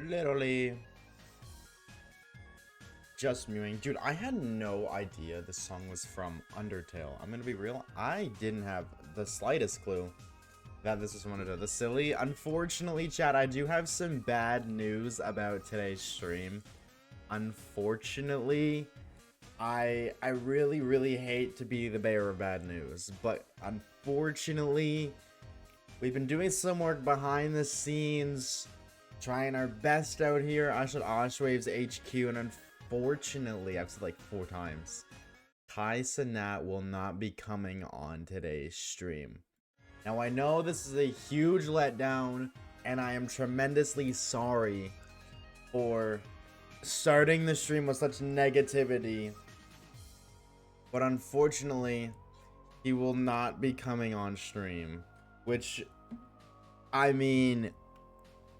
Literally just mewing. Dude, I had no idea this song was from Undertale. I'm gonna be real. I didn't have the slightest clue that this was from Undertale. The silly. Unfortunately, chat, I do have some bad news about today's stream. Unfortunately, I really hate to be the bearer of bad news, but unfortunately, we've been doing some work behind the scenes, trying our best out here. I should Oshawaves HQ, and unfortunately, I've said like 4 times, Kai Sanat will not be coming on today's stream. Now, I know this is a huge letdown, and I am tremendously sorry for starting the stream with such negativity, but unfortunately, he will not be coming on stream, which, I mean,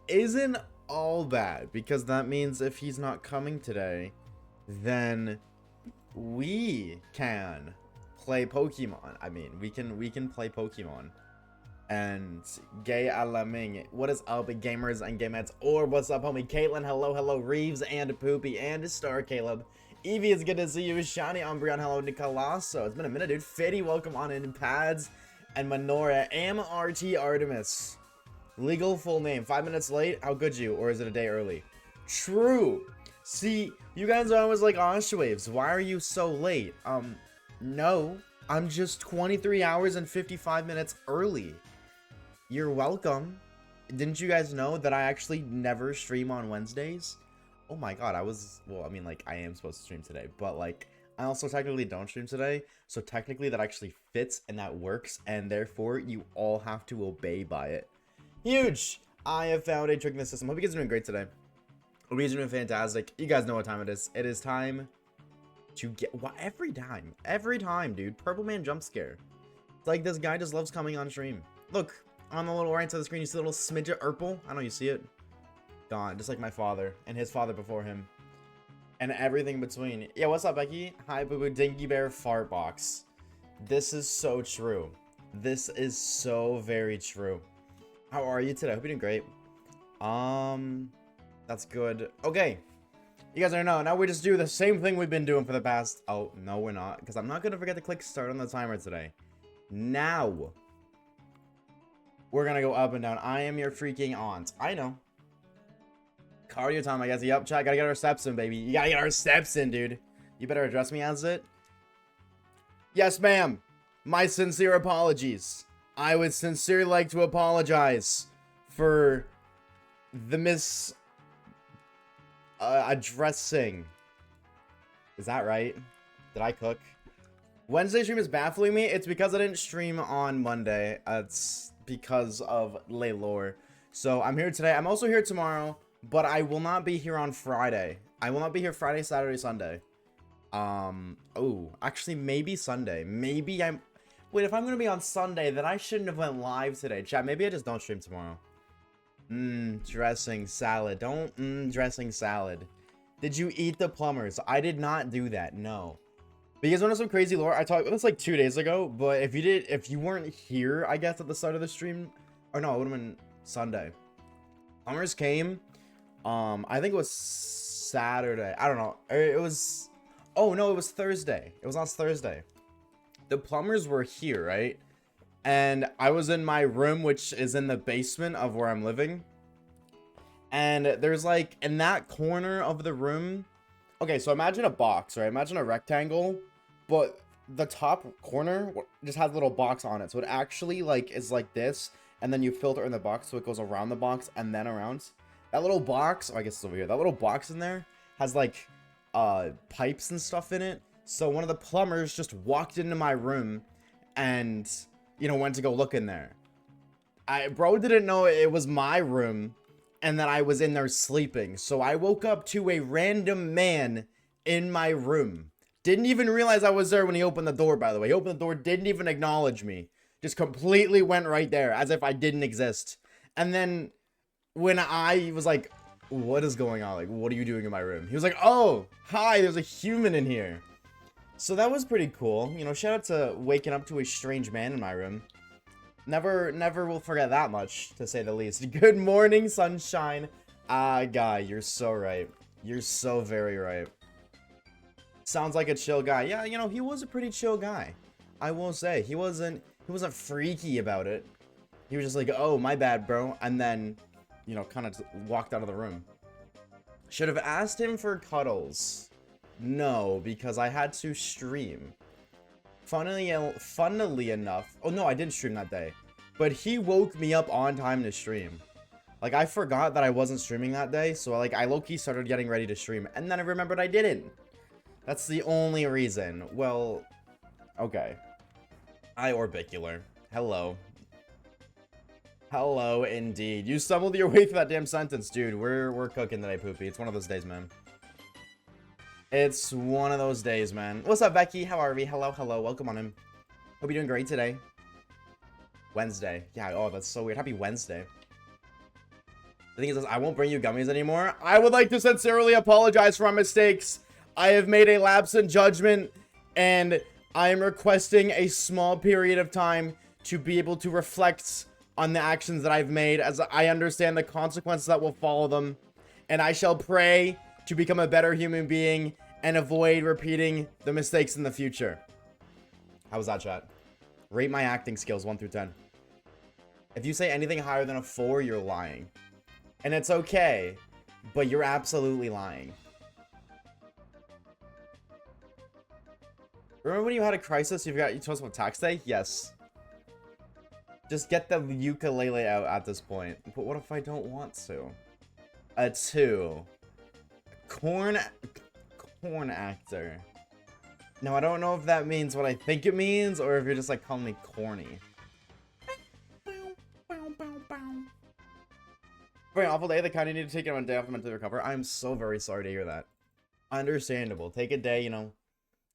isn't all bad, because that means if he's not coming today, then we can play Pokemon. I mean, we can play Pokemon. And Gay Alaming, what is up, gamers and gamettes? Or what's up, homie? Caitlin, hello, Reeves, and Poopy, and Star Caleb. Evie, it's good to see you. Shani, Umbreon, hello, Nicolaso. It's been a minute, dude. Fitty, welcome on in. Pads, and Minora, MRT Artemis. Legal full name. 5 minutes late? How could you? Or is it a day early? True. See, you guys are always like, Oshawaves, why are you so late? No. I'm just 23 hours and 55 minutes early. You're welcome. Didn't you guys know that I actually never stream on Wednesdays? Oh my god, well, I mean, like, I am supposed to stream today, but, like, I also technically don't stream today, so technically that actually fits and that works, and therefore you all have to obey by it. Huge! I have found a trick in the system. Hope you guys are doing great today. Hope you guys are doing fantastic. You guys know what time it is. It is time to get... What? Every time, dude. Purple Man jump scare. It's like this guy just loves coming on stream. Look, on the little right side of the screen, you see the little smidge of Urple? I know you see it. Gone, just like my father and his father before him. And everything in between. Yeah, what's up, Becky? Hi, Boo Boo Dinky Bear Fart Box. This is so true. This is so very true. How are you today? I hope you're doing great. That's good. Okay. You guys already know. Now we just do the same thing we've been doing for the past... Oh, no, we're not. Because I'm not going to forget to click start on the timer today. Now, we're going to go up and down. I am your freaking aunt. I know. Cardio time, I guess. Yup, chat. Gotta get our steps in, baby. You gotta get our steps in, dude. You better address me as it. Yes, ma'am. My sincere apologies. I would sincerely like to apologize for the addressing. Is that right? Did I cook? Wednesday stream is baffling me. It's because I didn't stream on Monday. It's because of Laylor. So I'm here today. I'm also here tomorrow, but I will not be here on Friday. I will not be here Friday, Saturday, Sunday. Oh, actually, maybe Sunday. Maybe I'm... Wait, if I'm gonna be on Sunday, then I shouldn't have went live today. Chat, maybe I just don't stream tomorrow. Dressing salad. Don't dressing salad. Did you eat the plumbers? I did not do that, no. But you guys want to know some crazy lore? I talked about this like 2 days ago, but if you weren't here, I guess, at the start of the stream, or no, it would have been Sunday. Plumbers came, I think it was Saturday. I don't know. It was, oh no, it was Thursday. It was last Thursday. The plumbers were here, right? And I was in my room, which is in the basement of where I'm living. And there's like, in that corner of the room. Okay, so imagine a box, right? Imagine a rectangle, but the top corner just has a little box on it. So it actually like is like this. And then you filter in the box, so it goes around the box and then around. That little box, oh, I guess it's over here. That little box in there has like pipes and stuff in it. So one of the plumbers just walked into my room and, you know, went to go look in there. Bro didn't know it was my room and that I was in there sleeping. So I woke up to a random man in my room. Didn't even realize I was there when he opened the door, by the way. He opened the door, didn't even acknowledge me. Just completely went right there as if I didn't exist. And then when I was like, what is going on? Like, what are you doing in my room? He was like, oh, hi, there's a human in here. So that was pretty cool. You know, shout out to waking up to a strange man in my room. Never will forget that much, to say the least. Good morning, sunshine. Guy, you're so right. You're so very right. Sounds like a chill guy. Yeah, you know, he was a pretty chill guy. I will say, he wasn't freaky about it. He was just like, oh, my bad, bro. And then, you know, kind of walked out of the room. Should have asked him for cuddles. No, because I had to stream. Funnily enough, oh no, I didn't stream that day. But he woke me up on time to stream. Like, I forgot that I wasn't streaming that day, so like, I low-key started getting ready to stream, and then I remembered I didn't. That's the only reason. Well, okay. Orbicular. Hello. Hello, indeed. You stumbled your way through that damn sentence, dude. We're cooking today, Poopy. It's one of those days, man. It's one of those days, man. What's up, Becky? How are we? Hello, hello. Welcome on in. Hope you're doing great today. Wednesday. Yeah, oh, that's so weird. Happy Wednesday. The thing is, I won't bring you gummies anymore. I would like to sincerely apologize for my mistakes. I have made a lapse in judgment, and I am requesting a small period of time to be able to reflect on the actions that I've made, as I understand the consequences that will follow them, and I shall pray to become a better human being and avoid repeating the mistakes in the future. How was that, chat? Rate my acting skills 1 through 10. If you say anything higher than a 4, you're lying. And it's okay, but you're absolutely lying. Remember when you had a crisis? You told us about tax day? Yes. Just get the ukulele out at this point. But what if I don't want to? A 2. Corn actor. Now, I don't know if that means what I think it means, or if you're just like calling me corny. For an awful day, the kind you need to take it on a day off to mentally recover. I'm so very sorry to hear that. Understandable. Take a day, you know,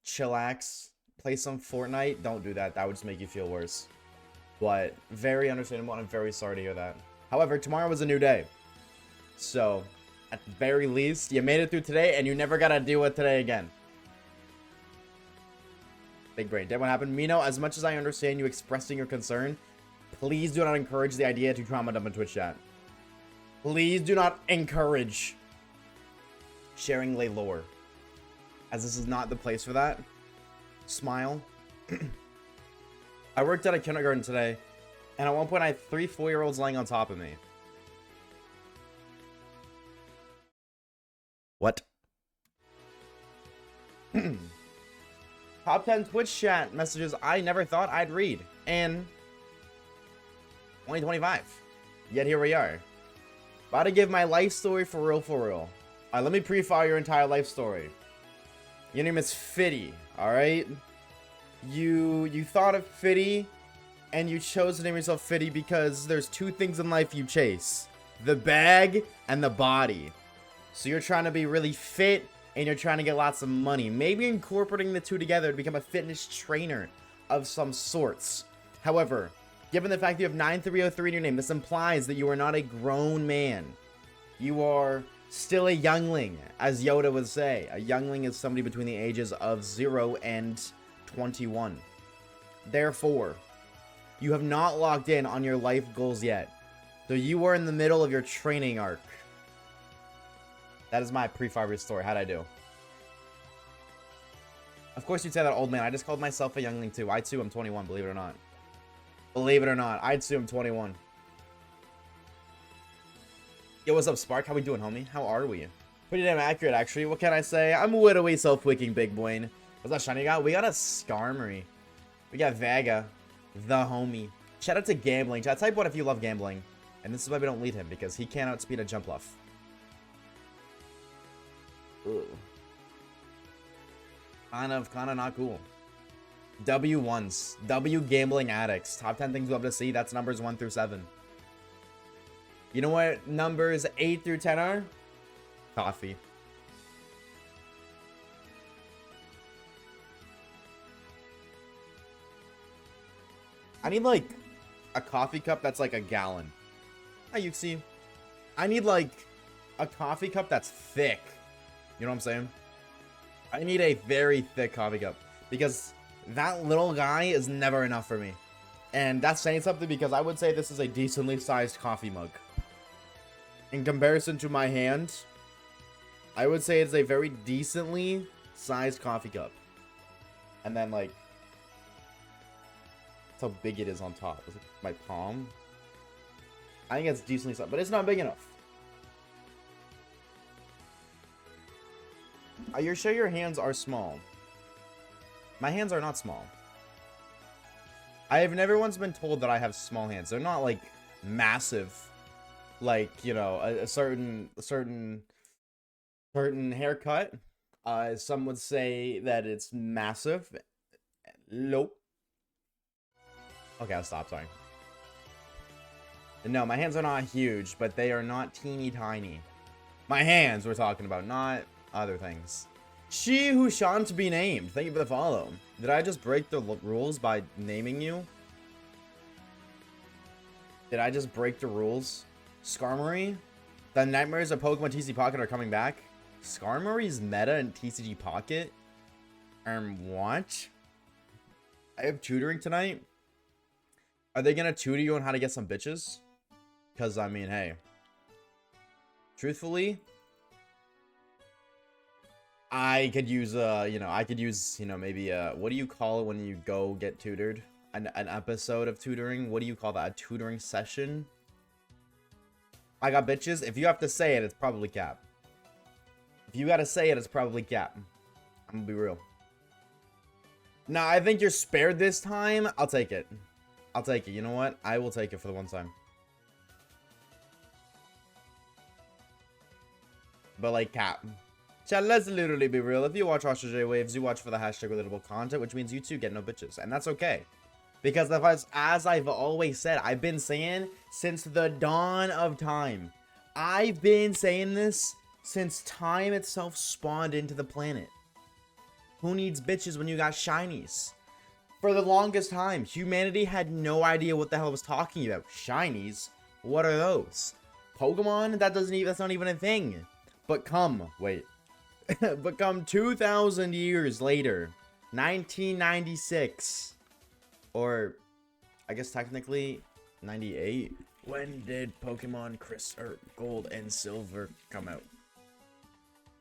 chillax, play some Fortnite. Don't do that. That would just make you feel worse. But very understandable, and I'm very sorry to hear that. However, tomorrow was a new day. So, at the very least, you made it through today, and you never gotta deal with today again. Big brain. Then what happened? Mino, as much as I understand you expressing your concern, please do not encourage the idea to trauma dump in Twitch chat. Please do not encourage sharing lay lore, as this is not the place for that. Smile. I worked at a kindergarten today, and at one point I had 3 4-year-olds lying on top of me. What? Top 10 Twitch chat messages I never thought I'd read in 2025. Yet here we are. About to give my life story for real, for real. Alright, let me pre-file your entire life story. Your name is Fitty, alright? You thought of Fitty, and you chose to name yourself Fitty because there's 2 things in life you chase. The bag and the body. So you're trying to be really fit, and you're trying to get lots of money. Maybe incorporating the 2 together to become a fitness trainer of some sorts. However, given the fact you have 9303 in your name, this implies that you are not a grown man. You are still a youngling, as Yoda would say. A youngling is somebody between the ages of 0 and 21. Therefore, you have not locked in on your life goals yet. So you are in the middle of your training arc. That is my pre-fiber story. How'd I do? Of course you'd say that, old man. I just called myself a youngling too. I too am 21, believe it or not. Believe it or not, I too am 21. Yo, what's up, Spark? How we doing, homie? How are we? Pretty damn accurate, actually. What can I say? I'm widowy self-wicking big boy. What's that shiny got? We got a Skarmory. We got Vaga, the homie. Shout out to Gambling. Chat, type 1 if you love gambling. And this is why we don't lead him, because he can't outspeed a Jumpluff. Ooh. Kind of not cool. W1s. W gambling addicts. Top 10 things we love to see. That's numbers 1 through 7. You know what numbers 8 through 10 are? Coffee. I need like a coffee cup that's like a gallon. Hi, Yuxi. I need like a coffee cup that's thick. You know what I'm saying? I need a very thick coffee cup because that little guy is never enough for me. And that's saying something because I would say this is a decently sized coffee mug. in comparison to my hand, I would say it's a very decently sized coffee cup. And then, like, that's how big it is on top. It's like my palm. I think it's decently sized, but it's not big enough. You're sure your hands are small? My hands are not small. I have never once been told that I have small hands. They're not, like, massive. Like, you know, a certain haircut. Some would say that it's massive. Nope. Okay, I'll stop. Sorry. No, my hands are not huge, but they are not teeny tiny. My hands we're talking about, not other things. She who shan't be named. Thank you for the follow. Did I just break the rules by naming you? Did I just break the rules? Skarmory? The Nightmares of Pokemon TCG Pocket are coming back? Skarmory's meta in TCG Pocket? What? I have tutoring tonight? Are they gonna tutor you on how to get some bitches? Because, I mean, hey. Truthfully, I could use, maybe, what do you call it when you go get tutored? An episode of tutoring? What do you call that? A tutoring session? I got bitches? If you have to say it, it's probably cap. If you gotta say it, it's probably cap. I'm gonna be real. Nah, I think you're spared this time. I'll take it. I'll take it. You know what? I will take it for the one time. But, like, cap. Chat, let's literally be real. If you watch Oshawaves, you watch for the hashtag relatable content, which means you too get no bitches. And that's okay. Because as I've always said, I've been saying since the dawn of time. I've been saying this since time itself spawned into the planet. Who needs bitches when you got shinies? For the longest time, humanity had no idea what the hell I was talking about. Shinies? What are those? Pokemon? That's not even a thing. But come 2,000 years later, 1996, or I guess technically 98. When did Pokemon Gold and Silver come out?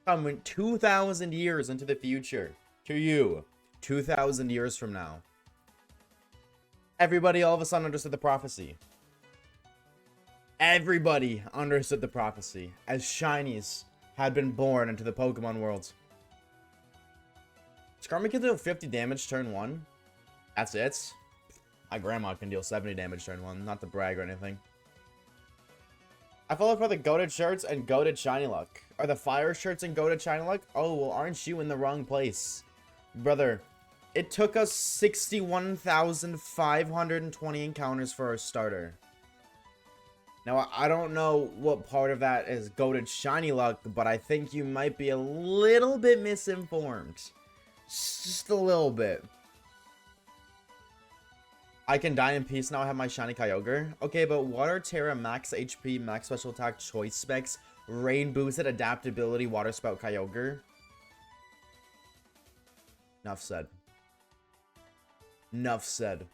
Coming 2,000 years into the future to you, 2,000 years from now. Everybody all of a sudden understood the prophecy. Everybody understood the prophecy as shinies had been born into the Pokemon world. Skarmory can deal 50 damage turn 1. That's it. My grandma can deal 70 damage turn 1. Not to brag or anything. I follow for the goated shirts and goated shiny luck. Are the fire shirts and goated shiny luck? Oh, well, aren't you in the wrong place? Brother, it took us 61,520 encounters for our starter. Now, I don't know what part of that is goated shiny luck, but I think you might be a little bit misinformed. Just a little bit. I can die in peace now. I have my shiny Kyogre. Okay, but Water Terra, max HP, max special attack, choice specs, rain boosted, adaptability, Water Spout Kyogre. Enough said. Enough said.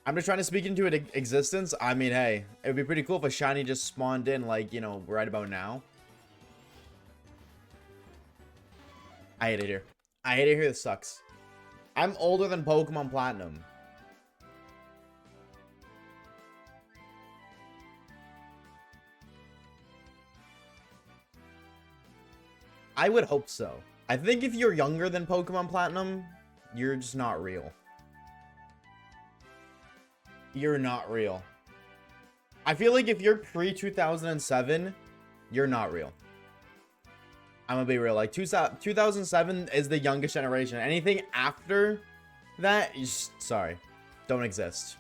I'm just trying to speak into existence. I mean, hey, it would be pretty cool if a shiny just spawned in, like, you know, right about now. I hate it here. I hate it here. This sucks. I'm older than Pokemon Platinum. I would hope so. I think if you're younger than Pokemon Platinum, you're just not real. You're not real. I feel like if you're pre-2007, you're not real. I'm gonna be real. Like, 2007 is the youngest generation. Anything after that is, sorry, don't exist.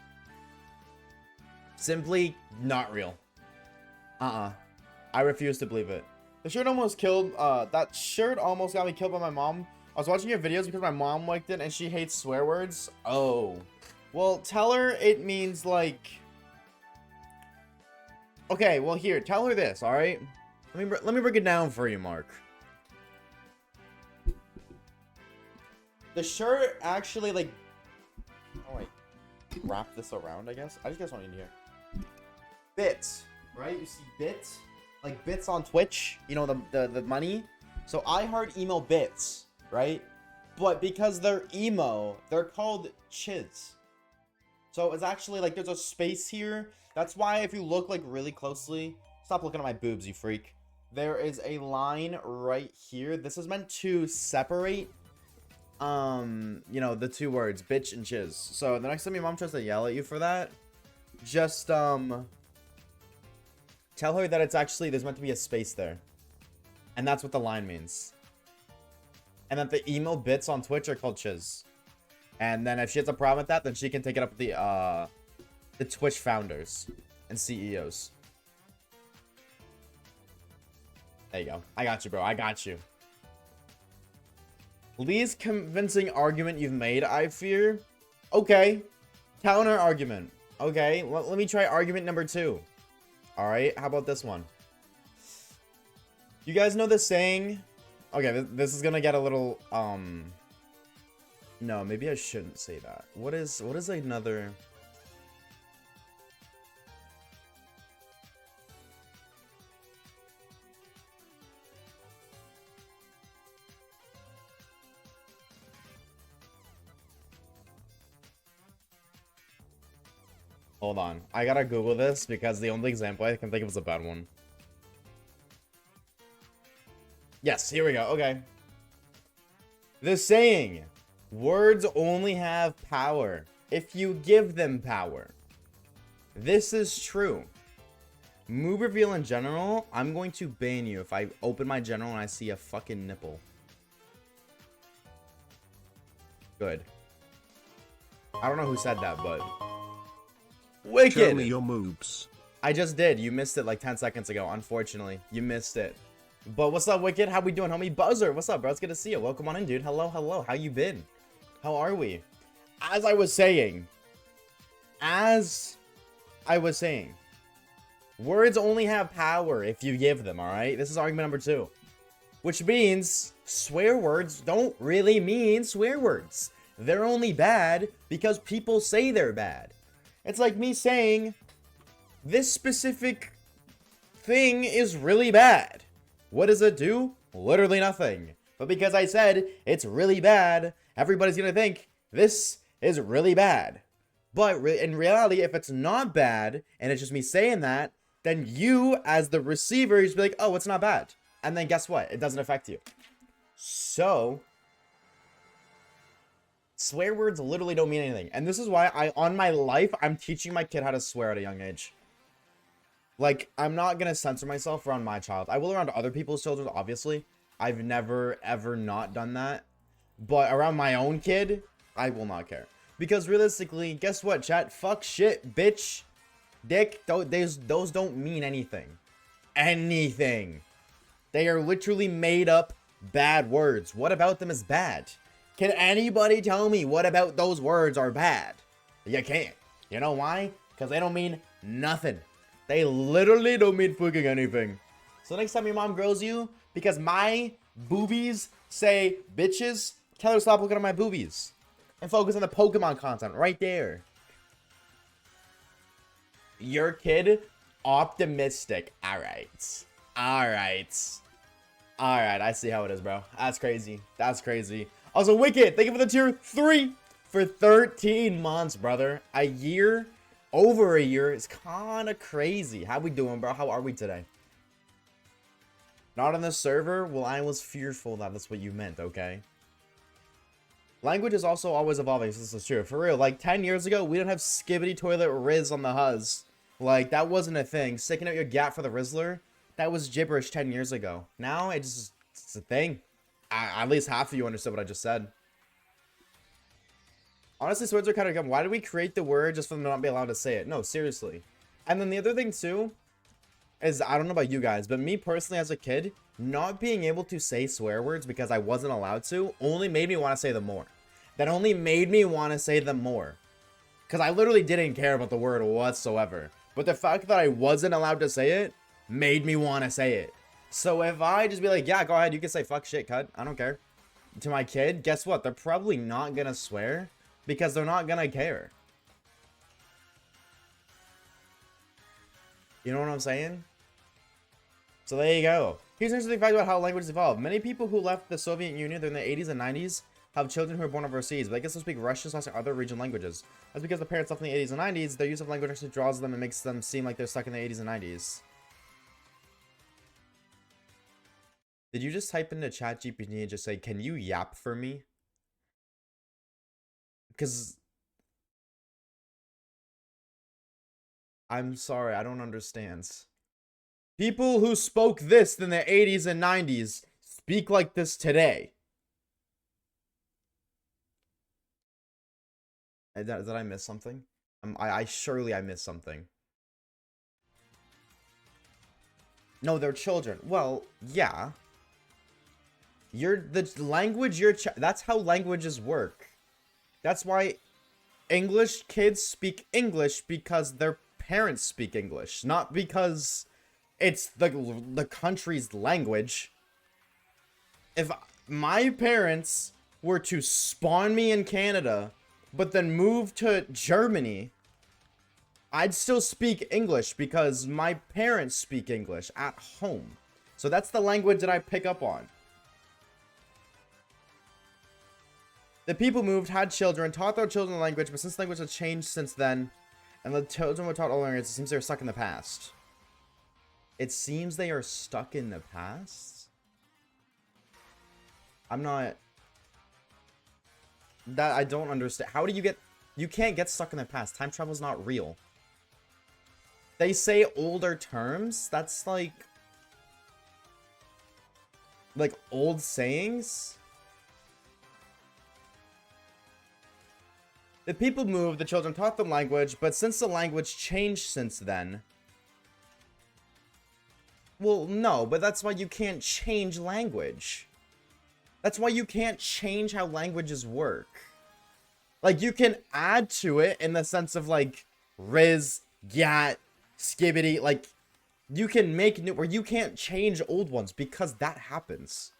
Simply not real. I refuse to believe it. The shirt almost killed, that shirt almost got me killed by my mom. I was watching your videos because my mom liked it and she hates swear words. Oh. Well, tell her it means, like... Okay, well, here, tell her this, alright? Let me break it down for you, Mark. The shirt actually, like... Oh, wait. Wrap this around, I guess? I just guess what I need here. Fits right? You see bits, like bits on Twitch, you know, the money. So I heart emo bits, right? But because they're emo, they're called chiz. So it's actually like there's a space here. That's why if you look like really closely, stop looking at my boobs, you freak. There is a line right here. This is meant to separate, you know, the two words, bitch and chiz. So the next time your mom tries to yell at you for that, just, tell her that it's actually, there's meant to be a space there. And that's what the line means. And that the emo bits on Twitch are called chiz. And then if she has a problem with that, then she can take it up with the Twitch founders and CEOs. There you go. I got you, bro. I got you. Least convincing argument you've made, I fear. Okay. Counter argument. Okay. Let me try argument number 2. All right. How about this one? You guys know the saying? Okay, this is gonna get a little, no, maybe I shouldn't say that. What is another... Hold on. I gotta Google this because the only example I can think of is a bad one. Yes, here we go. Okay. The saying, words only have power if you give them power. This is true. Move reveal in general, I'm going to ban you if I open my general and I see a fucking nipple. Good. I don't know who said that, but... Wicked! Show me your moves. I just did. You missed it like 10 seconds ago, unfortunately. You missed it. But what's up, Wicked? How we doing, homie? Buzzer, what's up, bro? It's good to see you. Welcome on in, dude. Hello, hello. How you been? How are we? As I was saying, words only have power if you give them, alright? This is argument number 2. Which means swear words don't really mean swear words. They're only bad because people say they're bad. It's like me saying, this specific thing is really bad. What does it do? Literally nothing. But because I said it's really bad, everybody's gonna think this is really bad. But in reality, if it's not bad, and it's just me saying that, then you, as the receiver, you just be like, oh, it's not bad. And then guess what? It doesn't affect you. So, swear words literally don't mean anything. And this is why on my life, I'm teaching my kid how to swear at a young age. Like, I'm not gonna censor myself around my child. I will around other people's children, obviously. I've never, ever not done that. But around my own kid, I will not care. Because realistically, guess what, chat? Fuck, shit, bitch, dick, those don't mean anything. Anything. They are literally made up bad words. What about them is bad? Can anybody tell me what about those words are bad? You can't. You know why? Because they don't mean nothing. They literally don't mean fucking anything. So next time your mom grills you, because my boobies say bitches, tell her to stop looking at my boobies. And focus on the Pokemon content right there. Your kid, optimistic. Alright. Alright. Alright, I see how it is, bro. That's crazy. That's crazy. Also, Wicked, thank you for the tier 3 for 13 months, brother. A year, over a year, is kind of crazy. How we doing, bro? How are we today? Not on the server? Well, I was fearful that that's what you meant, okay? Language is also always evolving, so this is true. For real, like 10 years ago, we didn't have skibbity toilet Riz on the Huz. Like, that wasn't a thing. Sticking out your gap for the Rizzler, that was gibberish 10 years ago. Now, it's a thing. At least half of you understood what I just said. Honestly, swords are kind of dumb. Why did we create the word just for them to not be allowed to say it? No, seriously. And then the other thing, too, is, I don't know about you guys, but me personally as a kid, not being able to say swear words because I wasn't allowed to only made me want to say them more. That only made me want to say them more. Because I literally didn't care about the word whatsoever. But the fact that I wasn't allowed to say it made me want to say it. So if I just be like, yeah, go ahead, you can say fuck, shit, cut, I don't care. To my kid, guess what? They're probably not going to swear because they're not going to care. You know what I'm saying? So there you go. Here's an interesting fact about how languages evolve. Many people who left the Soviet Union during the 80s and 90s have children who are born overseas, but I guess they'll speak Russian or other region languages. That's because the parents left in the 80s and 90s, their use of language actually draws them and makes them seem like they're stuck in the 80s and 90s. Did you just type into ChatGPT and just say, can you yap for me? Because I'm sorry, I don't understand. People who spoke this in the 80s and 90s speak like this today. Did I miss something? Surely I missed something. No, they're children. Well, yeah. The language that's how languages work. That's why English kids speak English, because their parents speak English, not because it's the country's language. If my parents were to spawn me in Canada, but then move to Germany, I'd still speak English because my parents speak English at home. So that's the language that I pick up on. The people moved, had children, taught their children the language, but since language has changed since then, and the children were taught all languages, it seems they're stuck in the past. It seems they are stuck in the past? I don't understand. How do you get... You can't get stuck in the past. Time travel is not real. They say older terms? That's like old sayings? The people moved, the children taught them language, but since the language changed since then... Well, no, but that's why you can't change language. That's why you can't change how languages work. Like, you can add to it in the sense of, like, Riz, Gat, Skibbity, like, you can make new, where you can't change old ones, because that happens.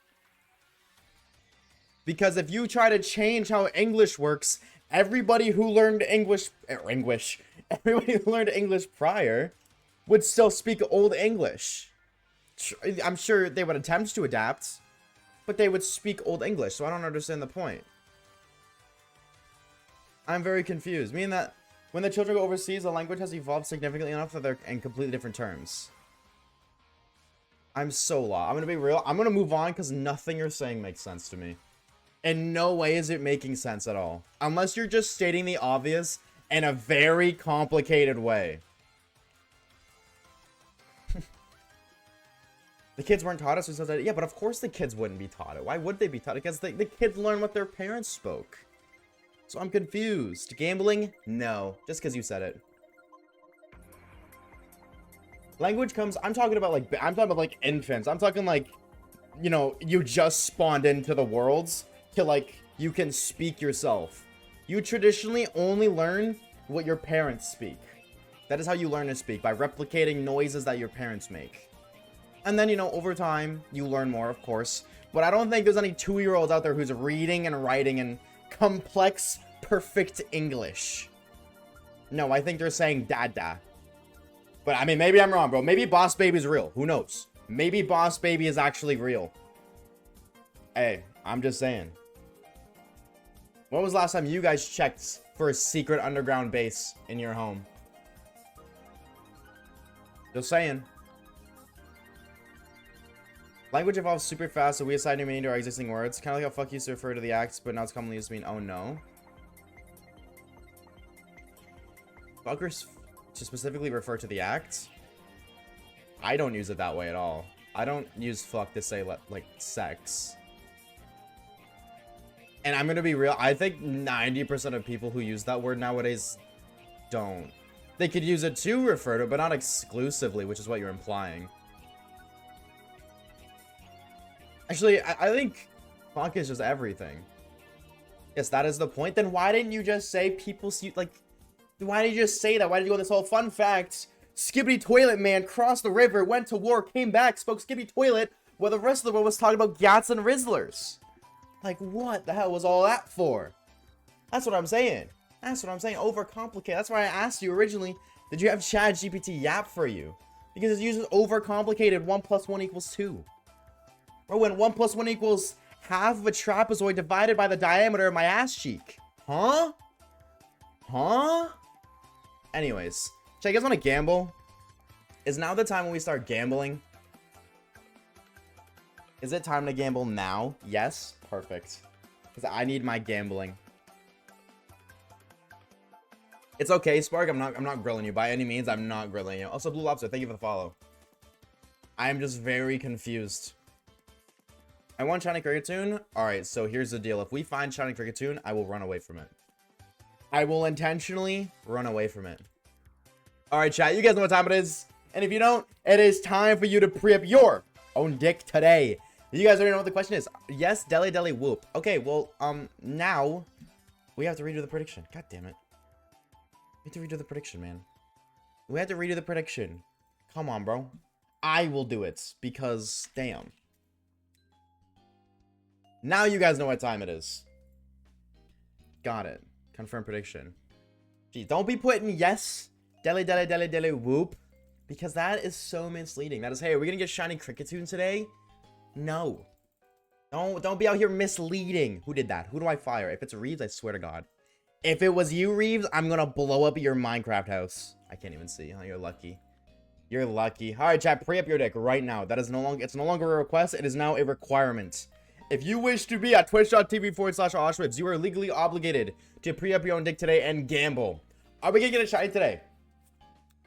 Because if you try to change how English works, everybody who learned everybody who learned English prior would still speak Old English. I'm sure they would attempt to adapt, but they would speak Old English, so I don't understand the point. I'm very confused. Meaning that when the children go overseas, the language has evolved significantly enough that they're in completely different terms. I'm so lost. I'm gonna be real. I'm gonna move on because nothing you're saying makes sense to me. In no way is it making sense at all. Unless you're just stating the obvious in a very complicated way. The kids weren't taught it, so he says that, yeah, but of course the kids wouldn't be taught it. Why would they be taught it? Because the kids learn what their parents spoke. So I'm confused. Gambling? No. Just because you said it. Language comes... I'm talking about like infants. I'm talking like, you know, you just spawned into the worlds to like, you can speak yourself. You traditionally only learn what your parents speak. That is how you learn to speak, by replicating noises that your parents make. And then, you know, over time, you learn more, of course. But I don't think there's any 2-year-olds out there who's reading and writing in complex, perfect English. No, I think they're saying dada. But, I mean, maybe I'm wrong, bro. Maybe Boss Baby's real. Who knows? Maybe Boss Baby is actually real. Hey, I'm just saying. When was the last time you guys checked for a secret underground base in your home? Just saying. Language evolves super fast, so we assign new meaning to our existing words. Kind of like how fuck used to refer to the acts, but now it's commonly used to mean oh no. Fuckers to specifically refer to the act? I don't use it that way at all. I don't use fuck to say like sex. And I'm gonna be real, I think 90% of people who use that word nowadays don't. They could use it to refer to it, but not exclusively, which is what you're implying. Actually, I think fuck is just everything. Yes, that is the point. Then why didn't you just say people see, like, why did you just say that? Why did you go this whole fun fact? Skibbity Toilet Man crossed the river, went to war, came back, spoke Skibbity Toilet, while the rest of the world was talking about Gats and Rizzlers. Like, what the hell was all that for? That's what I'm saying. That's what I'm saying. Overcomplicate. That's why I asked you originally, did you have ChatGPT yap for you? Because it's usually overcomplicated. 1 + 1 = 2. Bro, when 1 + 1 equals half of a trapezoid divided by the diameter of my ass cheek. Huh? Huh? Anyways, so you guys want to gamble? Is now the time when we start gambling? Is it time to gamble now? Yes? Perfect. Because I need my gambling. It's okay, Spark. I'm not grilling you. By any means, I'm not grilling you. Also, Blue Lobster, thank you for the follow. I am just very confused. I want Shiny Cricketune. Alright, so here's the deal. If we find Shiny Cricketune, I will run away from it. I will intentionally run away from it. Alright, chat. You guys know what time it is. And if you don't, it is time for you to pre-up your own dick today. You guys already know what the question is. Yes, Deli Deli Whoop. Okay, well, now we have to redo the prediction. God damn it. We have to redo the prediction, man. We have to redo the prediction. Come on, bro. I will do it because, damn. Now you guys know what time it is. Got it. Confirm prediction. Geez, don't be putting yes, Deli Deli Deli Deli Whoop, because that is so misleading. That is, hey, are we gonna get Shiny Cricketune today? No. Don't be out here misleading. Who did that? Who do I fire? If it's Reeves, I swear to God. If it was you, Reeves, I'm gonna blow up your Minecraft house. I can't even see. Oh, you're lucky. You're lucky. All right, chat, pre-up your dick right now. That is no longer a request. It is now a requirement. If you wish to be at twitch.tv/Oshawaves, you are legally obligated to pre-up your own dick today and gamble. Are we gonna get a shiny today?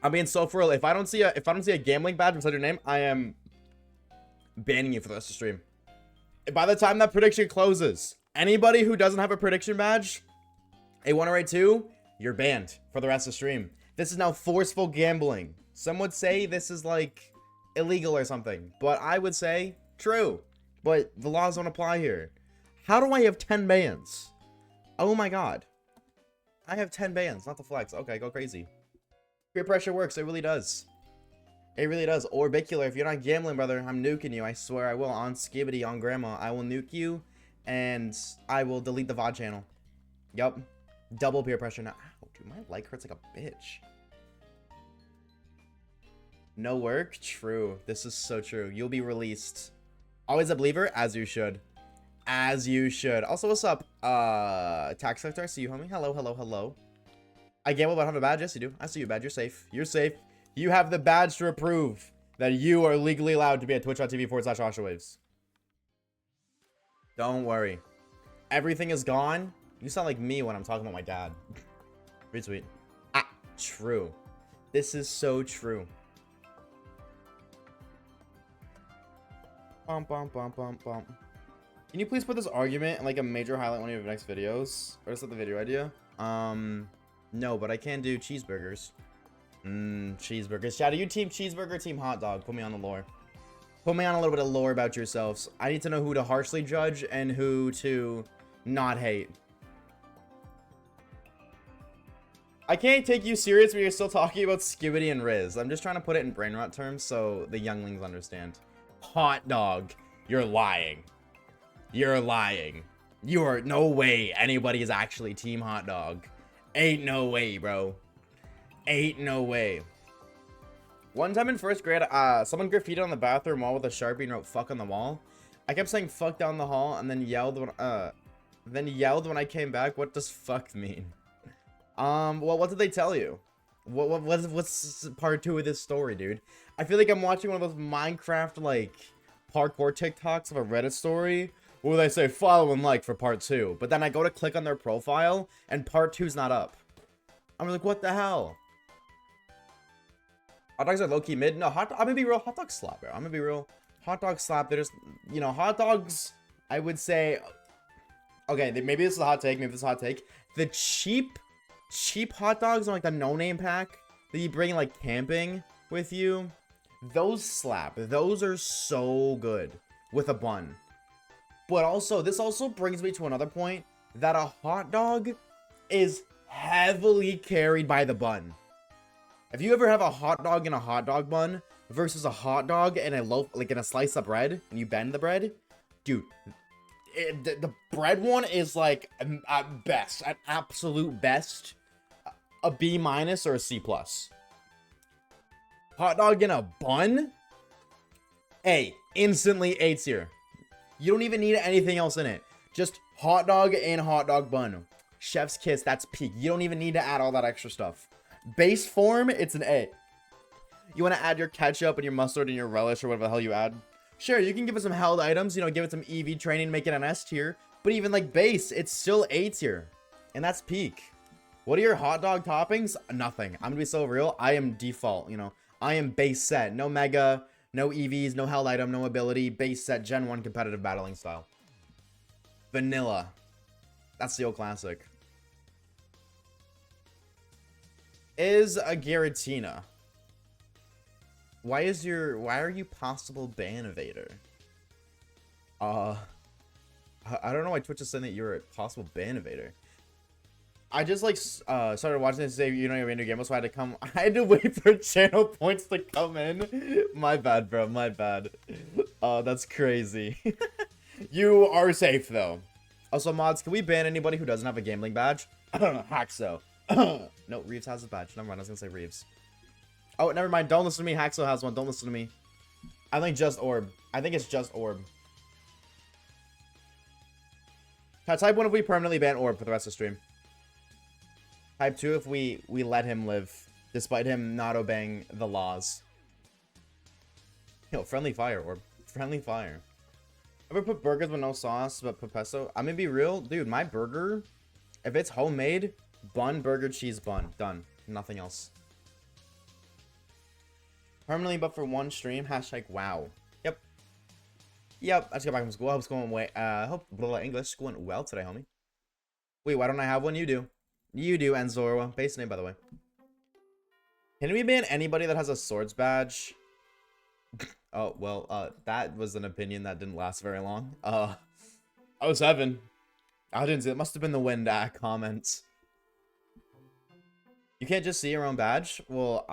I'm being so for real. If I don't see a gambling badge beside your name, I am banning you for the rest of the stream. By the time that prediction closes, anybody who doesn't have a prediction badge, A1 or A2, you're banned for the rest of the stream. This is now forceful gambling. Some would say this is like illegal or something, but I would say true. But the laws don't apply here. How do I have 10 bans? Oh my god. I have 10 bans, not the flex. Okay, go crazy. Peer pressure works, it really does. It really does. Orbicular, if you're not gambling, brother, I'm nuking you. I swear I will. On Skibbity, on Grandma. I will nuke you, and I will delete the VOD channel. Yup. Double peer pressure now. Ow, dude, my leg hurts like a bitch. No work? True. This is so true. You'll be released. Always a believer, as you should. As you should. Also, what's up? Tax collector, I see you, homie. Hello, hello, hello. I gamble but have a badge. Yes, you do. I see you, badge. You're safe. You're safe. You have the badge to prove that you are legally allowed to be at twitch.tv/Oshawaves. Don't worry. Everything is gone. You sound like me when I'm talking about my dad. Retweet. Ah, true. This is so true. Bum, bum, bum, bum, bum. Can you please put this argument in like a major highlight one of your next videos? Or is that the video idea? No, but I can do cheeseburgers. Cheeseburgers. Shout out, you team cheeseburger, team hot dog. Put me on the lore. Put me on a little bit of lore about yourselves. I need to know who to harshly judge and who to not hate. I can't take you serious when you're still talking about Skibbity and Riz. I'm just trying to put it in brain rot terms so the younglings understand. Hot dog. You're lying. You're lying. You are no way anybody is actually team hot dog. Ain't no way, bro. Ain't no way. One time in first grade, someone graffitied on the bathroom wall with a Sharpie and wrote fuck on the wall. I kept saying fuck down the hall and then yelled when I came back. What does fuck mean? Well, what did they tell you? What's part 2 of this story, dude? I feel like I'm watching one of those Minecraft, like, parkour TikToks of a Reddit story where they say follow and like for part 2. But then I go to click on their profile and part 2's not up. I'm like, what the hell? Hot dogs are low-key mid. No, I'm gonna be real. Hot dogs slap, bro. I'm gonna be real. Hot dogs slap. They're just, you know, hot dogs, I would say, okay, maybe this is a hot take. Maybe this is a hot take. The cheap hot dogs on like the no-name pack that you bring like camping with you, those slap. Those are so good with a bun. But also, this also brings me to another point that a hot dog is heavily carried by the bun. If you ever have a hot dog in a hot dog bun versus a hot dog and a loaf, like in a slice of bread, and you bend the bread, dude, the bread one is like at best, at absolute best, a B- or a C+. Hot dog in a bun? Hey, instantly A tier. You don't even need anything else in it. Just hot dog and hot dog bun. Chef's kiss, that's peak. You don't even need to add all that extra stuff. Base form, it's an A. You want to add your ketchup and your mustard and your relish or whatever the hell you add? Sure, you can give it some held items, you know, give it some EV training, make it an S tier. But even like base, it's still A tier. And that's peak. What are your hot dog toppings? Nothing. I'm gonna be so real. I am default, you know. I am base set. No mega, no EVs, no held item, no ability. Base set, Gen 1 competitive battling style. Vanilla. That's the old classic. Is a Giratina. Why are you possible ban evader? I don't know why Twitch is saying that you're a possible ban evader. I just like started watching this today. You know, you're in your game, so I had to wait for channel points to come in. My bad, bro. My bad. Oh, that's crazy. You are safe though. Also, mods, can we ban anybody who doesn't have a gambling badge? Haxo. No, Reeves has a badge. Never mind. I was gonna say Reeves. Oh, never mind. Don't listen to me. Haxo has one. Don't listen to me. I think just Orb. I think it's just Orb. Type 1 if we permanently ban Orb for the rest of the stream. Type 2 if we let him live, despite him not obeying the laws. Yo, friendly fire, Orb. Friendly fire. Ever put burgers with no sauce, but put pesto? I'm gonna be real. Dude, my burger, if it's homemade, bun, burger, cheese, bun. Done. Nothing else. Permanently, but for one stream. Hashtag wow. Yep. Yep. I just got back from school. I hope it's going way. Hope English going well today, homie. Wait, why don't I have one? You do. You do, Enzorwa. Base name, by the way. Can we ban anybody that has a swords badge? Oh, well, that was an opinion that didn't last very long. 07. I didn't see it. Must have been the wind comment. You can't just see your own badge? Well,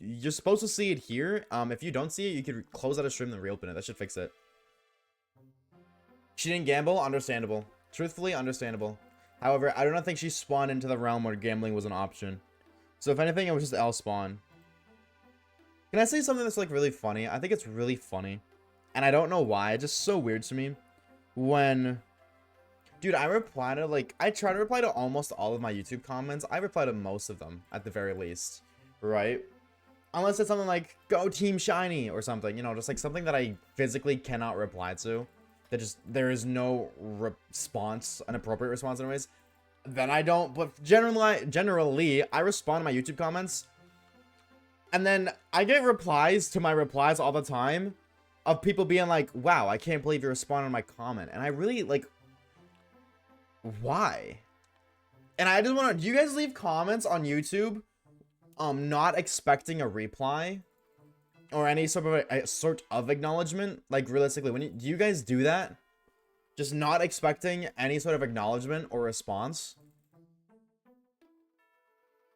you're supposed to see it here. If you don't see it, you could close out a stream and reopen it. That should fix it. She didn't gamble? Understandable. Truthfully, understandable. However, I do not think she spawned into the realm where gambling was an option. So if anything, it was just L spawn. Can I say something that's like really funny? I think it's really funny. And I don't know why. It's just so weird to me. When... Dude, I reply to like... I try to reply to almost all of my YouTube comments. I reply to most of them, at the very least. Right? Unless it's something like, go Team Shiny or something. You know, just like something that I physically cannot reply to. That just, there is no response, an appropriate response anyways. Then I don't, but generally, I respond to my YouTube comments. And then I get replies to my replies all the time of people being like, wow, I can't believe you responded to my comment. And I really, like, why? And I just want to, do you guys leave comments on YouTube, not expecting a reply? Or any sort of acknowledgement? Like, realistically, do you guys do that? Just not expecting any sort of acknowledgement or response?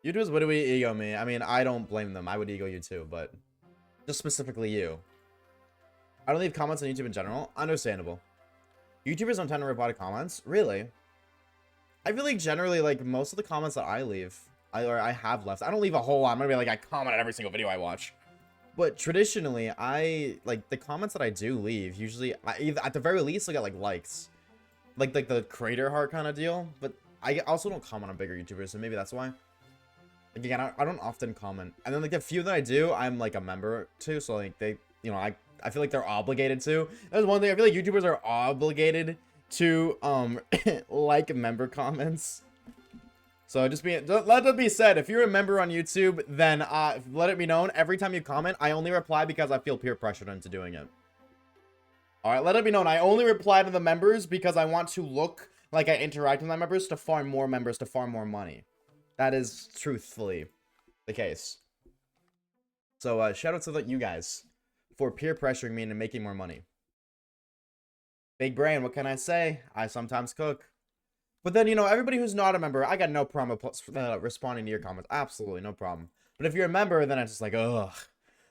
YouTubers would ego me. I mean, I don't blame them. I would ego you too, but just specifically you. I don't leave comments on YouTube in general. Understandable. YouTubers don't tend to reply to comments? Really? I feel like generally, like, most of the comments that I leave, I have left. I don't leave a whole lot. I'm gonna be like, I comment on every single video I watch. But traditionally, like, the comments that I do leave, usually, at the very least, I get, like, likes. Like the creator heart kind of deal. But I also don't comment on bigger YouTubers, so maybe that's why. Like, again, I don't often comment. And then, like, the few that I do, I'm, like, a member to, so, like, they, you know, I feel like they're obligated to. That's one thing, I feel like YouTubers are obligated to, like member comments. So let it be said, if you're a member on YouTube, then let it be known, every time you comment, I only reply because I feel peer pressured into doing it. Alright, let it be known, I only reply to the members because I want to look like I interact with my members to farm more members, to farm more money. That is truthfully the case. So shout out to you guys for peer pressuring me into making more money. Big brain, what can I say? I sometimes cook. But then, you know, everybody who's not a member, I got no problem responding to your comments. Absolutely, no problem. But if you're a member, then it's just like, ugh.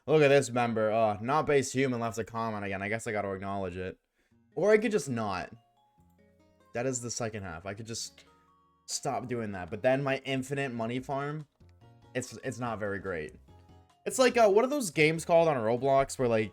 Look at this member. Ugh, not base human left a comment again. I guess I gotta acknowledge it. Or I could just not. That is the second half. I could just stop doing that. But then my infinite money farm, it's not very great. It's like, what are those games called on Roblox where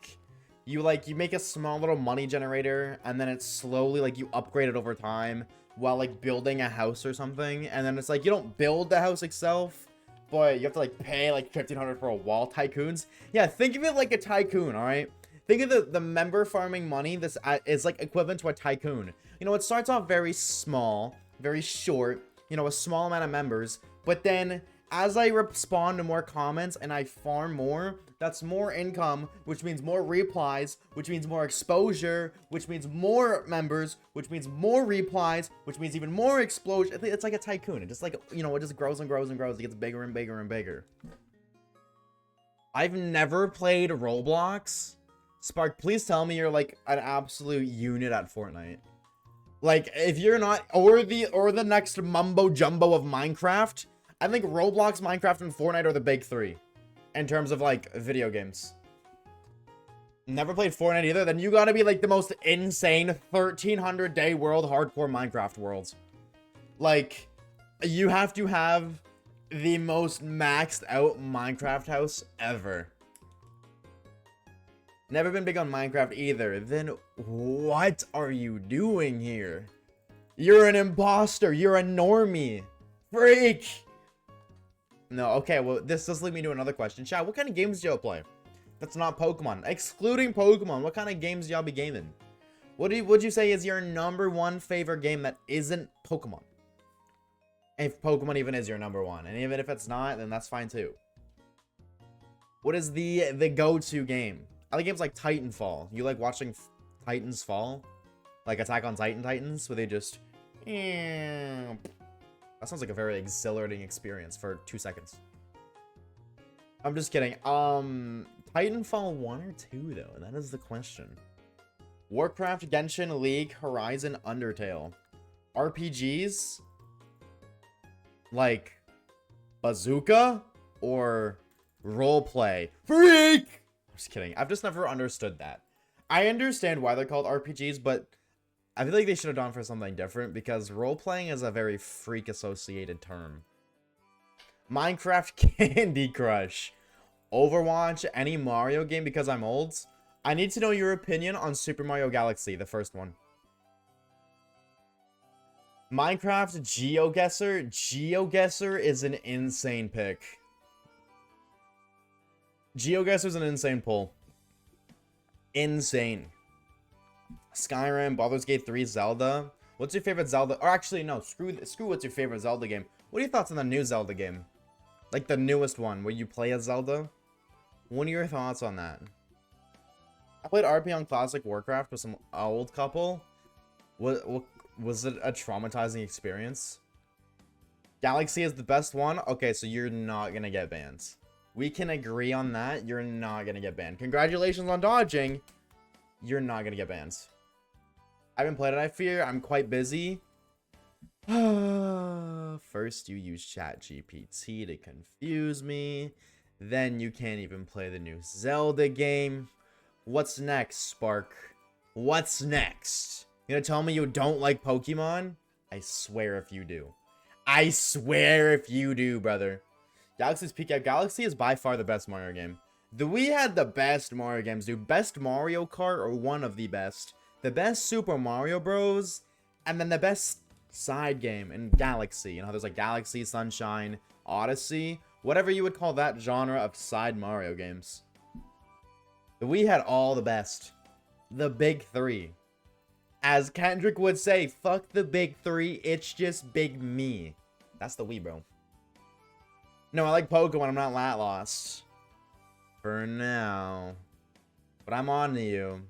you make a small little money generator and then it's slowly like you upgrade it over time while like building a house or something, and then it's like you don't build the house itself, but you have to like pay like 1,500 for a wall. Tycoons. Yeah, think of it like a tycoon, all right? Think of the member farming money. This is like equivalent to a tycoon. You know, it starts off very small, very short, you know, a small amount of members, but then as I respond to more comments and I farm more, that's more income, which means more replies, which means more exposure, which means more members, which means more replies, which means even more explosion. It's like a tycoon. It just like, you know, it just grows and grows and grows. It gets bigger and bigger and bigger. I've never played Roblox. Spark, please tell me you're like an absolute unit at Fortnite. Like, if you're not, or the next mumbo jumbo of Minecraft, I think Roblox, Minecraft, and Fortnite are the big three in terms of like video games. Never played Fortnite either, then you gotta be like the most insane 1,300 day world hardcore Minecraft worlds. Like, you have to have the most maxed out Minecraft house ever. Never been big on Minecraft either. Then what are you doing here? You're an imposter. You're a normie. Freak. No, okay, well, this does lead me to another question. Chat, what kind of games do y'all play? That's not Pokemon. Excluding Pokemon, what kind of games do y'all be gaming? What would you say is your #1 favorite game that isn't Pokemon? If Pokemon even is your #1. And even if it's not, then that's fine too. What is the go-to game? I like games like Titanfall. You like watching Titans fall? Like Attack on Titan Titans, where they just... That sounds like a very exhilarating experience for 2 seconds. I'm just kidding. Titanfall 1 or 2, though? That is the question. Warcraft, Genshin, League, Horizon, Undertale. RPGs? Like Bazooka? Or roleplay? Freak! I'm just kidding. I've just never understood that. I understand why they're called RPGs, but I feel like they should have gone for something different because role-playing is a very freak-associated term. Minecraft, Candy Crush, Overwatch, any Mario game because I'm old. I need to know your opinion on Super Mario Galaxy, the first one. Minecraft, GeoGuessr. GeoGuessr is an insane pick. GeoGuessr is an insane pull. Insane. Skyrim, Baldur's Gate 3, Zelda. What's your favorite Zelda? Or actually, no, screw what's your favorite Zelda game. What are your thoughts on the new Zelda game? Like the newest one, where you play as Zelda? What are your thoughts on that? I played RP on Classic Warcraft with some old couple. What was it a traumatizing experience? Galaxy is the best one? Okay, so you're not gonna get banned. We can agree on that. You're not gonna get banned. Congratulations on dodging. You're not gonna get banned. I haven't played it, I fear. I'm quite busy. First, you use ChatGPT to confuse me. Then you can't even play the new Zelda game. What's next, Spark? What's next? You gonna tell me you don't like Pokemon? I swear if you do. I swear if you do, brother. Galaxy's Peak Out. Galaxy is by far the best Mario game. We had the best Mario games, dude. Best Mario Kart, or one of the best. The best Super Mario Bros. And then the best side game in Galaxy. You know, there's like Galaxy, Sunshine, Odyssey. Whatever you would call that genre of side Mario games. We had all the best. The big three. As Kendrick would say, fuck the big three, it's just big me. That's the Wii, bro. No, I like Pokemon, I'm not that lost. For now. But I'm on to you.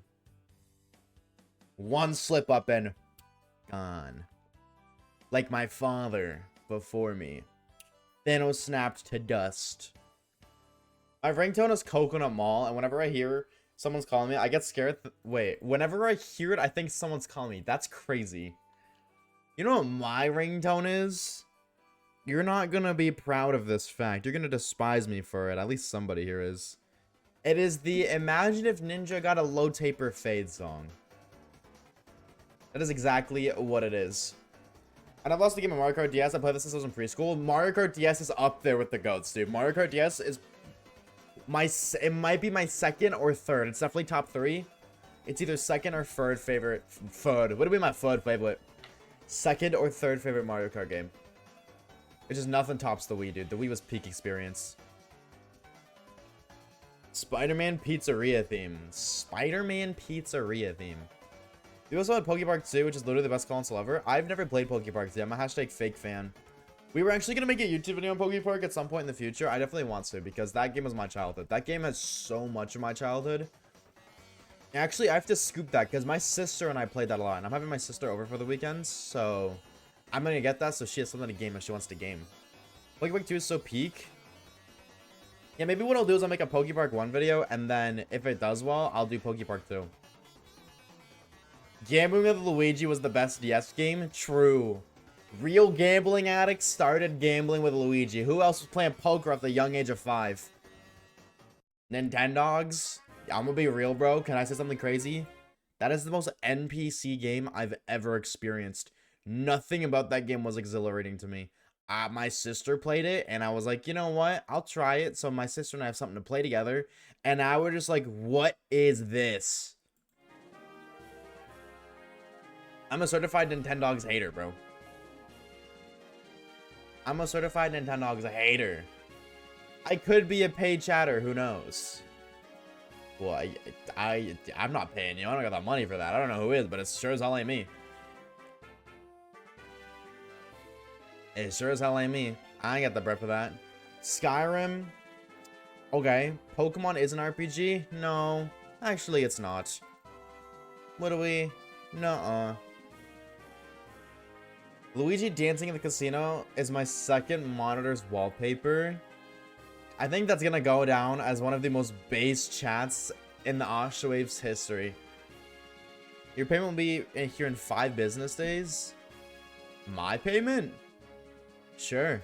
One slip up and gone. Like my father before me. Thanos snapped to dust. My ringtone is Coconut Mall, and whenever I hear someone's calling me, I get scared. Wait, whenever I hear it, I think someone's calling me. That's crazy. You know what my ringtone is? You're not gonna be proud of this fact. You're gonna despise me for it. At least somebody here is. It is the Imagine If Ninja Got a Low Taper Fade song. That is exactly what it is. And I've lost the game of Mario Kart DS. I played this since I was in preschool. Mario Kart DS is up there with the GOATs, dude. Mario Kart DS is It might be my second or third. It's definitely top 3. It's either second or third favorite. What would be my third favorite? Second or third favorite Mario Kart game. It's just nothing tops the Wii, dude. The Wii was peak experience. Spider-Man Pizzeria theme. Spider-Man Pizzeria theme. We also had Pokepark 2, which is literally the best console ever. I've never played Pokepark 2. I'm a hashtag fake fan. We were actually going to make a YouTube video on Pokepark at some point in the future. I definitely want to, because that game was my childhood. That game has so much of my childhood. Actually, I have to scoop that, because my sister and I played that a lot. And I'm having my sister over for the weekends, so I'm going to get that so she has something to game if she wants to game. Pokepark 2 is so peak. Yeah, maybe what I'll do is I'll make a Pokepark 1 video, and then if it does well, I'll do Pokepark 2. Gambling with Luigi was the best DS game? True. Real gambling addicts started gambling with Luigi. Who else was playing poker at the young age of 5? Nintendogs? I'm gonna be real, bro. Can I say something crazy? That is the most NPC game I've ever experienced. Nothing about that game was exhilarating to me. My sister played it, and I was like, you know what? I'll try it. So my sister and I have something to play together. And I was just like, what is this? I'm a certified Nintendogs hater, bro. I'm a certified Nintendogs hater. I could be a paid chatter, who knows? Well, I'm not paying you. I don't got that money for that. I don't know who is, but it sure as hell ain't me. It sure as hell ain't me. I ain't got the bread for that. Skyrim. Okay. Pokemon is an RPG? No. Actually, it's not. What do we? Nuh-uh. Luigi dancing in the casino is my second monitor's wallpaper. I think that's gonna go down as one of the most base chats in the Oshawaves history. Your payment will be here in 5 business days. My payment? Sure.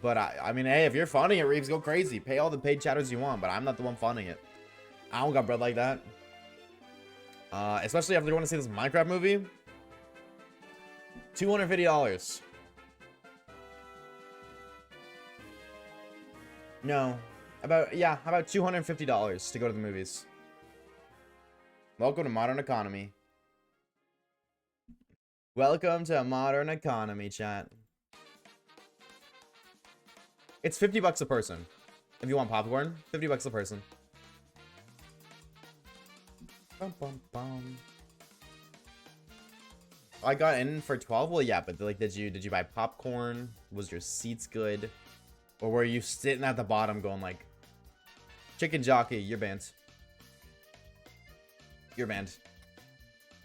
But I mean, hey, if you're funding it, Reeves, go crazy. Pay all the paid chatters you want, but I'm not the one funding it. I don't got bread like that. Especially after you want to see this Minecraft movie. $250. No. About $250 to go to the movies. Welcome to modern economy. Welcome to a modern economy, chat. It's $50 a person. If you want popcorn, $50 a person. Bum, bum, bum. I got in for 12. Well, yeah, but like, did you buy popcorn? Was your seats good, or were you sitting at the bottom going like, "Chicken jockey, you're banned. You're banned."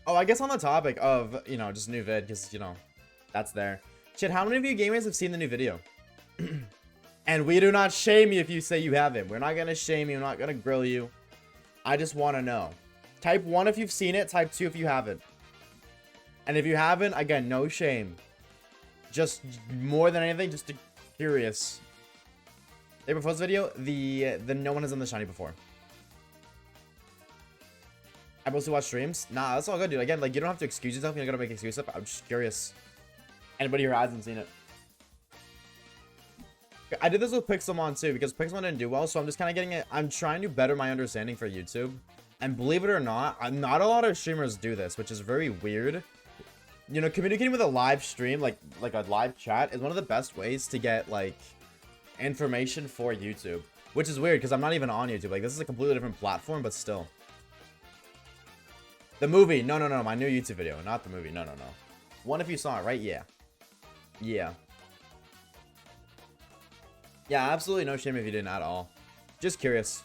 Oh, I guess on the topic of just new vid, because that's there. Shit, how many of you gamers have seen the new video? And we do not shame you if you say you haven't. We're not gonna shame you. We're not gonna grill you. I just want to know. Type 1 if you've seen it. Type 2 if you haven't. And if you haven't, again, no shame. Just more than anything, just curious. Day before's video, the no one has done the shiny before. I mostly watch streams. Nah, that's all good, dude. Again, like, you don't have to excuse yourself. You're not gonna make excuses up. I'm just curious. Anybody here hasn't seen it? I did this with Pixelmon too, because Pixelmon didn't do well, so I'm just kind of getting it. I'm trying to better my understanding for YouTube. And believe it or not a lot of streamers do this, which is very weird. Communicating with a live stream, like a live chat, is one of the best ways to get, like, information for YouTube. Which is weird, because I'm not even on YouTube. Like, this is a completely different platform, but still. The movie. No. My new YouTube video. Not the movie. No. One if you saw it, right? Yeah. Yeah. Yeah, absolutely no shame if you didn't at all. Just curious.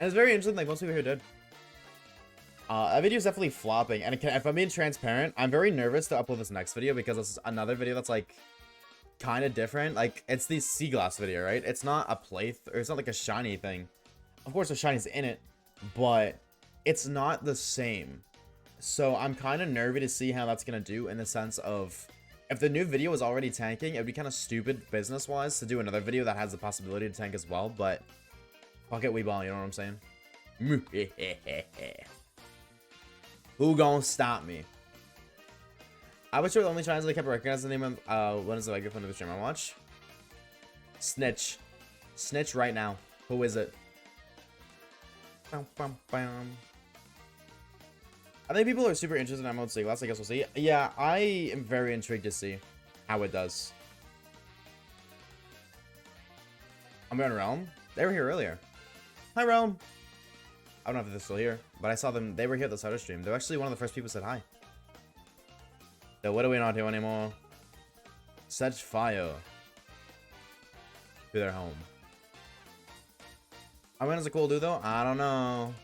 And it's very interesting, like, most people here did. That video is definitely flopping. And if I'm being transparent, I'm very nervous to upload this next video, because this is another video that's, like, kind of different. Like, it's the sea glass video, right? It's not a playthrough, or it's not like a shiny thing. Of course, the shiny's in it, but it's not the same. So I'm kind of nervy to see how that's gonna do, in the sense of, if the new video was already tanking, it would be kind of stupid business-wise to do another video that has the possibility to tank as well, but fuck it, Weeball, you know what I'm saying? Who gonna stop me? I was sure the only channels they kept recognizing the name of, when is the microphone of the stream I watch? Snitch. Snitch right now. Who is it? Bum, bum, bum. I think people are super interested in Mode Siglas. I guess we'll see. Yeah, I am very intrigued to see how it does. Umbreon Realm? They were here earlier. Hi, Realm. I don't know if they're still here, but I saw them. They were here at the start of stream. They're actually one of the first people who said hi. So what do we not do anymore? Set fire to their home. Umbreon's a cool dude, though. I don't know.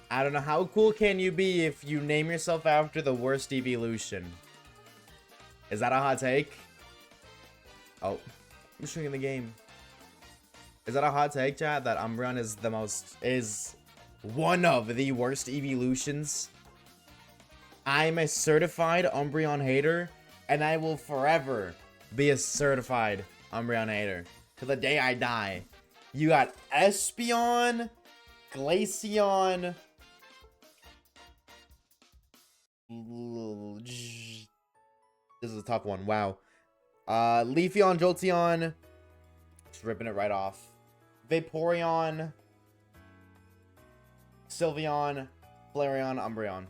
I don't know. How cool can you be if you name yourself after the worst evolution? Is that a hot take? Oh, I'm shrinking the game. Is that a hot take, chat? That Umbreon is one of the worst evolutions? I'm a certified Umbreon hater, and I will forever be a certified Umbreon hater till the day I die. You got Espeon, Glaceon. This is a tough one. Wow. Leafeon, Jolteon. Just ripping it right off. Vaporeon. Sylveon. Flareon, Umbreon.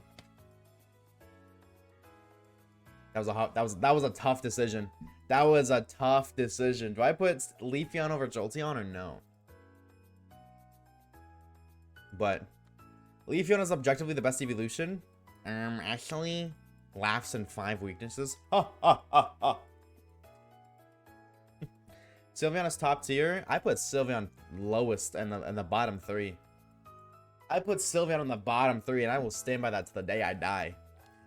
That was a tough decision. That was a tough decision. Do I put Leafeon over Jolteon or no? But Leafeon is objectively the best evolution. Actually, laughs and 5 weaknesses. Ha ha ha ha. Sylveon is top tier. I put Sylveon lowest in the bottom 3. I put Sylveon on the bottom 3, and I will stand by that to the day I die.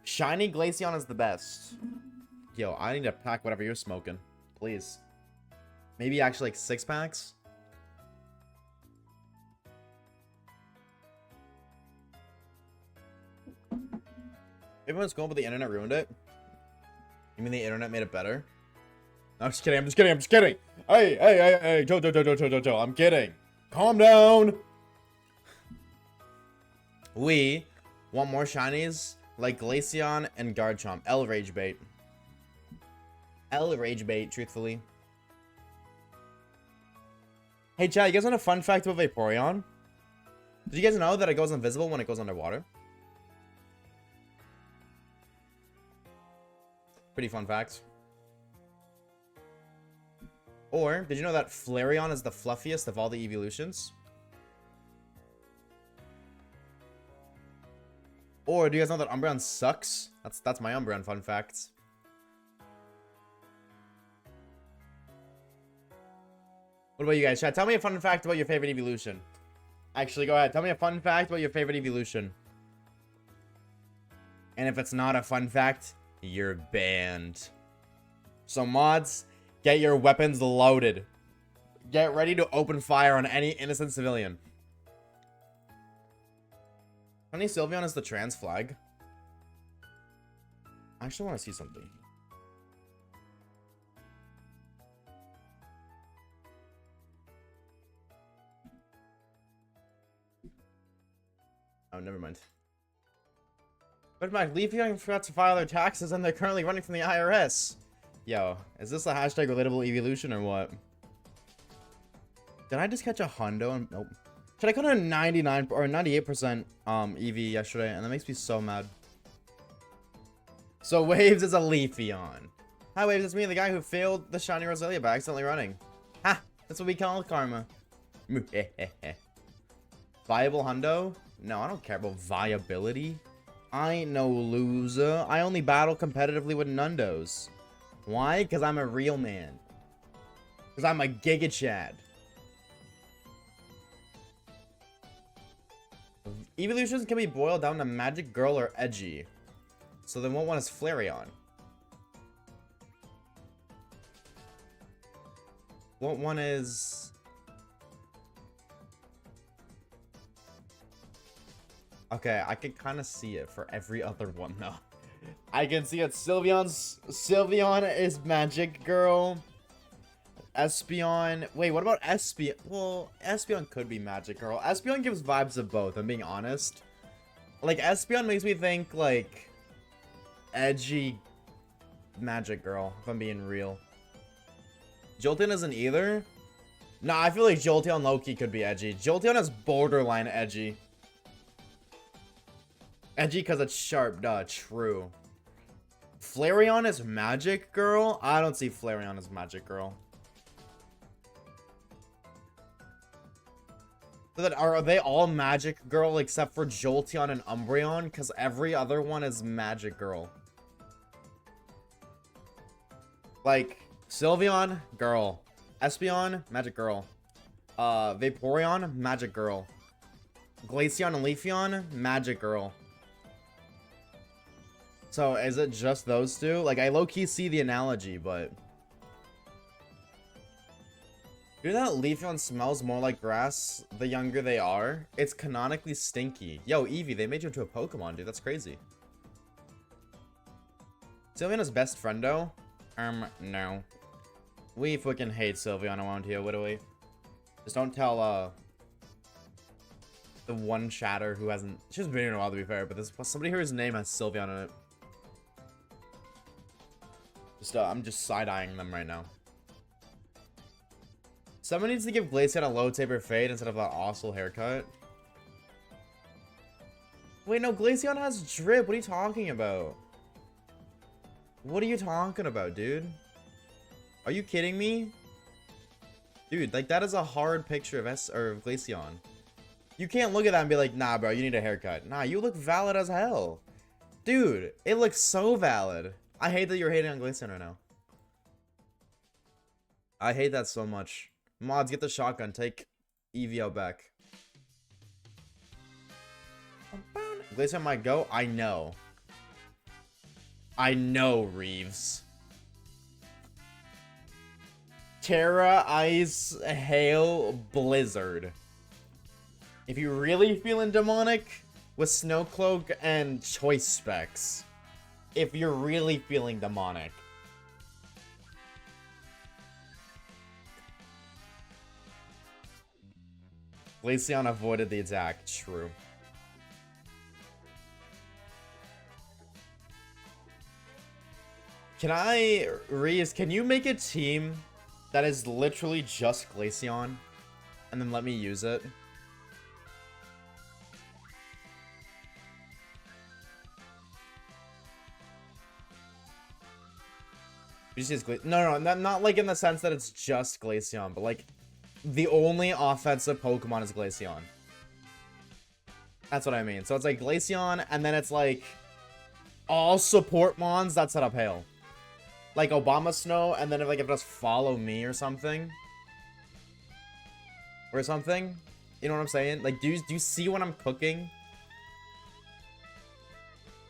Shiny Glaceon is the best. Yo, I need to pack whatever you're smoking, please. Maybe actually like 6 packs. Everyone's going, but the internet ruined it. You mean the internet made it better? No, I'm just kidding. I'm just kidding. I'm just kidding. Hey, Joe. I'm kidding. Calm down. We want more shinies like Glaceon and Garchomp. L Rage Bait. L Rage Bait, truthfully. Hey, chat, you guys want a fun fact about Vaporeon? Did you guys know that it goes invisible when it goes underwater? Pretty fun facts. Or, did you know that Flareon is the fluffiest of all the evolutions? Or, do you guys know that Umbreon sucks? That's my Umbreon fun fact. What about you guys, chat? Tell me a fun fact about your favorite evolution. Actually, go ahead. Tell me a fun fact about your favorite evolution. And if it's not a fun fact, you're banned. So mods, get your weapons loaded. Get ready to open fire on any innocent civilian. Honey Sylveon is the trans flag. I actually want to see something. Oh, never mind. But my Leafeon forgot to file their taxes and they're currently running from the IRS. Yo, is this a hashtag relatable evolution or what? Did I just catch a hundo? And nope. Should I caught a 99 or 98% EV yesterday, and that makes me so mad. So Waves is a Leafeon. Hi Waves, it's me, the guy who failed the shiny Roselia by accidentally running. Ha! That's what we call karma. Viable hundo? No, I don't care about viability. I ain't no loser. I only battle competitively with Nundos. Why? Because I'm a real man. Because I'm a Giga Chad. Evolutions can be boiled down to Magic Girl or Edgy. So then what one is Flareon? What one is... Okay, I can kind of see it for every other one though. I can see it. Sylveon is Magic Girl. Espeon. Wait, what about Espeon? Well, Espeon could be Magic Girl. Espeon gives vibes of both, I'm being honest. Like, Espeon makes me think, like, edgy Magic Girl, if I'm being real. Jolteon isn't either. Nah, I feel like Jolteon Loki could be edgy. Jolteon is borderline edgy. Edgy because it's sharp, duh, true. Flareon is Magic Girl? I don't see Flareon as Magic Girl. So that, are they all Magic Girl except for Jolteon and Umbreon? Because every other one is Magic Girl. Like, Sylveon, Girl. Espeon, Magic Girl. Vaporeon, Magic Girl. Glaceon and Leafeon, Magic Girl. So, is it just those two? Like, I low-key see the analogy, but... You know that Leafeon smells more like grass the younger they are? It's canonically stinky. Yo, Eevee, they made you into a Pokemon, dude. That's crazy. Sylveon is best friendo? No. We fucking hate Sylveon around here, what do we? Just don't tell, the one chatter who hasn't... She's been here in a while, to be fair, but there's somebody here whose name has Sylveon in it. Just, I'm just side-eyeing them right now. Someone needs to give Glaceon a low taper fade instead of that awful haircut. Wait, no, Glaceon has drip. What are you talking about? What are you talking about, dude? Are you kidding me? Dude, like, that is a hard picture of Glaceon. You can't look at that and be like, nah, bro, you need a haircut. Nah, you look valid as hell. Dude, it looks so valid. I hate that you're hating on Glaceon right now. I hate that so much. Mods, get the shotgun. Take Eevee out back. Glaceon might go. I know. I know, Reeves. Terra, Ice, Hail, Blizzard. If you're really feeling demonic, with Snowcloak and Choice Specs. If you're really feeling demonic. Glaceon avoided the attack. True. Reese, can you make a team that is literally just Glaceon? And then let me use it? No, not like in the sense that it's just Glaceon, but like the only offensive Pokemon is Glaceon. That's what I mean. So it's like Glaceon, and then it's like all support mons that set up Hail. Like Obama Snow, and then if it does Follow Me or something. Or something. You know what I'm saying? Like, do you see what I'm cooking?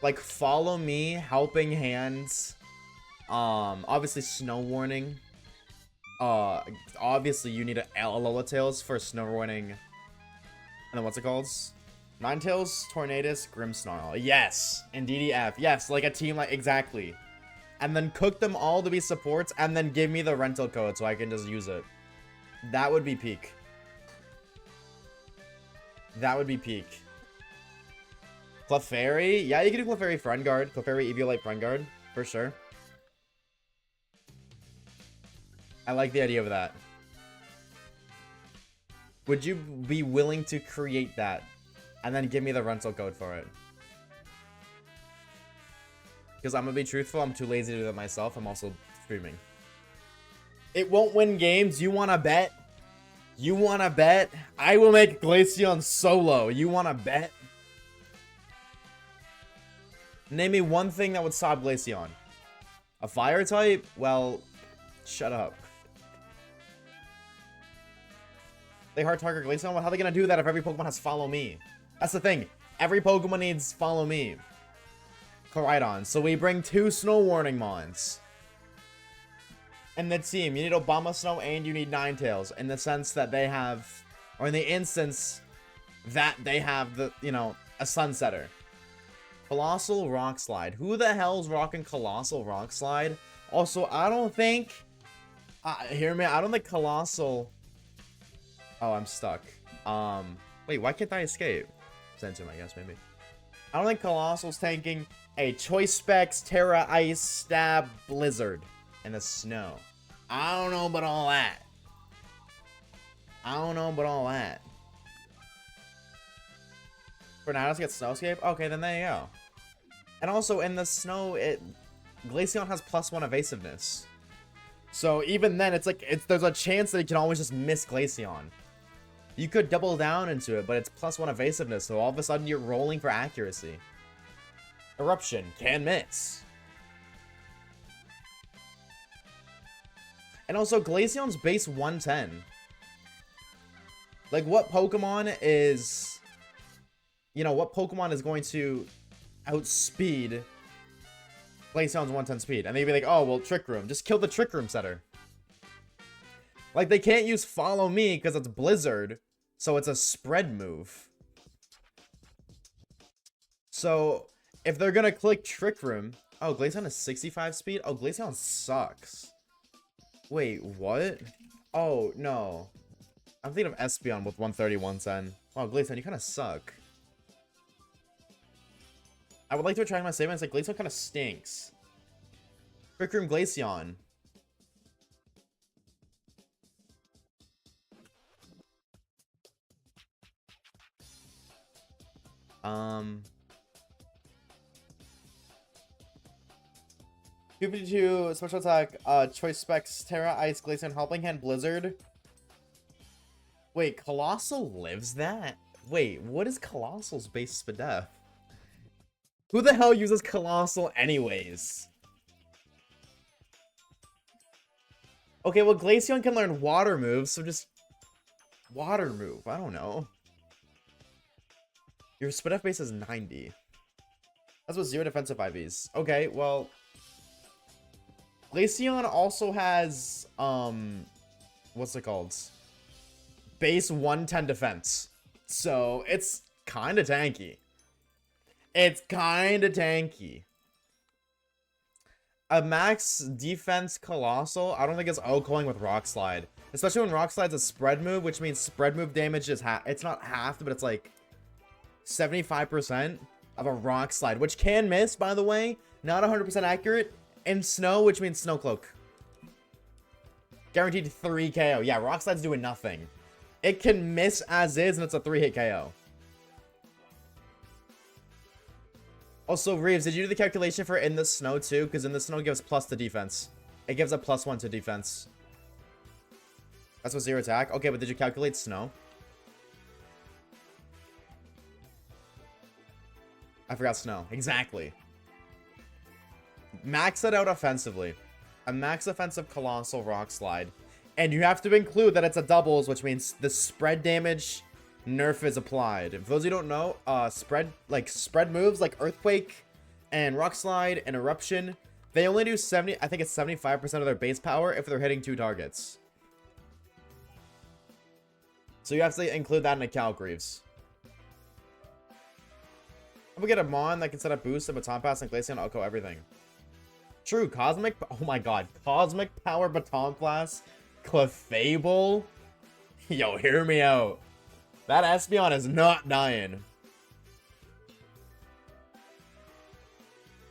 Like, Follow Me, Helping Hands. Obviously Snow Warning. Obviously you need a Alola Tails for Snow Warning. And then what's it called? Ninetales, Tornadus, Grimmsnarl. Yes! And DDF. Yes, like a team like... Exactly. And then cook them all to be supports, and then give me the rental code so I can just use it. That would be peak. That would be peak. Clefairy? Yeah, you can do Clefairy Friend Guard. Clefairy Eviolite Friend Guard. For sure. I like the idea of that. Would you be willing to create that? And then give me the rental code for it? Because I'm gonna be truthful, I'm too lazy to do that myself. I'm also streaming. It won't win games. You wanna bet? You wanna bet? I will make Glaceon solo. You wanna bet? Name me one thing that would stop Glaceon. A fire type? Well, shut up. They hard target Glaceon? Well, how are they gonna do that if every Pokemon has Follow Me? That's the thing. Every Pokemon needs Follow Me. Koraidon. So we bring 2 Snow Warning Mons. And the team, you need Obama Snow and you need Ninetales. In the sense that they have, or in the instance that they have the, you know, a Sunsetter. Colossal Rock Slide. Who the hell's rocking Colossal Rock Slide? Also, I don't think, hear me, I don't think Colossal, oh, I'm stuck. Wait, why can't I escape? Send him, I guess, maybe. I don't think Colossal's tanking a Choice Specs, Terra, Ice, Stab, Blizzard, and the Snow. I don't know about all that. I don't know about all that. Tornadoes get Snowscape? Okay, then there you go. And also, in the snow, Glaceon has +1 evasiveness. So even then, it's like, there's a chance that you can always just miss Glaceon. You could double down into it, but it's +1 evasiveness, so all of a sudden you're rolling for accuracy. Eruption, can miss. And also, Glaceon's base 110. Like, what Pokemon is... You know, what Pokemon is going to outspeed Glaceon's 110 speed? And they'd be like, oh, well, Trick Room. Just kill the Trick Room setter. Like, they can't use Follow Me because it's Blizzard, so it's a spread move. So, if they're gonna click Trick Room... Oh, Glaceon is 65 speed? Oh, Glaceon sucks. Wait, what? Oh, no. I'm thinking of Espeon with 130, 110. Wow, Glaceon, you kind of suck. I would like to retract my statement. It's like, Glaceon kind of stinks. Trick Room Glaceon. $252 special attack, choice specs, Terra, Ice, Glaceon, Helping Hand, Blizzard. Wait, Colossal lives that? Wait, what is Colossal's base Spadef? Who the hell uses Colossal anyways? Okay, well, Glaceon can learn water moves, so just... Water move, I don't know. Your Spadef base is 90. That's with 0 defensive IVs. Okay, well... Glaceon also has, what's it called? Base 110 defense. So, it's kind of tanky. It's kind of tanky. A max defense Colossal, I don't think it's OHKOing with Rock Slide. Especially when Rock Slide's a spread move, which means spread move damage is it's not half, but it's like 75% of a Rock Slide, which can miss, by the way. Not 100% accurate. In Snow, which means Snow Cloak. Guaranteed 3 KO. Yeah, Rock Slide's doing nothing. It can miss as is, and it's a 3-hit KO. Also, Reeves, did you do the calculation for In the Snow too? Because In the Snow gives plus to defense. It gives a +1 to defense. That's with 0 attack. Okay, but did you calculate Snow? I forgot Snow. Exactly. Max it out offensively. A max offensive Colossal Rock Slide. And you have to include that it's a doubles, which means the spread damage nerf is applied. If those of you don't know, spread moves like Earthquake and Rock Slide and Eruption, they only do 70, I think it's 75% of their base power if they're hitting 2 targets. So you have to include that in a calc, Reeves. I'm gonna get a Mon that can set up boost and Baton Pass and Glaceon OHKO everything. True, Cosmic... Oh my god. Cosmic Power Baton Blast. Clefable. Yo, hear me out. That Espeon is not dying.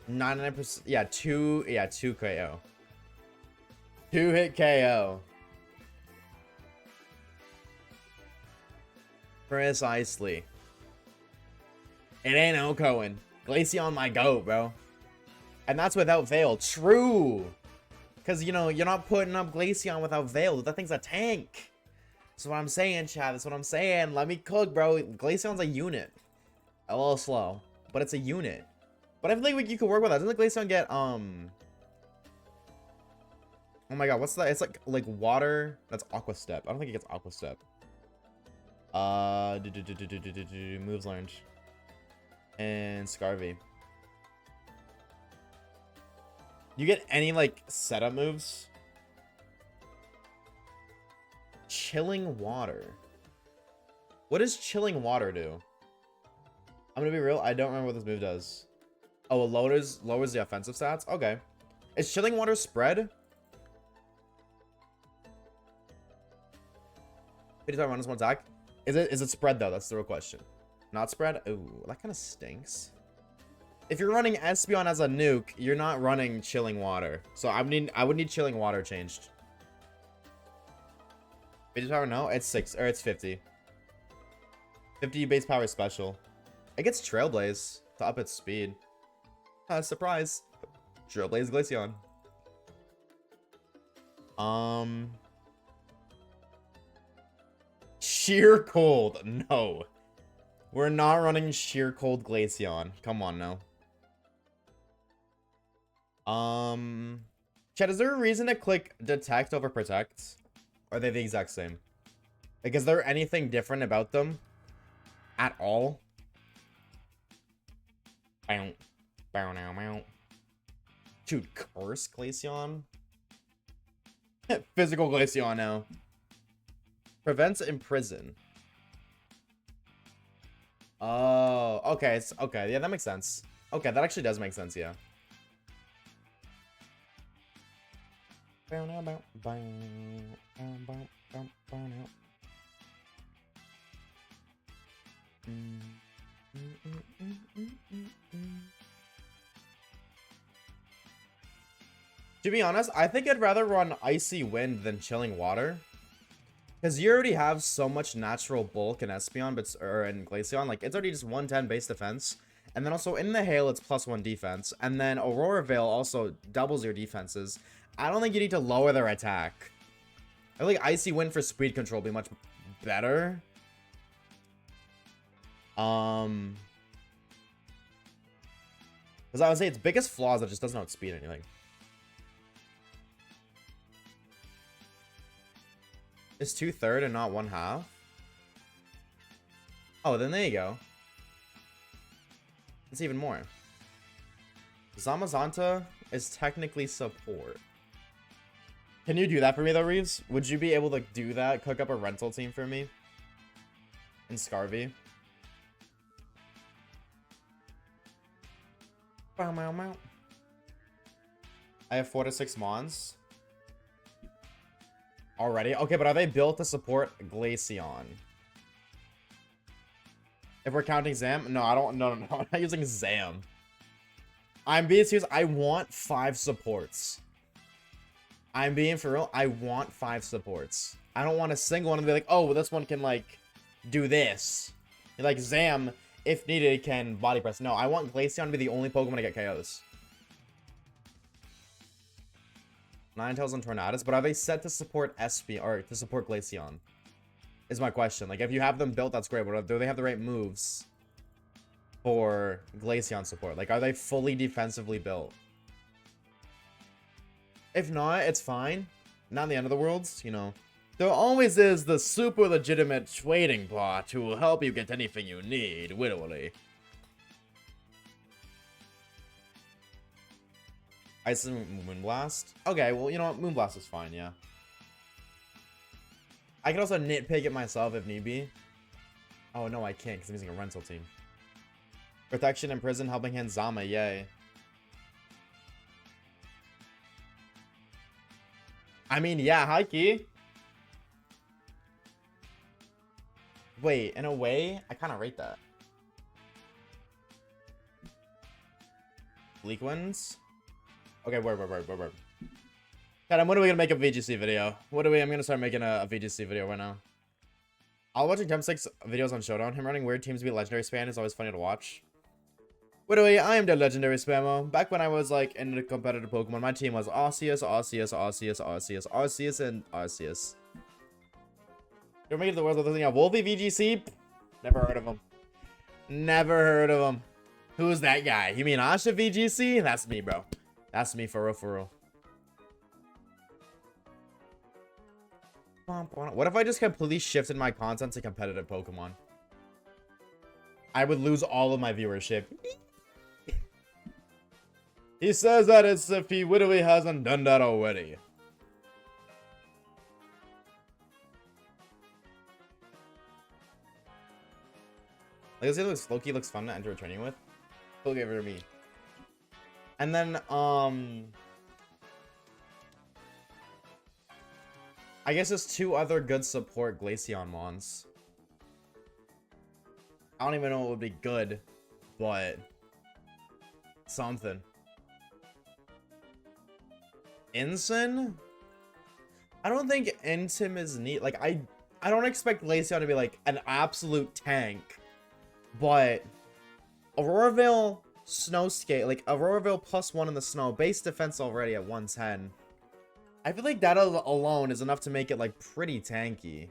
99%... Yeah, 2 KO. 2-hit KO. Precisely. It ain't OHKOing. Glaceon my goat, bro. And that's without Veil. True. Because, you know, you're not putting up Glaceon without Veil. That thing's a tank. That's what I'm saying, Chad. That's what I'm saying. Let me cook, bro. Glaceon's a unit. A little slow. But it's a unit. But I feel like you could work with that. Doesn't Glaceon get, Oh my god, what's that? It's like water. That's Aqua Step. I don't think it gets Aqua Step. Moves learned. And Scarvy. You get any, like, setup moves? Chilling Water. What does Chilling Water do? I'm gonna be real, I don't remember what this move does. Oh, it lowers the offensive stats? Okay. Is Chilling Water spread? 55 minus 1 attack? Is it spread, though? That's the real question. Not spread? Ooh, that kind of stinks. If you're running Espeon as a nuke, you're not running Chilling Water. So I would need Chilling Water changed. Base power, no? It's 6, or it's 50. 50 base power special. It gets Trailblaze to up its speed. Surprise. Trailblaze Glaceon. Sheer Cold. No. We're not running Sheer Cold Glaceon. Come on now. Chat, is there a reason to click Detect over Protect? Or are they the exact same? Like, is there anything different about them? At all? Dude, Curse Glaceon? Physical Glaceon now. Prevents Imprison. Oh, okay. It's okay. Yeah, that makes sense. Okay, that actually does make sense, yeah. To be honest, I think I'd rather run Icy Wind than Chilling Water. Because you already have so much natural bulk in Espeon, or in Glaceon. Like, it's already just 110 base defense. And then also in the Hail, it's +1 defense. And then Aurora Veil also doubles your defenses. I don't think you need to lower their attack. I think Icy Wind for speed control would be much better. Because I would say its biggest flaw is that it just doesn't outspeed anything. It's 2/3 and not 1/2. Oh, then there you go. It's even more. Zamazanta is technically support. Can you do that for me though, Reeves? Would you be able to do that? Cook up a rental team for me? In Scarvy? I have 4 to 6 Mons. Already? Okay, but are they built to support Glaceon? If we're counting Zam? No, I don't. No. I'm not using Zam. I'm being serious. I want 5 supports. I'm being for real. I want 5 supports. I don't want a single one to be like, oh, well, this one can, like, do this. Like, Zam, if needed, can body press. No, I want Glaceon to be the only Pokemon to get KOs. Ninetales and Tornadus, but are they set to support SP or to support Glaceon? Is my question. Like, if you have them built, that's great, but do they have the right moves for Glaceon support? Like, are they fully defensively built? If not, it's fine. Not the end of the world, you know. There always is the super legitimate trading bot who will help you get anything you need, literally. Ice and Moonblast? Okay, well, you know what? Moonblast is fine, yeah. I can also nitpick it myself if need be. Oh, no, I can't because I'm using a rental team. Protection and Prison, Helping Hand, Zama, yay. I mean, yeah, hi, Key. Wait, in a way, I kind of rate that. Bleak Winds? Okay, word. Adam, when are we gonna make a VGC video? I'm gonna start making a VGC video right now. I'll watching Temp6 videos on Showdown. Him running weird teams to be legendary spam is always funny to watch. I am the legendary spammo. Back when I was like in the competitive Pokemon, my team was Arceus, and Arceus. You're making the world with a Wolfie VGC? Never heard of him. Never heard of him. Who's that guy? You mean Asha VGC? That's me, bro. That's me for real. What if I just completely shifted my content to competitive Pokemon? I would lose all of my viewership. He says that as if he literally hasn't done that already. Like, this Loki looks fun to enter a training with. Look over me. And then, I guess there's 2 other good support Glaceon Mons. I don't even know what would be good, but something. Ensign? I don't think Intim is neat. Like, I don't expect Glaceon to be, like, an absolute tank. But Auroraville Snow Skate, like, Auroraville +1 in the snow, base defense already at 110. I feel like that alone is enough to make it, like, pretty tanky.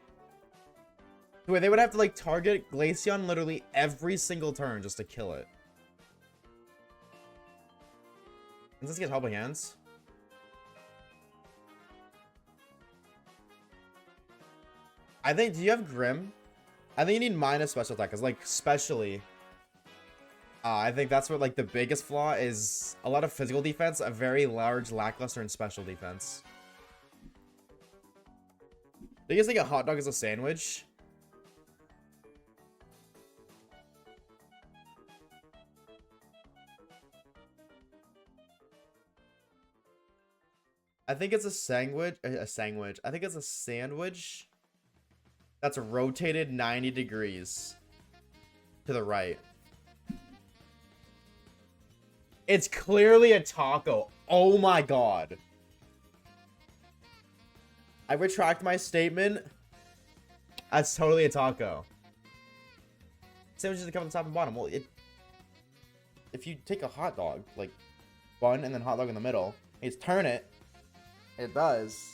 Where they would have to, like, target Glaceon literally every single turn just to kill it. Does this get helping hands? I think, do you have Grim? I think you need minus special attack, because, like, especially, I think that's what, like, the biggest flaw is a lot of physical defense, a very large lackluster in special defense. Do you guys think a hot dog is a sandwich? I think it's a sandwich. I think it's a sandwich that's rotated 90 degrees to the right. It's clearly a taco. Oh my god. I retract my statement. That's totally a taco. Sandwiches that come on the top and bottom. Well, if you take a hot dog, like bun and then hot dog in the middle, and you turn it, it does.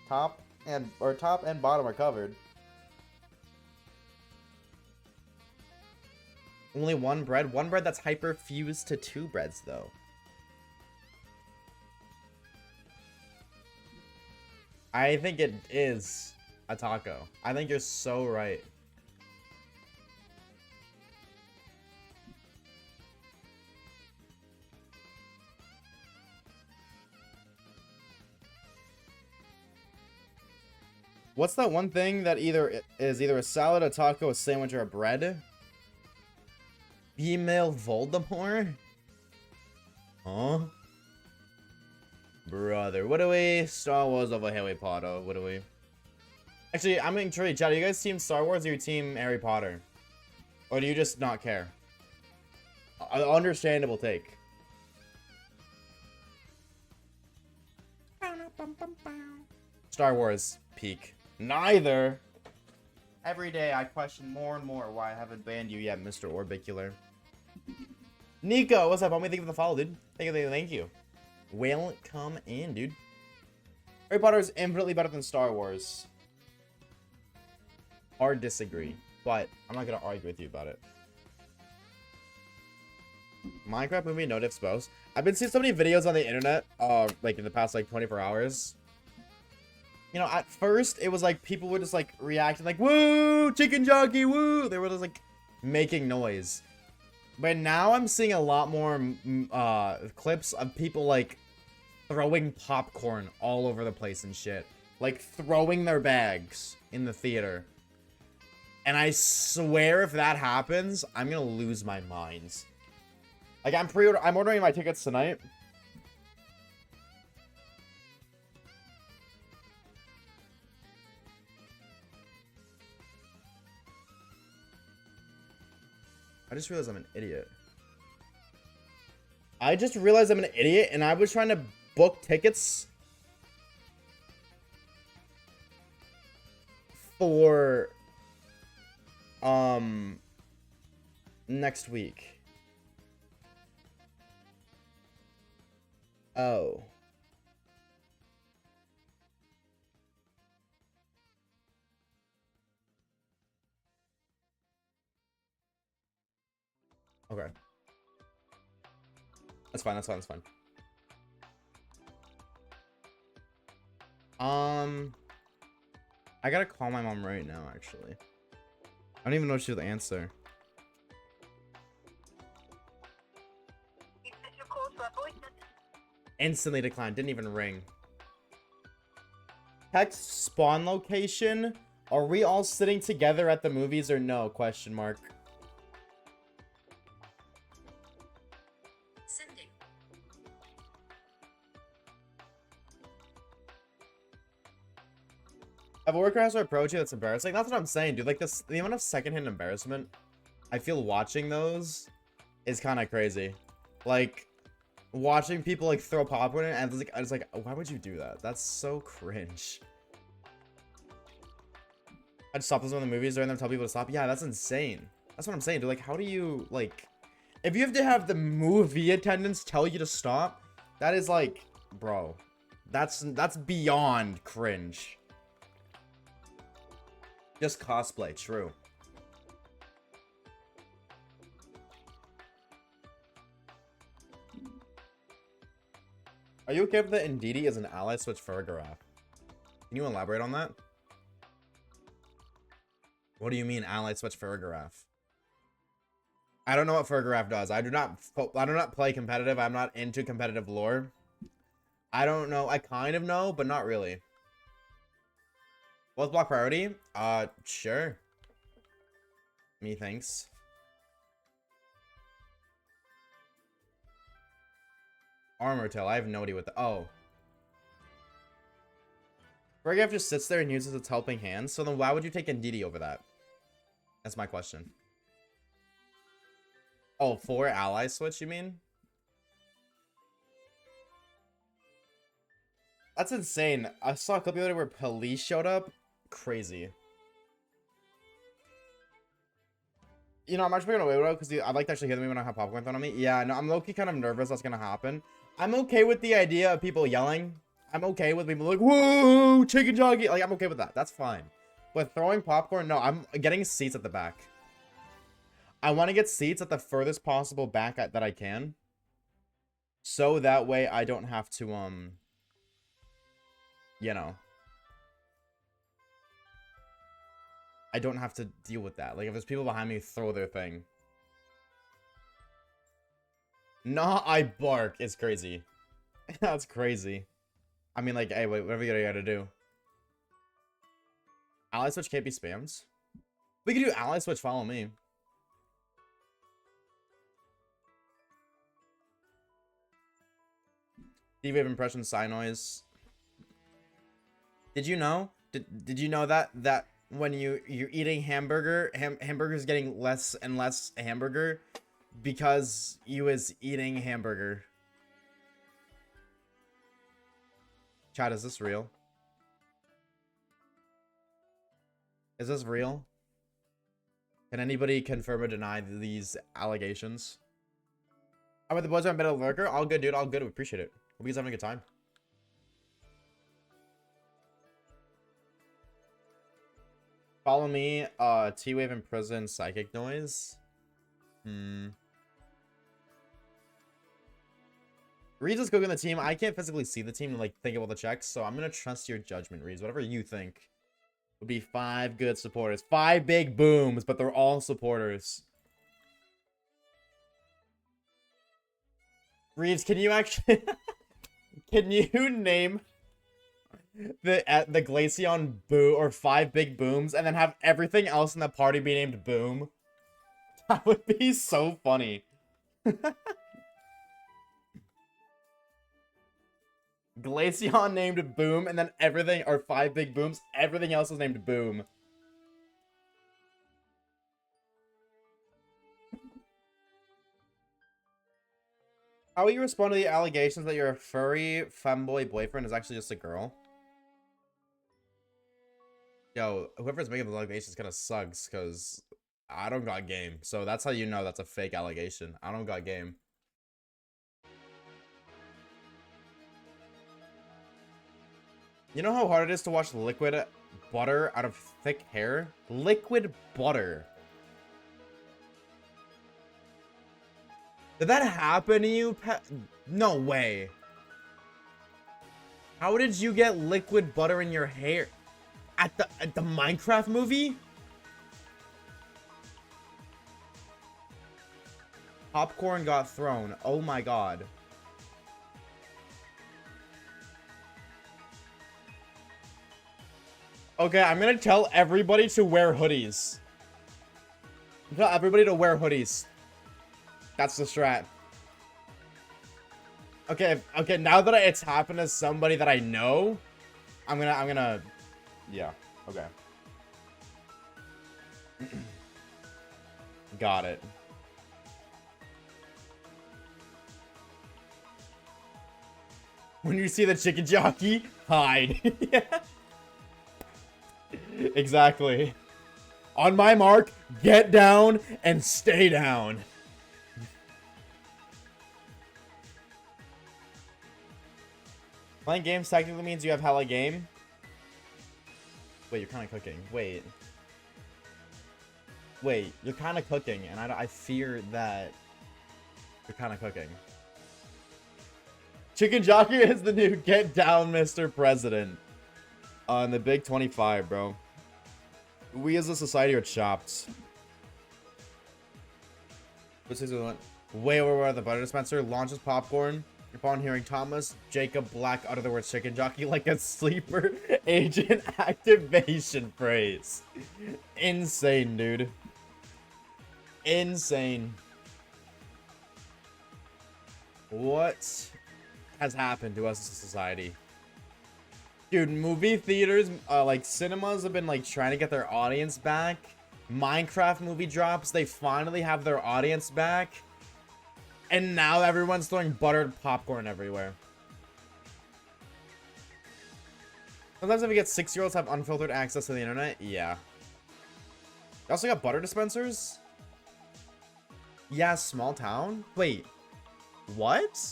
Top and bottom are covered. Only one bread? One bread that's hyper-fused to two breads, though. I think it is a taco. I think you're so right. What's that one thing that is either a salad, a taco, a sandwich, or a bread? Female Voldemort? Huh? Brother, what do we? Star Wars over Harry Potter. What do we? Actually, I'm intrigued. Chat, are you guys team Star Wars or you team Harry Potter? Or do you just not care? Understandable take. Star Wars peak. Neither. Every day I question more and more why I haven't banned you yet, Mr. Orbicular. Nico, what's up, homie? Thank you for the follow, dude. Thank you. Welcome in, dude. Harry Potter is infinitely better than Star Wars. Hard disagree, but I'm not gonna argue with you about it. Minecraft movie, no diff spouse. I've been seeing so many videos on the internet, like in the past like 24 hours. You know, at first it was like people were just like reacting like, woo, chicken jockey, woo. They were just like making noise. But now I'm seeing a lot more clips of people like throwing popcorn all over the place and shit. Like throwing their bags in the theater. And I swear if that happens, I'm gonna lose my mind. Like I'm ordering my tickets tonight. I just realized I'm an idiot. I just realized I'm an idiot and I was trying to book tickets for next week. Oh. Okay. That's fine. I gotta call my mom right now, actually. I don't even know if she'll answer. Instantly declined. Didn't even ring. Text spawn location. Are we all sitting together at the movies or no? Question mark. Sending. If a worker has to approach you, that's embarrassing. That's what I'm saying, dude. Like this, the amount of secondhand embarrassment I feel watching those is kind of crazy. Like watching people like throw popcorn in, and it's like, why would you do that? That's so cringe. I'd stop this in the movies during them, tell people to stop. Yeah, that's insane. That's what I'm saying, dude. Like, how do you, like, if you have to have the movie attendants tell you to stop, that is like, bro, that's beyond cringe. Just cosplay, true. Are you okay with that Indeedee is an ally switch photograph? Can you elaborate on that? What do you mean ally switch photograph? I don't know what photograph does. I do not play competitive. I'm not into competitive lore. I don't know. I kind of know, but not really. What's block priority? Sure. Me thanks. Armor tail. I have no idea what the... Oh. Photograph just sits there and uses its helping hand. So then why would you take Indeedee over that? That's my question. Oh, 4 ally switch, you mean? That's insane. I saw a clip the other day where police showed up. Crazy. You know, I'm actually gonna wait because I'd like to actually hear them when I have popcorn thrown on me. Yeah, no, I'm low-key kind of nervous that's gonna happen. I'm okay with the idea of people yelling. I'm okay with people like, whoa, chicken jockey. Like, I'm okay with that. That's fine. But throwing popcorn, no, I'm getting seats at the back. I want to get seats at the furthest possible back that I can. So that way I don't have to, you know. I don't have to deal with that. Like, if there's people behind me, throw their thing. Nah, I bark. It's crazy. That's crazy. I mean, like, hey, whatever you gotta do. Ally switch can't be spams. We can do ally switch, follow me. D-wave impression, sign noise. Did you know? Did you know that when you're eating hamburger, hamburger's getting less and less hamburger because you was eating hamburger? Chat, is this real? Is this real? Can anybody confirm or deny these allegations? I'm with the boys on better lurker. All good, dude. All good. We appreciate it. Hope you guys having a good time. Follow me. T-Wave in prison. Psychic noise. Reed's is cooking the team. I can't physically see the team and like think of all the checks, so I'm gonna trust your judgment, Reeds. Whatever you think would be 5 good supporters. 5 big booms, but they're all supporters. Reeves, can you actually can you name the Glaceon boo or 5 big booms and then have everything else in the party be named Boom? That would be so funny. Glaceon named Boom, and then everything, or 5 big booms, everything else is named Boom. How will you respond to the allegations that your furry femboy boyfriend is actually just a girl? Yo, whoever's making the allegations kind of sucks, because I don't got game. So that's how you know that's a fake allegation. I don't got game. You know how hard it is to wash liquid butter out of thick hair? Liquid butter. Did that happen to you, Pet? No way. How did you get liquid butter in your hair? At the Minecraft movie? Popcorn got thrown. Oh my god. Okay, I'm gonna tell everybody to wear hoodies. Tell everybody to wear hoodies. That's the strat. Okay, okay, now that it's happened to somebody that I know, I'm gonna, yeah, okay. Got it. When you see the chicken jockey, hide. Yeah. Exactly. On my mark, get down and stay down. Playing games technically means you have hella game. Wait, you're kind of cooking. Wait, you're kind of cooking, and I fear that you're kind of cooking. Chicken Jockey is the new get down, Mr. President. On the Big 25, bro. We as a society are chopped. Way over the butter dispenser launches popcorn. Upon hearing Thomas Jacob Black utter the word chicken jockey like a sleeper agent activation phrase. Insane, dude. Insane. What has happened to us as a society? Dude, movie theaters, like cinemas have been like trying to get their audience back. Minecraft movie drops, they finally have their audience back. And now everyone's throwing buttered popcorn everywhere. Sometimes if you get 6-year-olds have unfiltered access to the internet, yeah. You also got butter dispensers? Yeah, small town? Wait, what?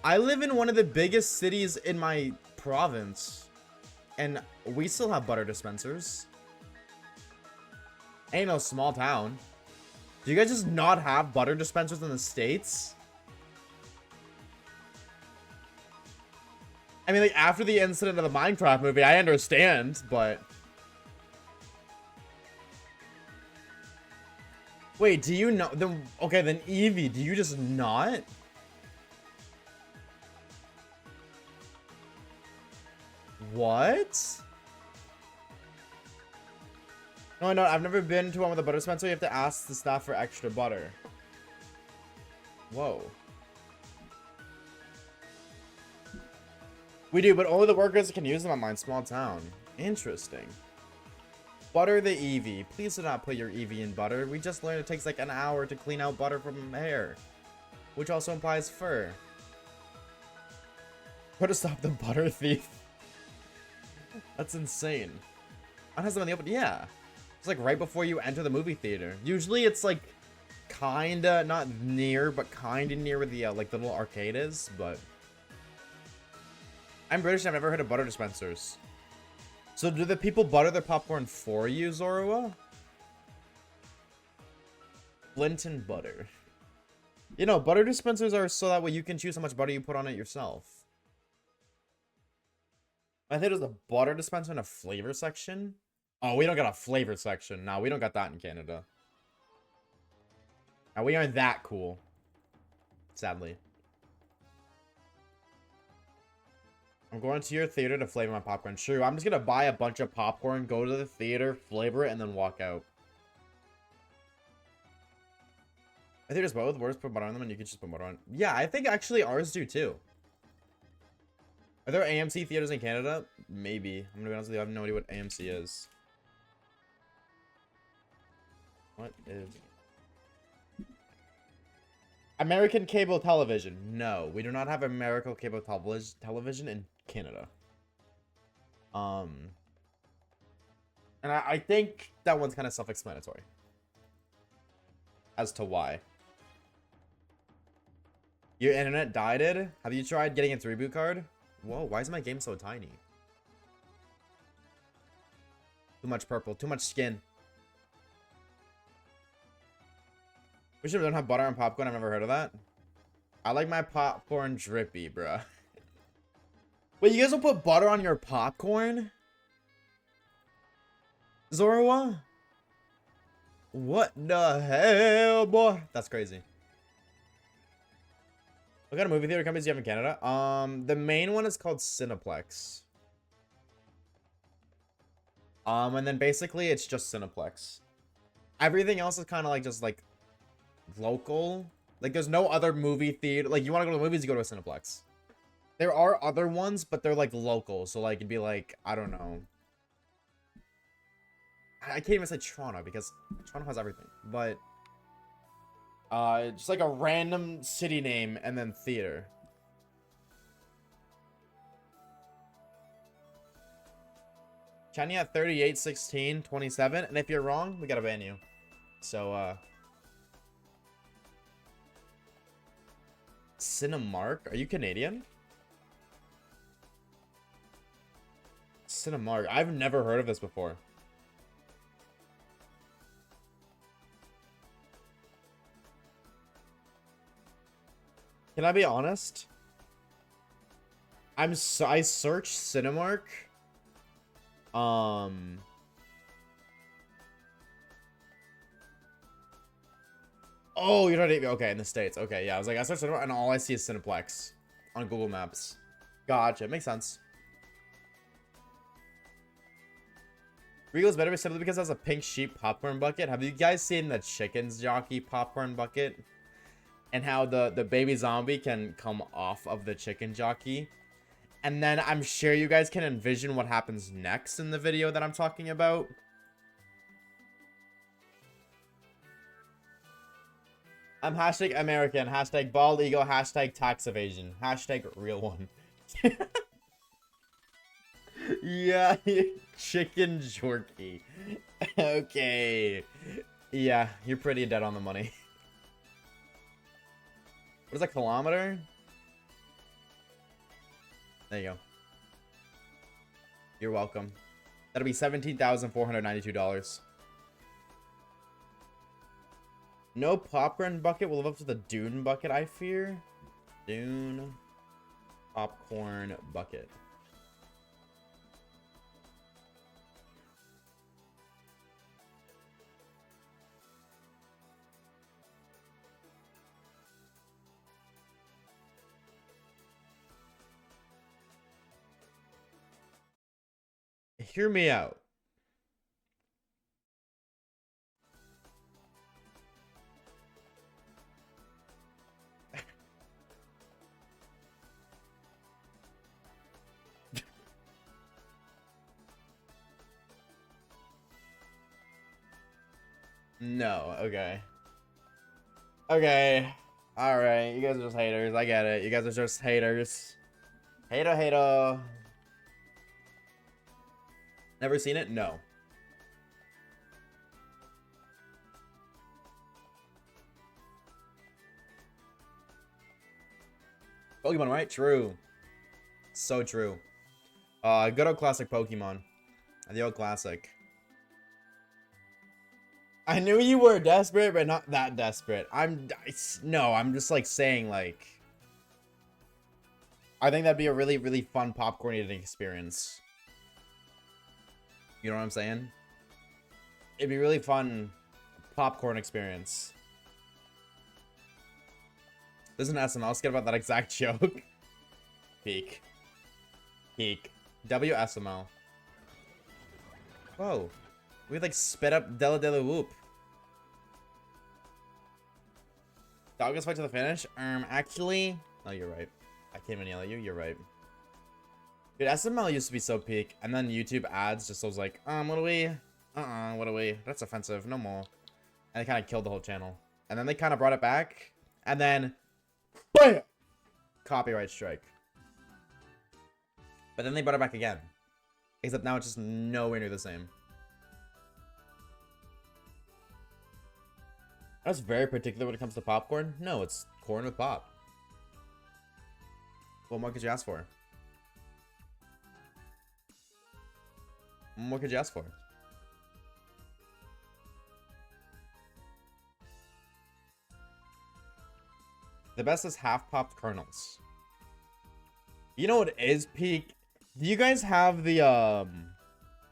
I live in one of the biggest cities in my province, and we still have butter dispensers. Ain't no small town. Do you guys just not have butter dispensers in the States? I mean, like, after the incident of the Minecraft movie, I understand, but... Wait, do you know? Then, okay, then Evie, do you just not? What? No, I've never been to one with a butter dispenser. You have to ask the staff for extra butter. Whoa. We do, but only the workers can use them on my small town. Interesting. Butter the Eevee. Please do not put your Eevee in butter. We just learned it takes like an hour to clean out butter from hair. Which also implies fur. How to stop the butter thief? That's insane. It has them in the open. Yeah. It's like right before you enter the movie theater. Usually it's like kinda, not near, but kinda near where the like the little arcade is, but... I'm British, I've never heard of butter dispensers. So do the people butter their popcorn for you, Zorua? Linton butter. You know, butter dispensers are so that way you can choose how much butter you put on it yourself. I think there's a butter dispenser and a flavor section. Oh, we don't got a flavor section. No, we don't got that in Canada. Now, we aren't that cool. Sadly. I'm going to your theater to flavor my popcorn. True, I'm just gonna buy a bunch of popcorn, go to the theater, flavor it, and then walk out. I think there's both. Words put butter on them, and you can just put butter on. Yeah, I think actually ours do too. Are there AMC theaters in Canada? Maybe. I'm gonna be honest with you, I have no idea what AMC is. What is... American cable television? No, we do not have American cable television in Canada. And I think that one's kind of self-explanatory as to why. Your internet died? Have you tried getting its reboot card? Whoa, why is my game so tiny? Too much purple, too much skin. We should don't have butter on popcorn. I've never heard of that. I like my popcorn drippy, bruh. Wait, you guys will put butter on your popcorn? Zorua? What the hell, boy? That's crazy. What kind of movie theater companies do you have in Canada? The main one is called Cineplex. And then basically it's just Cineplex. Everything else is kind of like just like local. Like there's no other movie theater. Like you want to go to the movies, you go to a Cineplex. There are other ones, but they're like local. So like it'd be like, I don't know. I can't even say Toronto because Toronto has everything. But just like a random city name and then theater. Chani at 38, 16, 27. And if you're wrong, we gotta ban you. So, Cinemark? Are you Canadian? Cinemark. I've never heard of this before. Can I be honest? I searched Cinemark. Oh, you're not even okay in the States. Okay, yeah. I was like, I searched Cinemark and all I see is Cineplex on Google Maps. Gotcha. Makes sense. Regal's better simply because it has a pink sheep popcorn bucket. Have you guys seen the Chicken's Jockey popcorn bucket? And how the baby zombie can come off of the chicken jockey. And then I'm sure you guys can envision what happens next in the video that I'm talking about. I'm hashtag American, hashtag bald eagle, hashtag tax evasion, hashtag real one. Yeah, chicken jerky. Okay. Yeah, you're pretty dead on the money. What is a kilometer? There you go. You're welcome. That'll be $17,492. No popcorn bucket will live up to the Dune bucket, I fear. Dune popcorn bucket. Hear me out. No, okay. Okay. Alright, you guys are just haters. I get it. You guys are just haters. Hater. Never seen it? No. Pokemon, right? True. So true. Good old classic Pokemon. The old classic. I knew you were desperate, but not that desperate. No, I'm just like saying like. I think that'd be a really, really fun popcorn eating experience. You know what I'm saying? It'd be really fun popcorn experience. This is an SML. Skip about that exact joke. Peak. WSML. Whoa. We like spit up Della Whoop. Dog is fight to the finish? Actually. Oh, you're right. I can't even yell at you. You're right. Dude, SML used to be so peak, and then YouTube ads just was like, what do we? What do we? That's offensive. No more. And they kind of killed the whole channel. And then they kind of brought it back, and then, BAM! Copyright strike. But then they brought it back again. Except now it's just nowhere near the same. That's very particular when it comes to popcorn. No, it's corn with pop. What more could you ask for? What could you ask for? The best is half-popped kernels. You know what is peak? Do you guys have the,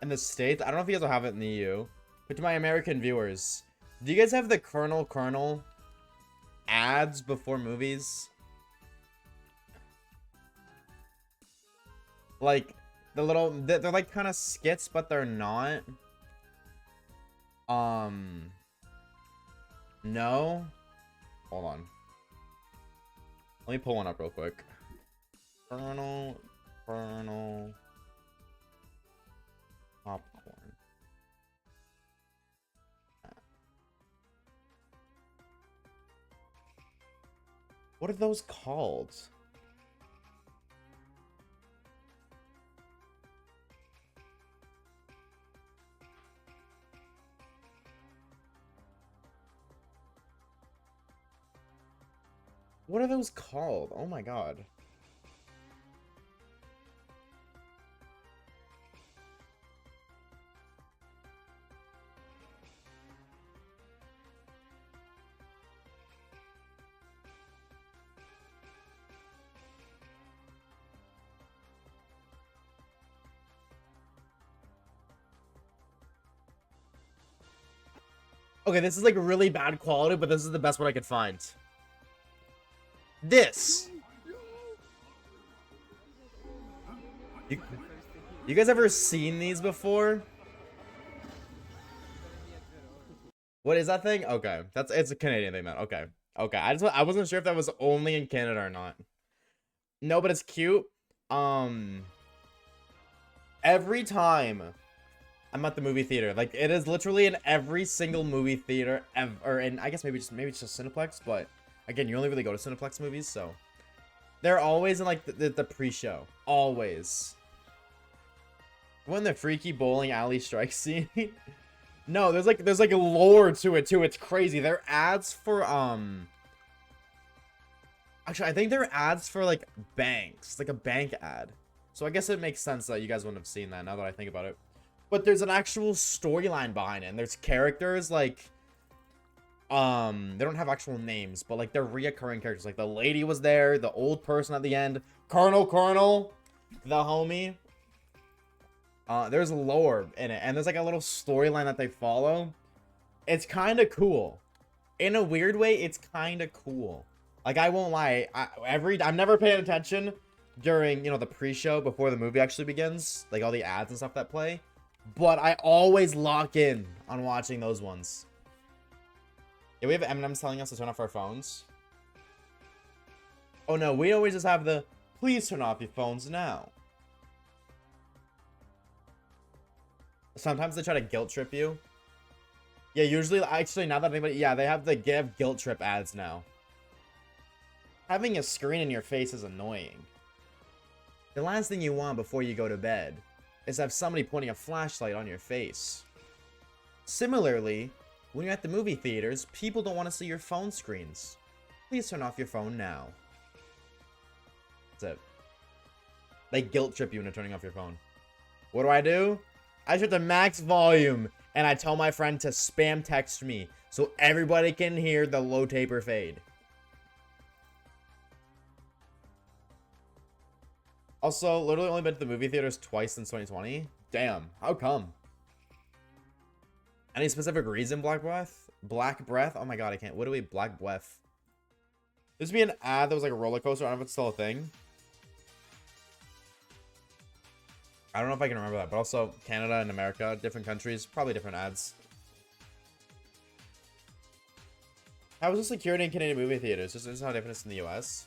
in the States? I don't know if you guys will have it in the EU. But to my American viewers, do you guys have the kernel ads before movies? Like, the little, they're like kind of skits, but they're not. No? Hold on. Let me pull one up real quick. Kernel popcorn. What are those called? What are those called? Oh my god. Okay, this is like really bad quality, but this is the best one I could find. This. You guys ever seen these before? What is that thing? Okay, it's a Canadian thing then. Okay, okay. I wasn't sure if that was only in Canada or not. No, but it's cute. Every time I'm at the movie theater, like it is literally in every single movie theater ever, or in I guess maybe it's just Cineplex, but again, you only really go to Cineplex movies, so they're always in like the pre-show, always. When the freaky bowling alley strike scene. No, there's like a lore to it too. It's crazy. They're ads for actually I think they're ads for like banks, like a bank ad. So I guess it makes sense that you guys wouldn't have seen that now that I think about it. But there's an actual storyline behind it, and there's characters like they don't have actual names, but like they're reoccurring characters. Like the lady was there, the old person at the end, Colonel, the homie. There's lore in it, and there's like a little storyline that they follow. It's kind of cool. In a weird way, it's kind of cool. Like, I won't lie, I'm never paying attention during, you know, the pre-show before the movie actually begins, like all the ads and stuff that play, but I always lock in on watching those ones. Yeah, we have M&M's telling us to turn off our phones. Oh no, we always just have the, please turn off your phones now. Sometimes they try to guilt trip you. Yeah, usually, actually, now that anybody, yeah, they have the guilt trip ads now. Having a screen in your face is annoying. The last thing you want before you go to bed is to have somebody pointing a flashlight on your face. Similarly, when you're at the movie theaters, people don't want to see your phone screens. Please turn off your phone now. That's it. They guilt trip you into turning off your phone. What do? I set the max volume, and I tell my friend to spam text me so everybody can hear the low taper fade. Also, literally only been to the movie theaters twice since 2020. Damn, how come? Any specific reason, Black Breath? Black Breath? Oh my god, I can't. What do we Black Breath? There used to be an ad that was like a roller coaster. I don't know if it's still a thing. I don't know if I can remember that, but also Canada and America, different countries, probably different ads. How is the security in Canadian movie theaters? This is how different it is in the US.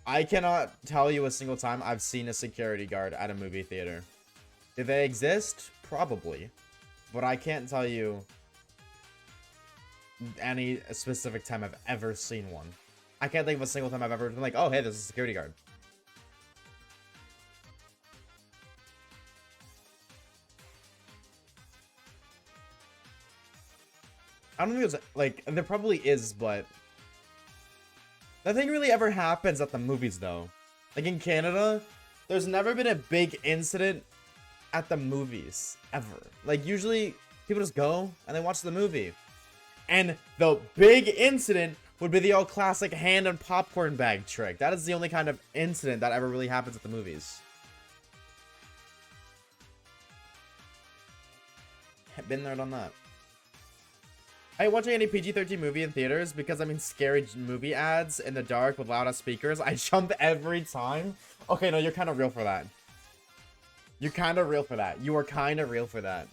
I cannot tell you a single time I've seen a security guard at a movie theater. Do they exist? Probably. But I can't tell you any specific time I've ever seen one. I can't think of a single time I've ever been like, oh, hey, there's a security guard. I don't think there's, like, there probably is, but nothing really ever happens at the movies, though. Like, in Canada, there's never been a big incident at the movies, ever. Like, usually, people just go and they watch the movie. And the big incident would be the old classic hand and popcorn bag trick. That is the only kind of incident that ever really happens at the movies. Been there, done that. I ain't watching any PG-13 movie in theaters because I mean scary movie ads in the dark with loud ass speakers. I jump every time. Okay, no, you're kind of real for that. You're kind of real for that. You are kind of real for that.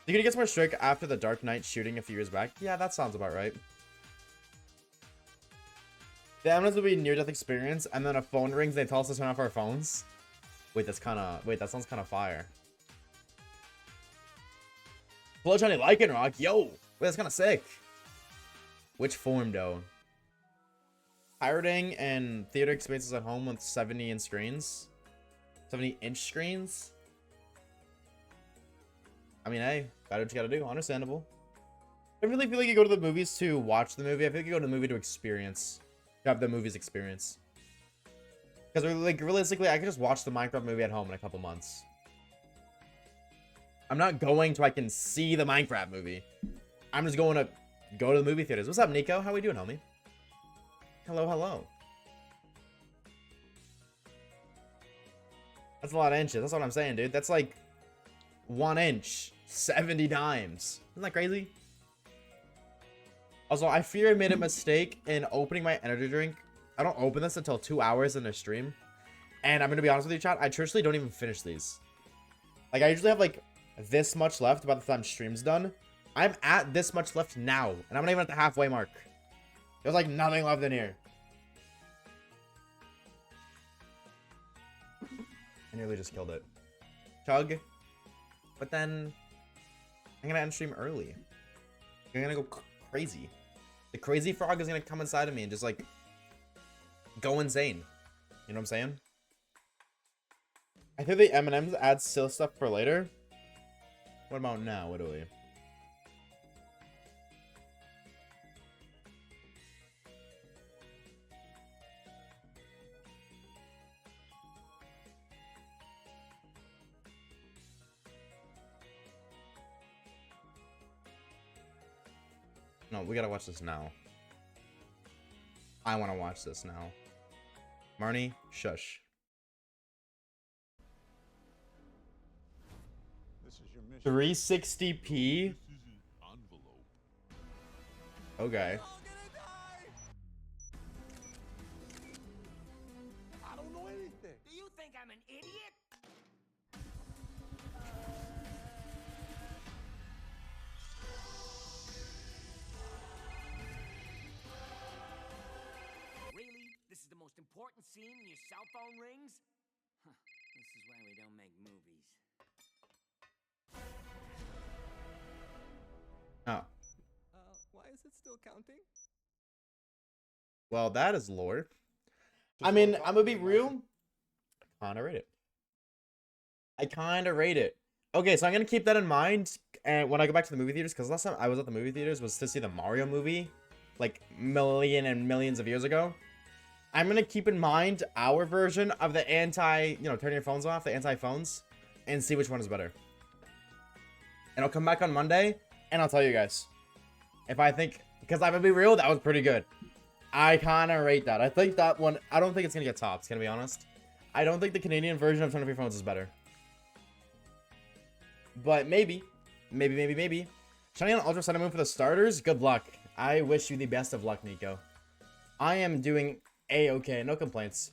You gonna get more strict after the Dark Knight shooting a few years back? Yeah, that sounds about right. The evidence would be near-death experience, and then a phone rings and they tell us to turn off our phones. Wait, that sounds kind of fire. Hello, Johnny Lycanrock. Yo, wait, that's kind of sick. Which form, though? Pirating and theater experiences at home with 70-inch screens. 70-inch screens? I mean, hey, gotta do what you gotta do. Understandable. I really feel like you go to the movies to watch the movie. I feel like you go to the movie to experience, to have the movie's experience. Because like realistically, I could just watch the Minecraft movie at home in a couple months. I'm not going to I can see the Minecraft movie. I'm just going to go to the movie theaters. What's up, Nico? How we doing, homie? Hello, hello. That's a lot of inches. That's what I'm saying, dude. That's like 1 inch 70 times. Isn't that crazy? Also, I fear I made a mistake in opening my energy drink. I don't open this until 2 hours in a stream. And I'm going to be honest with you, chat. I truthfully don't even finish these. Like, I usually have, like, this much left by the time stream's done. I'm at this much left now. And I'm not even at the halfway mark. There's, like, nothing left in here. I nearly just killed it. Chug. But then, I'm going to end stream early. I'm going to go crazy. The crazy frog is going to come inside of me and just, like, go insane. You know what I'm saying? I think the M&M's add still stuff for later. What about now? What do we? No, we gotta watch this now. I want to watch this now. Marnie, shush. This is your mission. 360p? Okay. I don't know anything. Do you think I'm an idiot? Really? This is the most important scene and your cell phone rings? Huh. This is why we don't make movies. Oh. Why is it still counting? Well, that is lore. I mean, I'm gonna be real. I kinda rate it. I kinda rate it. Okay, so I'm gonna keep that in mind. And when I go back to the movie theaters, because last time I was at the movie theaters was to see the Mario movie, like million and millions of years ago. I'm gonna keep in mind our version of the turn your phones off, the anti-phones, and see which one is better. And I'll come back on Monday, and I'll tell you guys. If I think, because I'm gonna be real, that was pretty good. I kinda rate that. I think that one, I don't think it's gonna get topped, gonna be honest. I don't think the Canadian version of Turn Off Your Phones is better. But maybe. Maybe. Shining on Ultra Sun Moon for the starters? Good luck. I wish you the best of luck, Nico. I am doing A-okay, no complaints.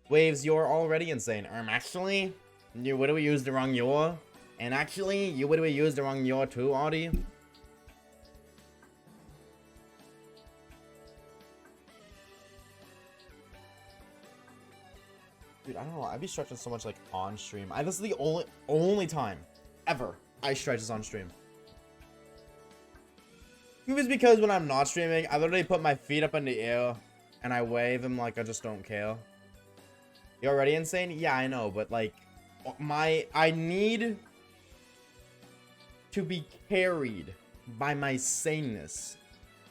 Waves, you're already insane. Actually, you would have used the wrong yaw. And actually, you would have used the wrong yaw too, Audie. Dude, I don't know. I'd be stretching so much like on stream. This is the only time ever I stretch is on stream. Maybe it's because when I'm not streaming, I literally put my feet up in the air and I wave them like I just don't care. You're already insane? Yeah, I know, but like I need to be carried by my saneness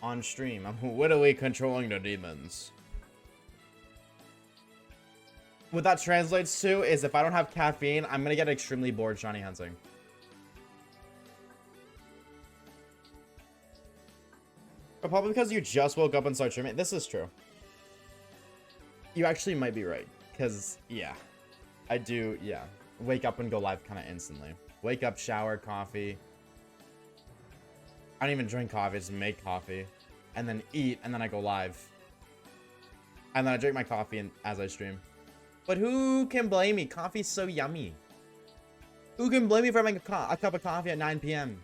on stream. I'm literally controlling the demons. What that translates to is if I don't have caffeine, I'm gonna get extremely bored shiny hunting. But probably because you just woke up and started streaming. This is true. You actually might be right. Because, yeah. I do, yeah. Wake up and go live kind of instantly. Wake up, shower, coffee. I don't even drink coffee, just make coffee. And then eat, and then I go live. And then I drink my coffee as I stream. But who can blame me? Coffee's so yummy. Who can blame me for having a cup of coffee at 9 p.m.?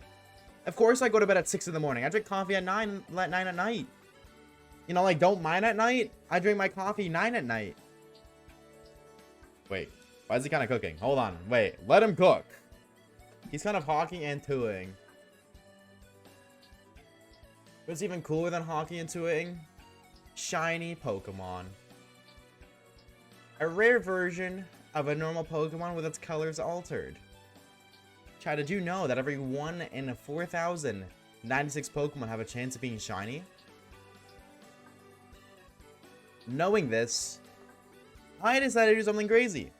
Of course I go to bed at 6 in the morning. I drink coffee at 9 at night. You know, like, don't mind at night. I drink my coffee 9 at night. Wait, why is he kind of cooking? Hold on, wait, let him cook. He's kind of hawking and tooing. What's even cooler than hawking and tooing? Shiny Pokemon. A rare version of a normal Pokemon with its colors altered. Chad, did you know that every 1 in 4,096 Pokemon have a chance of being shiny? Knowing this, I decided to do something crazy.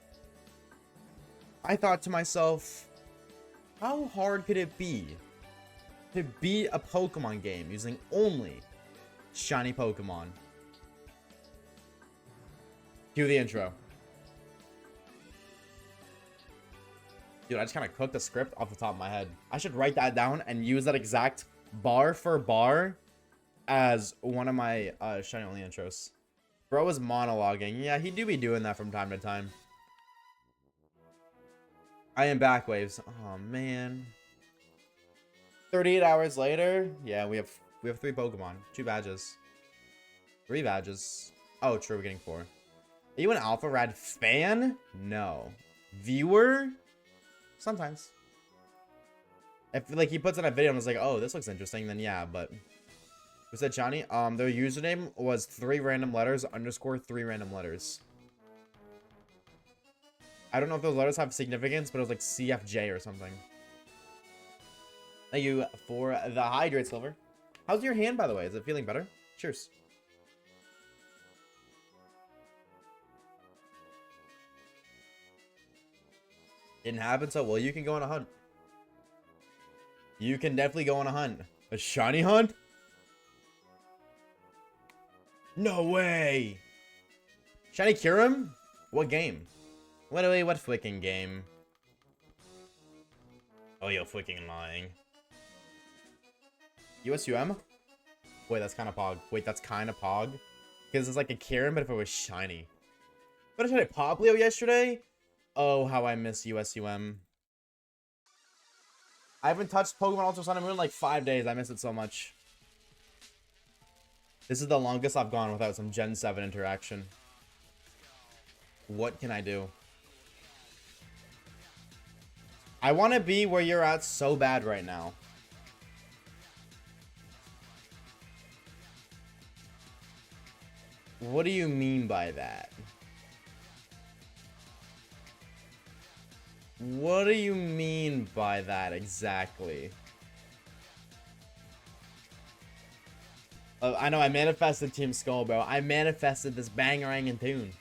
I thought to myself, how hard could it be to beat a Pokemon game using only shiny Pokemon? Cue the intro. Dude, I just kind of cooked the script off the top of my head. I should write that down and use that exact bar for bar as one of my shiny only intros. Bro was monologuing. Yeah, he do be doing that from time to time. I am back, Waves. Oh man. 38 hours later. Yeah, we have 3 Pokemon, 2 badges, 3 badges. Oh, true, we're getting 4. Are you an Alpha Rad fan? No. Viewer? Sometimes. If like he puts in a video and was like, oh, this looks interesting, then yeah, but who said shiny? Their username was 3 random letters _ 3 random letters. I don't know if those letters have significance, but it was like CFJ or something. Thank you for the hydrate, Silver. How's your hand, by the way? Is it feeling better? Cheers. Didn't happen, so well, you can go on a hunt. You can definitely go on a hunt. A shiny hunt? No way! Shiny Kyurem? What game? What freaking game? Oh, you're freaking lying. USUM? Wait, that's kind of pog. Wait, that's kind of pog? Because it's like a Kyurem, but if it was shiny. But I tried a Poplio yesterday. Oh, how I miss USUM. I haven't touched Pokemon Ultra Sun and Moon in like 5 days. I miss it so much. This is the longest I've gone without some Gen 7 interaction. What can I do? I want to be where you're at so bad right now. What do you mean by that? What do you mean by that exactly? I know I manifested Team Skull, bro. I manifested this bangerang and tune.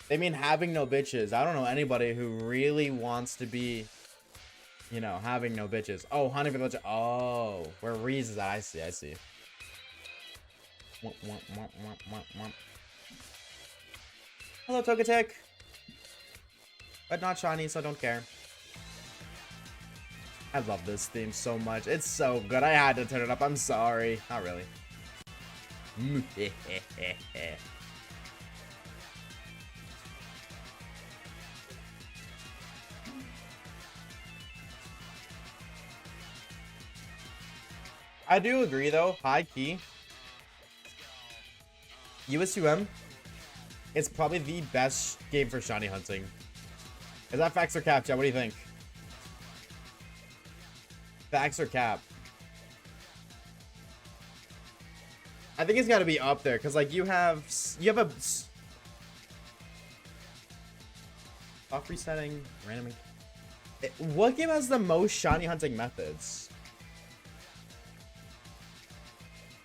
They mean having no bitches. I don't know anybody who really wants to be, you know, having no bitches. Oh, Honey Village. Oh, where Reese is at. I see, I see. Hello, Togetic. But not shiny, so don't care. I love this theme so much. It's so good. I had to turn it up. I'm sorry. Not really. I do agree, though. High key. USUM. It's probably the best game for shiny hunting. Is that facts or cap, Chad? What do you think? Facts or cap? I think it's got to be up there because, like, you have a soft resetting, random. What game has the most shiny hunting methods?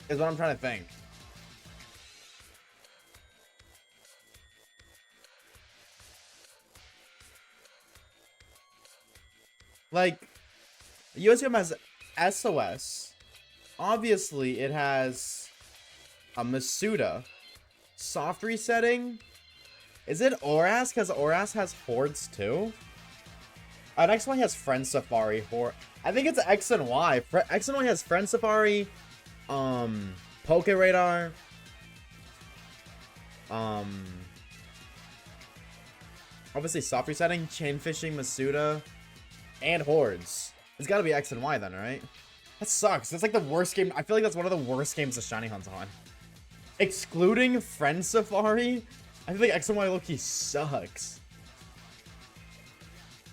Is what I'm trying to think. Like, USM has SOS. Obviously, it has a Masuda. Soft resetting. Is it Oras? Because Oras has Hordes too. XY has Friend Safari. I think it's X and Y. X and Y has Friend Safari. Poke Radar. Obviously, soft resetting, chain fishing, Masuda. And Hordes. It's gotta be X and Y then, right? That sucks. That's like the worst game. I feel like that's one of the worst games to shiny hunt on. Excluding Friend Safari, I feel like X and Y low-key sucks.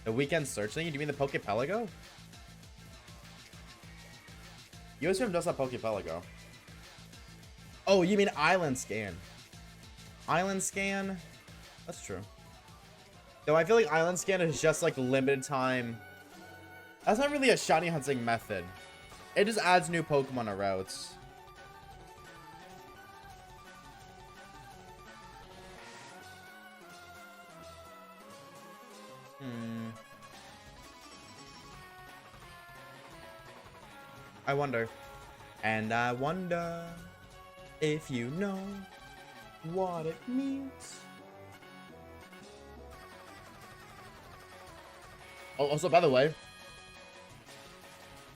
The weekend search thing? Do you mean the Pokepelago? USM does have Pokepelago. Oh, you mean Island Scan. Island Scan? That's true. Though I feel like Island Scan is just like limited time. That's not really a shiny hunting method. It just adds new Pokemon to routes. I wonder. And I wonder if you know what it means. Oh, also, by the way,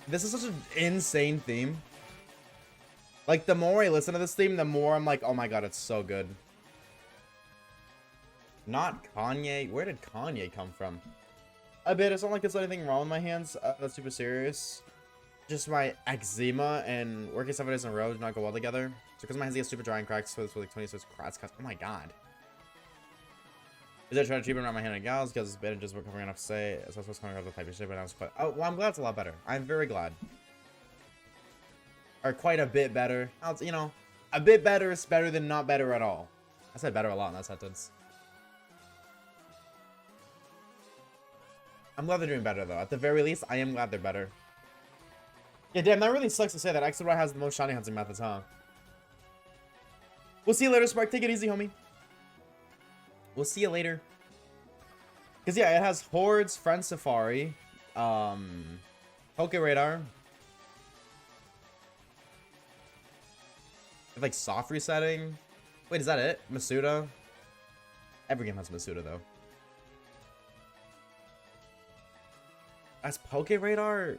this is such an insane theme. Like, the more I listen to this theme, the more I'm like, oh my god, it's so good. Not Kanye. Where did Kanye come from? A bit. It's not like there's anything wrong with my hands. That's super serious. Just my eczema and working 7 days in a row do not go well together. So because my hands get super dry and cracks with like 26 cracks. Oh my god. Is I trying to treatment around my hand and gals because bandages weren't covering enough to say. So I was supposed to come out with type of shit, but I was quite. Oh, well, I'm glad it's a lot better. I'm very glad. Or quite a bit better. You know, a bit better is better than not better at all. I said better a lot in that sentence. I'm glad they're doing better though. At the very least, I am glad they're better. Yeah, damn, that really sucks to say that Exodus has the most shiny hunting methods, huh? We'll see you later, Spark. Take it easy, homie. We'll see you later. Because, yeah, it has Hordes, Friend Safari, Poke Radar. Like, soft resetting. Wait, is that it? Masuda? Every game has Masuda, though. As Poke Radar?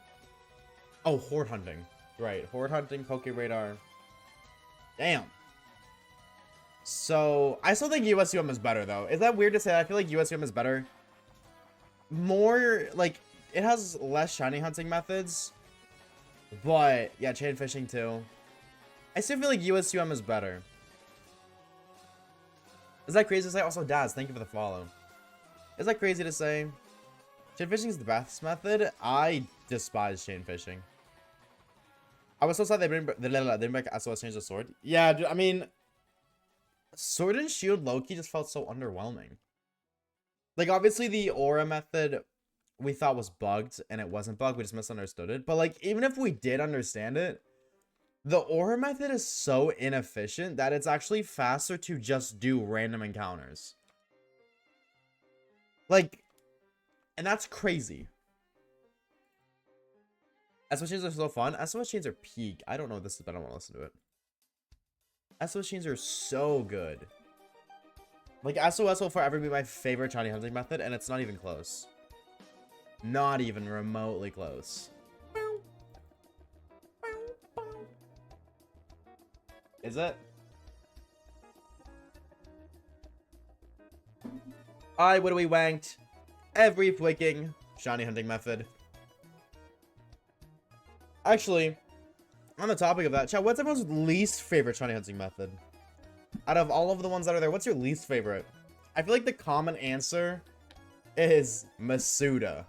Oh, Horde Hunting. Right, Horde Hunting, Poke Radar. Damn. So, I still think USUM is better, though. Is that weird to say? I feel like USUM is better. More, like, it has less shiny hunting methods. But, yeah, chain fishing, too. I still feel like USUM is better. Is that crazy to say? Also, Daz, thank you for the follow. Is that crazy to say? Chain fishing is the best method. I despise chain fishing. I was so sad they didn't bring back SOS Change the Sword. Yeah, dude, I mean, Sword and Shield Loki just felt so underwhelming. Like, obviously, the Aura method we thought was bugged, and it wasn't bugged. We just misunderstood it. But, like, even if we did understand it, the Aura method is so inefficient that it's actually faster to just do random encounters. Like, and that's crazy. SOS chains are so fun. SOS chains are peak. I don't know what this is, but I don't want to listen to it. SOS chains are so good. Like, SOS will forever be my favorite shiny hunting method, and it's not even close. Not even remotely close. Is it? I would have wanked every freaking shiny hunting method. Actually, on the topic of that, chat, what's everyone's least favorite shiny hunting method? Out of all of the ones that are there, what's your least favorite? I feel like the common answer is Masuda.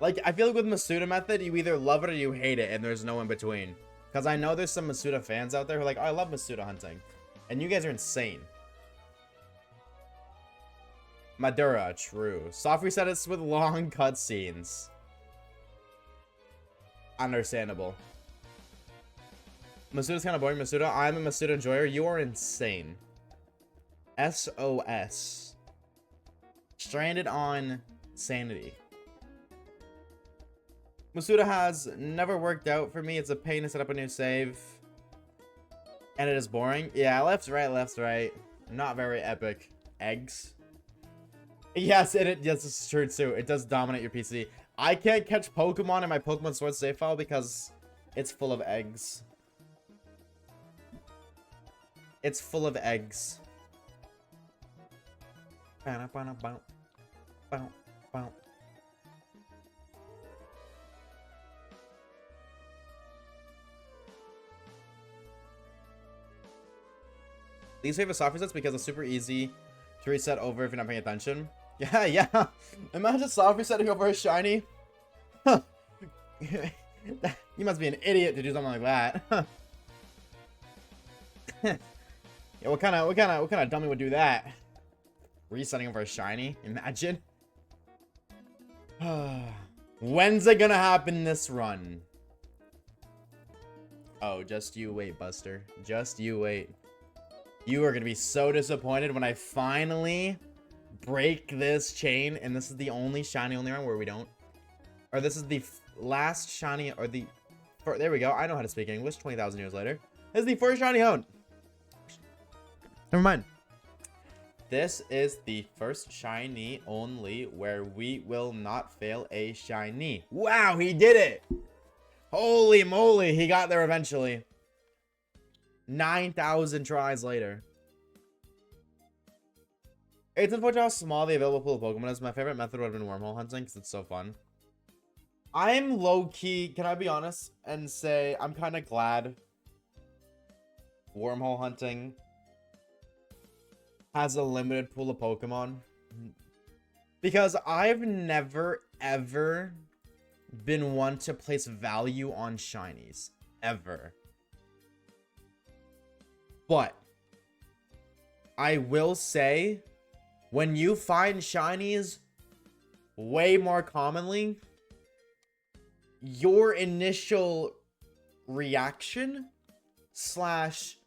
Like, I feel like with Masuda method, you either love it or you hate it, and there's no in between. Because I know there's some Masuda fans out there who are like, oh, I love Masuda hunting. And you guys are insane. Madura, true. Soft reset is with long cutscenes. Understandable. Masuda's kind of boring. Masuda, I'm a Masuda enjoyer. You are insane. SOS. Stranded on Sanity. Masuda has never worked out for me. It's a pain to set up a new save. And it is boring. Yeah, left, right. Not very epic. Eggs. Yes, yes, it's true too. It does dominate your PC. I can't catch Pokemon in my Pokemon Sword save file because it's full of eggs. It's full of eggs. Least favorite soft resets because it's super easy to reset over if you're not paying attention. Yeah. Imagine soft resetting over a shiny. Huh. You must be an idiot to do something like that. Yeah, what kind of dummy would do that? Resetting of our shiny. Imagine. When's it gonna happen this run? Oh, just you wait, Buster. Just you wait. You are gonna be so disappointed when I finally break this chain, and this is the only shiny only run where we don't. Or this is the last shiny, or the... there we go. I know how to speak English 20,000 years later. This is the first shiny hunt. Never mind. This is the first shiny only where we will not fail a shiny. Wow, he did it! Holy moly, he got there eventually. 9,000 tries later. It's unfortunate how small the available pool of Pokemon is. My favorite method would have been wormhole hunting because it's so fun. I'm low-key, can I be honest and say I'm kind of glad wormhole hunting has a limited pool of Pokemon. Because I've never, ever been one to place value on shinies. Ever. But I will say, when you find shinies way more commonly, your initial reaction slash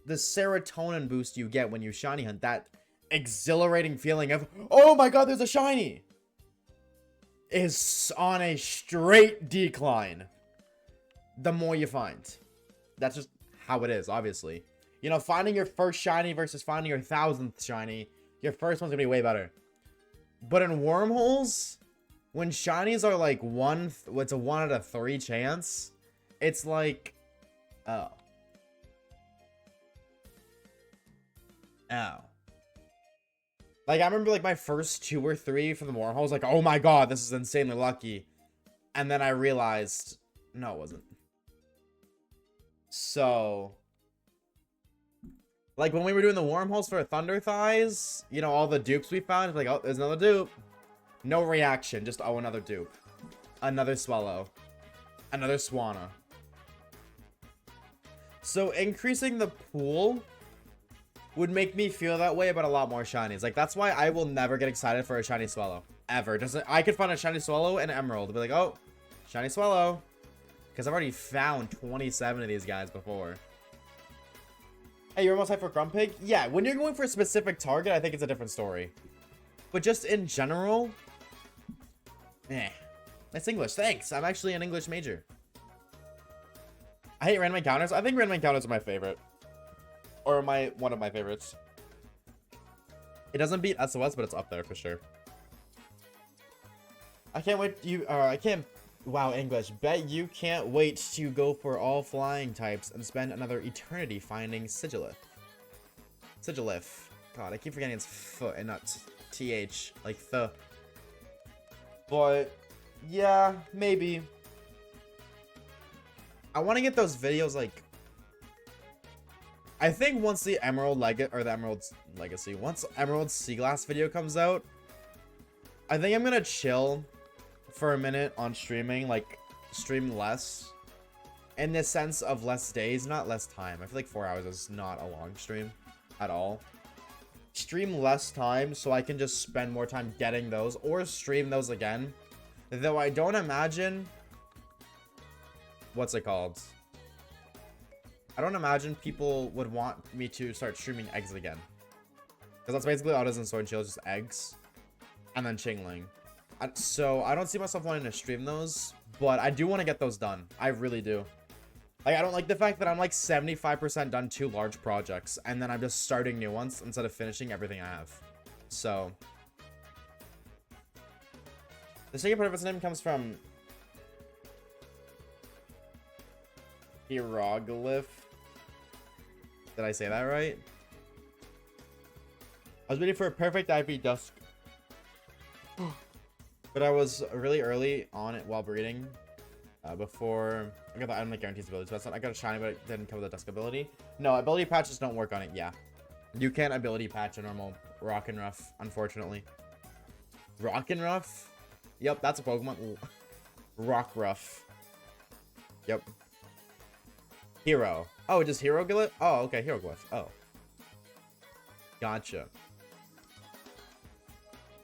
the serotonin boost you get when you shiny hunt, that exhilarating feeling of, oh my god, there's a shiny, is on a straight decline the more you find. That's just how it is, obviously. You know, finding your first shiny versus finding your 1000th shiny, your first one's gonna be way better. But in wormholes, when shinies are like it's a 1 out of 3 chance, it's like, oh. Oh. Like, I remember, like, my first 2 or 3 from the wormholes, like, oh my god, this is insanely lucky. And then I realized, no, it wasn't. So, like, when we were doing the wormholes for Thunder Thighs, you know, all the dupes we found, like, oh, there's another dupe. No reaction, just, oh, another dupe. Another Swallow. Another Swanna. So, increasing the pool would make me feel that way about a lot more shinies. Like, that's why I will never get excited for a shiny Swallow. Ever. I could find a shiny Swallow and Emerald. Be like, oh, shiny Swallow. Because I've already found 27 of these guys before. Hey, you're almost hyped for Grumpig? Yeah, when you're going for a specific target, I think it's a different story. But just in general, that's English. Thanks. I'm actually an English major. I hate random encounters. I think random encounters are my favorite. Or one of my favorites. It doesn't beat SOS, but it's up there for sure. I can't wait. Wow, English. Bet you can't wait to go for all flying types and spend another eternity finding Sigilith. Sigilith. God, I keep forgetting it's F and not TH. Like the. But, yeah, maybe. I want to get those videos, like. I think once the Emerald Legacy, once Emerald Sea Glass video comes out, I think I'm gonna chill for a minute on streaming, like, stream less. In the sense of less days, not less time. I feel like 4 hours is not a long stream at all. Stream less time so I can just spend more time getting those, or stream those again. Though I don't imagine... What's it called? I don't imagine people would want me to start streaming eggs again. Because that's basically all it is in Sword and Shield, just eggs. And then Chingling. So I don't see myself wanting to stream those, but I do want to get those done. I really do. Like, I don't like the fact that I'm like 75% done 2 large projects, and then I'm just starting new ones instead of finishing everything I have. So. The second part of its name comes from hieroglyph. Did I say that right? I was waiting for a perfect IV dusk. But I was really early on it while breeding. Before I got the item that guarantees ability. So I got a shiny, but it didn't cover the dusk ability. No, ability patches don't work on it. Yeah. You can't ability patch a normal Rock and Rough, unfortunately. Rock and Rough? Yep, that's a Pokemon. Ooh. Rock Rough. Yep. Hero. Oh, just Hieroglyph? Oh, okay, Hieroglyph. Oh. Gotcha.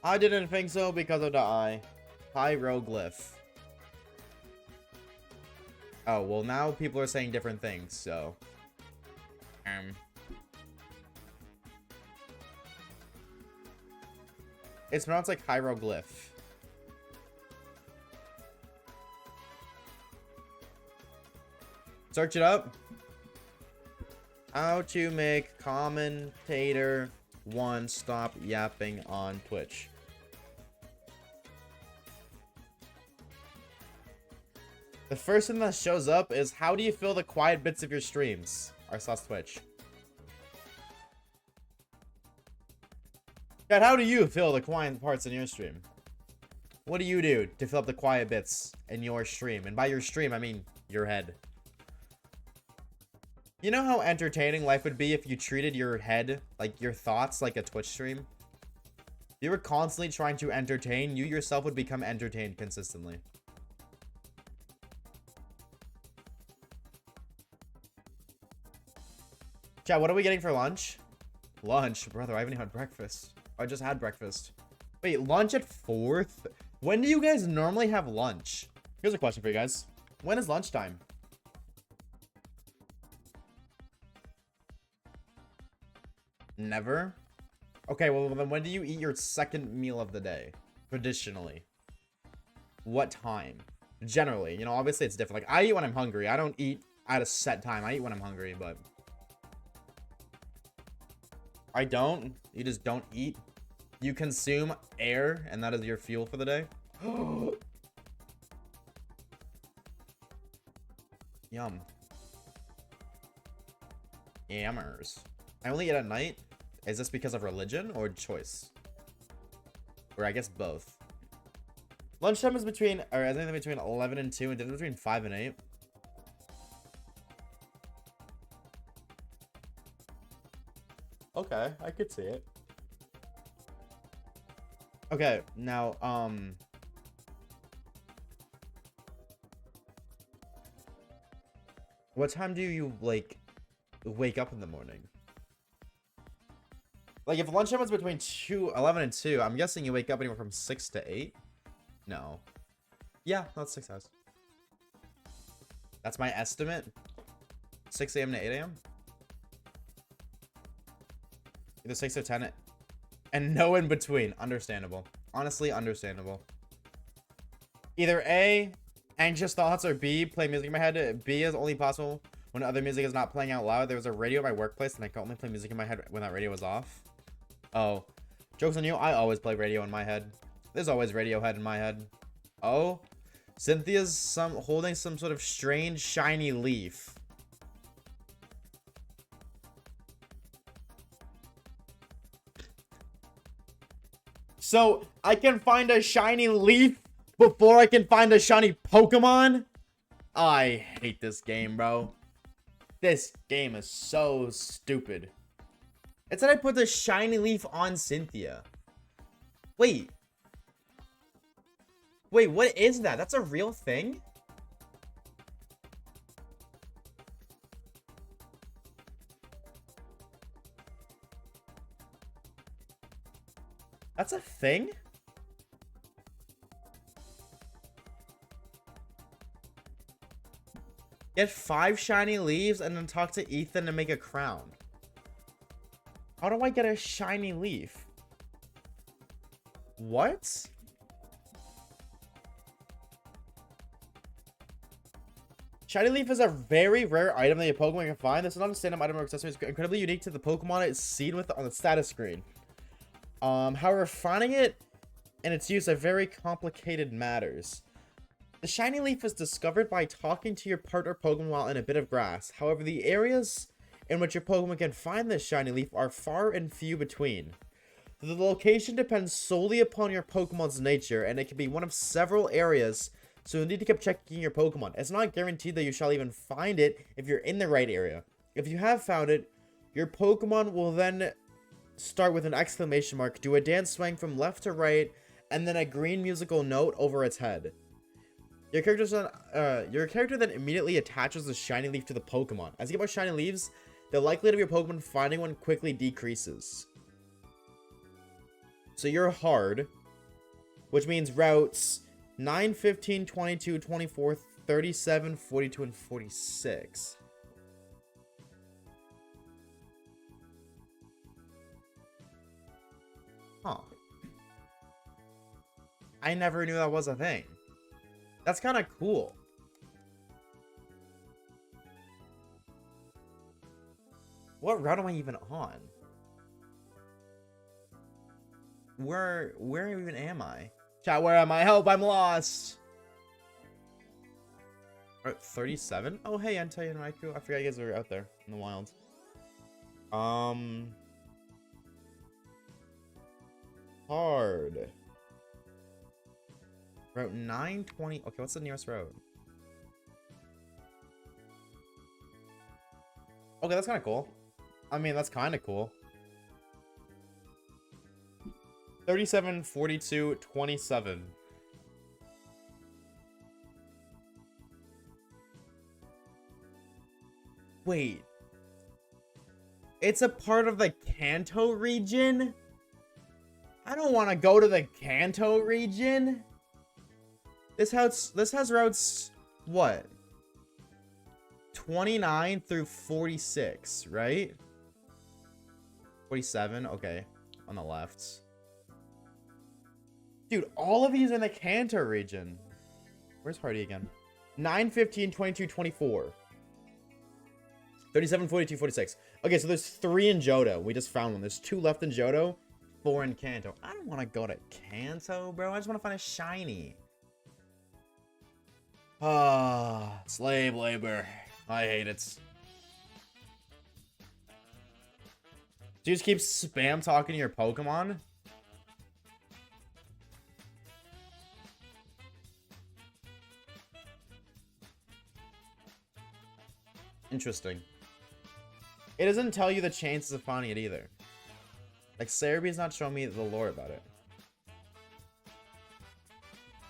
I didn't think so because of the eye. Hieroglyph. Oh, well now people are saying different things, so. It's pronounced like hieroglyph. Search it up. How to make commentator 1 stop yapping on Twitch. The first thing that shows up is how do you fill the quiet bits of your streams? r/Twitch. Dad, how do you fill the quiet parts in your stream? What do you do to fill up the quiet bits in your stream? And by your stream, I mean your head. You know how entertaining life would be if you treated your head, like your thoughts, like a Twitch stream? If you were constantly trying to entertain, you yourself would become entertained consistently. Chat, what are we getting for lunch? Lunch? Brother, I haven't even had breakfast. I just had breakfast. Wait, lunch at 4th? When do you guys normally have lunch? Here's a question for you guys. When is lunchtime? Never? Okay, well then when do you eat your second meal of the day? Traditionally. What time? Generally. You know, obviously it's different. Like, I eat when I'm hungry. I don't eat at a set time. I eat when I'm hungry, but... I don't. You just don't eat. You consume air, and that is your fuel for the day. Yum. Yammers. I only eat at night. Is this because of religion or choice? Or I guess both. Lunchtime is between, or I think between 11 and 2, and dinner between 5 and 8. Okay, I could see it. Okay, now, what time do you, like, wake up in the morning? Like, if lunchtime is between 11 and 2, I'm guessing you wake up anywhere from 6 to 8? No. Yeah, that's 6 hours. That's my estimate. 6 a.m. to 8 a.m.? Either 6 or 10, and no in between. Understandable. Honestly, understandable. Either A, anxious thoughts, or B, play music in my head. B is only possible when other music is not playing out loud. There was a radio at my workplace, and I could only play music in my head when that radio was off. Oh. Joke's on you, I always play radio in my head. There's always Radiohead in my head. Oh. Cynthia's holding some sort of strange, shiny leaf. So, I can find a shiny leaf before I can find a shiny Pokemon? I hate this game, bro. This game is so stupid. It said I put the shiny leaf on Cynthia. Wait. Wait, what is that? That's a real thing? That's a thing? Get 5 shiny leaves and then talk to Ethan to make a crown. How do I get a shiny leaf? What? Shiny leaf is a very rare item that a Pokemon can find. This is not a stand-up item or accessory. It's incredibly unique to the Pokemon it's seen with on the status screen. However, finding it and its use are very complicated matters. The shiny leaf is discovered by talking to your partner Pokemon while in a bit of grass. However, the areas in which your Pokemon can find this shiny leaf are far and few between. The location depends solely upon your Pokemon's nature, and it can be one of several areas, so you'll need to keep checking your Pokemon. It's not guaranteed that you shall even find it if you're in the right area. If you have found it, your Pokemon will then start with an exclamation mark, do a dance swing from left to right, and then a green musical note over its head. Your character then immediately attaches the shiny leaf to the Pokemon. As you get more shiny leaves, the likelihood of your Pokemon finding one quickly decreases. So you're hard. which means routes 9, 15, 22, 24, 37, 42, and 46. Huh. I never knew that was a thing. That's kind of cool. What route am I even on? Where even am I? Chat, where am I? Help, I'm lost. Route 37? Oh, hey, Entei and Raikou. I forgot you guys were out there in the wild. Hard. Route 920. Okay, what's the nearest road? Okay, that's kind of cool. I mean, that's kind of cool. 37, 42, 27. Wait. It's a part of the Kanto region? I don't want to go to the Kanto region. This has routes, what? 29 through 46, right? 47, okay. On the left. Dude, all of these are in the Kanto region. Where's Hardy again? 9, 15, 22, 24. 37, 42, 46. Okay, so there's 3 in Johto. We just found one. There's 2 left in Johto, 4 in Kanto. I don't want to go to Kanto, bro. I just want to find a shiny. Ah, slave labor. I hate it. Do you just keep spam talking to your Pokemon? Interesting. It doesn't tell you the chances of finding it either. Like, Cerebee's not showing me the lore about it.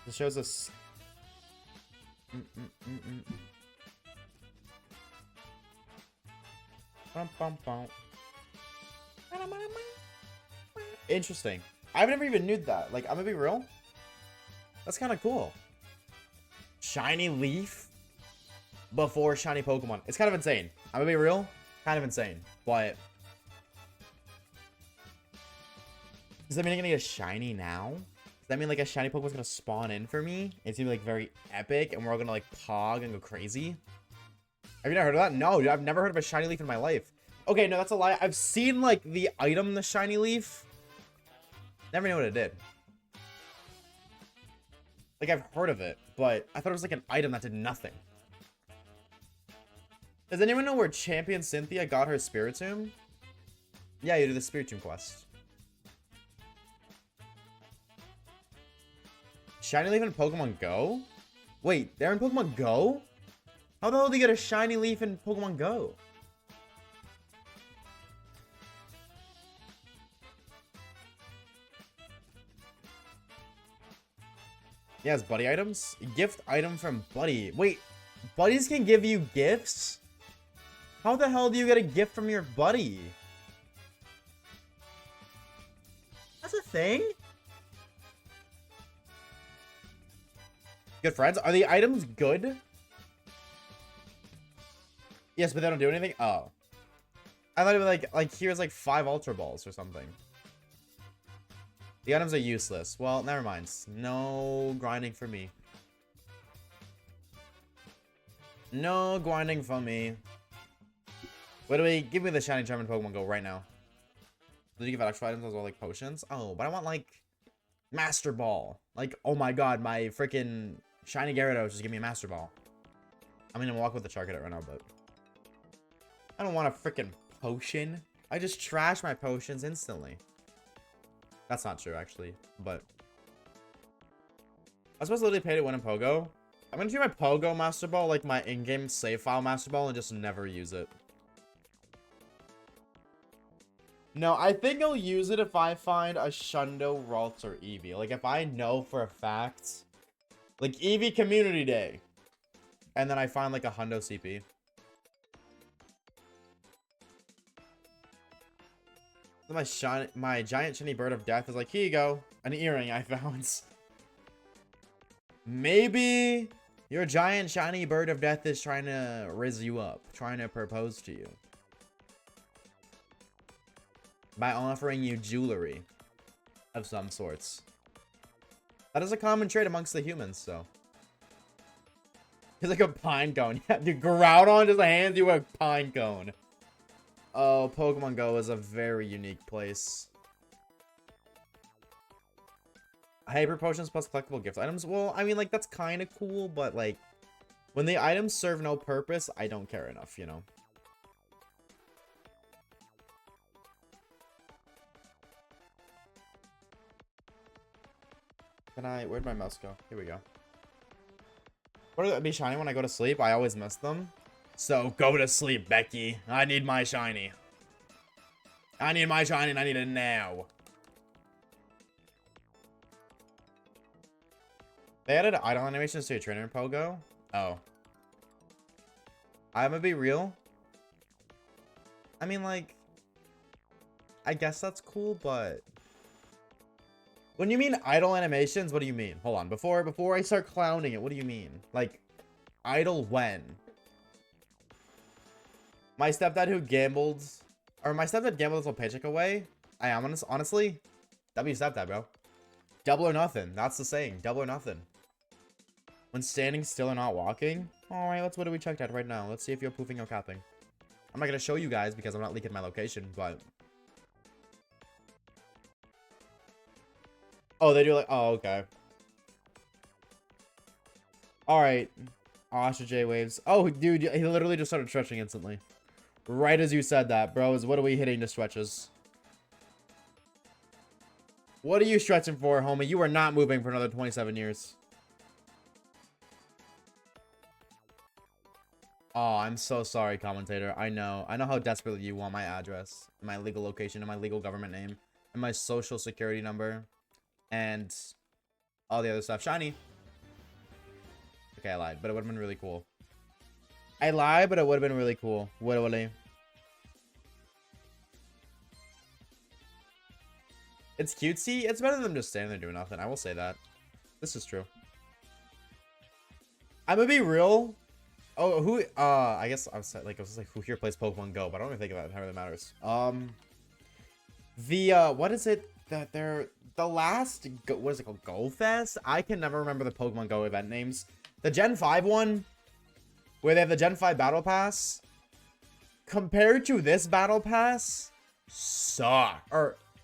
It shows us... Interesting. I've never even knew that. Like, I'm gonna be real. That's kind of cool. Shiny Leaf before shiny Pokemon. It's kind of insane. I'm gonna be real. Kind of insane. But does that mean I'm gonna get a shiny now? Does that mean like a shiny Pokemon's gonna spawn in for me? It's gonna be like very epic and we're all gonna like pog and go crazy? Have you never heard of that? No, dude, I've never heard of a shiny leaf in my life. Okay, no, that's a lie. I've seen like the item, the shiny leaf. Never knew what it did. Like, I've heard of it, but I thought it was like an item that did nothing. Does anyone know where Champion Cynthia got her Spiritomb? Yeah, you do the Spiritomb quest. Shiny leaf in Pokemon Go? Wait, they're in Pokemon Go? How the hell do you get a shiny leaf in Pokemon Go? Yes, buddy items. Gift item from Buddy. Wait, buddies can give you gifts? How the hell do you get a gift from your buddy? That's a thing? Good friends? Are the items good? Yes, but they don't do anything? Oh. I thought it was like here's like 5 Ultra Balls or something. The items are useless. Well, never mind. No grinding for me. No grinding for me. What do we... Give me the shiny charm in Pokemon Go right now. Did you give out extra items as well, like potions? Oh, but I want like Master Ball. Like, oh my god, my freaking shiny Gyarados just give me a Master Ball. I'm gonna walk with the Charcadet right now, but I don't want a freaking potion. I just trash my potions instantly. That's not true, actually, but I'm supposed to literally pay to win in Pogo. I'm gonna treat my Pogo Master Ball like my in-game save file Master Ball and just never use it. No, I think I'll use it if I find a Shundo, Ralts, or Eevee. Like, if I know for a fact, like, Eevee Community Day, and then I find, like, a Hundo CP. My giant shiny bird of death is like, here you go, an earring I found. Maybe your giant shiny bird of death is trying to rizz you up, trying to propose to you by offering you jewelry of some sorts. That is a common trait amongst the humans, so. He's like a pine cone. Yeah, dude, Groudon just hands you a pine cone. Oh, Pokemon Go is a very unique place. Hyper potions plus collectible gift items. Well, I mean, like, that's kind of cool, but, like, when the items serve no purpose, I don't care enough, you know? Where'd my mouse go? Here we go. What would be shiny when I go to sleep? I always miss them. So, go to sleep, Becky. I need my shiny. I need my shiny and I need it now. They added idle animations to your trainer Pogo? Oh. I'm gonna be real. I mean, like, I guess that's cool, but when you mean idle animations, what do you mean? Hold on, before I start clowning it, what do you mean? Like, idle when? My stepdad gambled his whole paycheck away. I am honestly, that'd be stepdad, bro. Double or nothing. That's the saying. Double or nothing. When standing still and not walking. All right, what do we check that right now? Let's see if you're poofing or capping. I'm not gonna show you guys because I'm not leaking my location, but. Oh, they do like. Oh, okay. All right. Oshawaves. Oh, dude, he literally just started stretching instantly. Right as you said that, bros. What are we hitting to stretches? What are you stretching for, homie? You are not moving for another 27 years. Oh, I'm so sorry, commentator. I know how desperately you want my address, my legal location, and my legal government name, and my social security number, and all the other stuff. Shiny. Okay, I lied, but it would have been really cool. I lied, but it would have been really cool. Literally. It's cutesy. It's better than just standing there doing nothing. I will say that. This is true. I'm gonna be real. Oh, who? I guess I was like, who here plays Pokemon Go? But I don't even think about it. How really matters. What is it that they're the last? What is it called? Go Fest? I can never remember the Pokemon Go event names. The Gen 5 one, where they have the Gen 5 Battle Pass. Compared to this Battle Pass,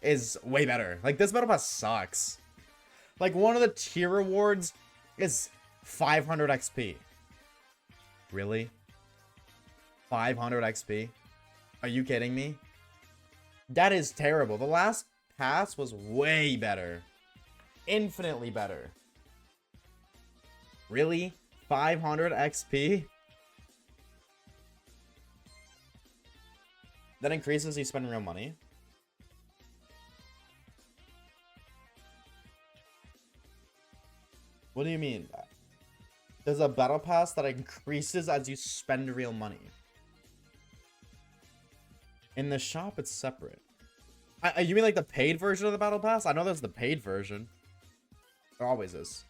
is way better. Like, this Battle Pass sucks. Like, one of the tier rewards is 500 XP. Really? 500 XP? Are you kidding me? That is terrible. The last pass was way better. Infinitely better. Really? 500 XP? That increases you spend real money? What do you mean? There's a battle pass that increases as you spend real money. In the shop, it's separate. You mean like the paid version of the battle pass? I know there's the paid version. There always is.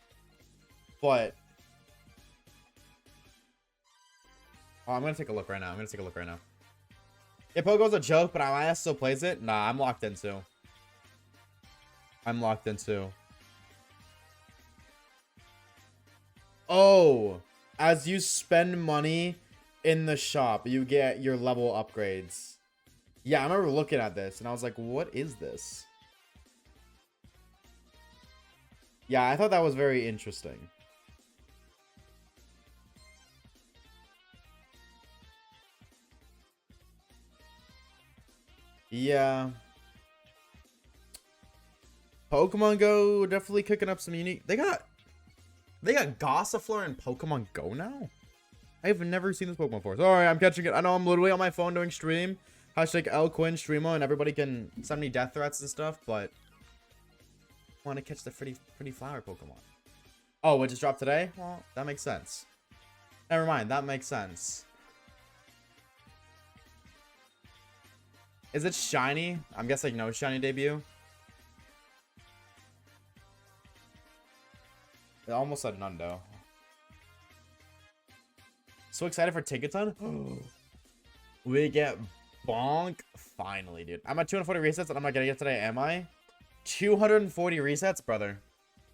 But oh, I'm gonna take a look right now. Yeah, Pogo's a joke, but my ass still plays it. Nah, I'm locked in too. Oh, as you spend money in the shop, you get your level upgrades. Yeah, I remember looking at this and I was like, what is this? Yeah, I thought that was very interesting. Yeah. Pokemon Go definitely cooking up some unique. They got Gossifleur in Pokemon Go now? I've never seen this Pokemon before. Sorry, I'm catching it. I know I'm literally on my phone doing stream. Hashtag LQuinn Streamo, and everybody can send me death threats and stuff, but I want to catch the pretty flower Pokemon. Oh, it just dropped today? Well, that makes sense. Never mind, that makes sense. Is it shiny? I'm guessing no shiny debut. I almost said Nundo. So excited for Tinkaton. We get bonk. Finally, dude. I'm at 240 resets and I'm not getting it today, am I? 240 resets, brother.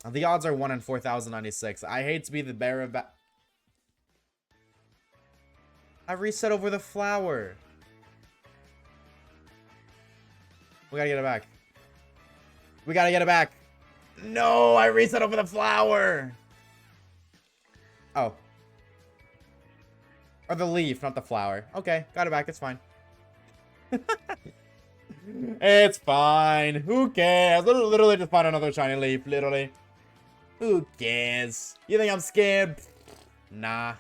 The odds are 1 in 4,096. I hate to be the bearer of bad. I reset over the flower. We gotta get it back. We gotta get it back. No, I reset over the flower. Oh. Or the leaf, not the flower. Okay, got it back. It's fine. It's fine. Who cares? Literally just find another shiny leaf. Literally. Who cares? You think I'm scared? Nah.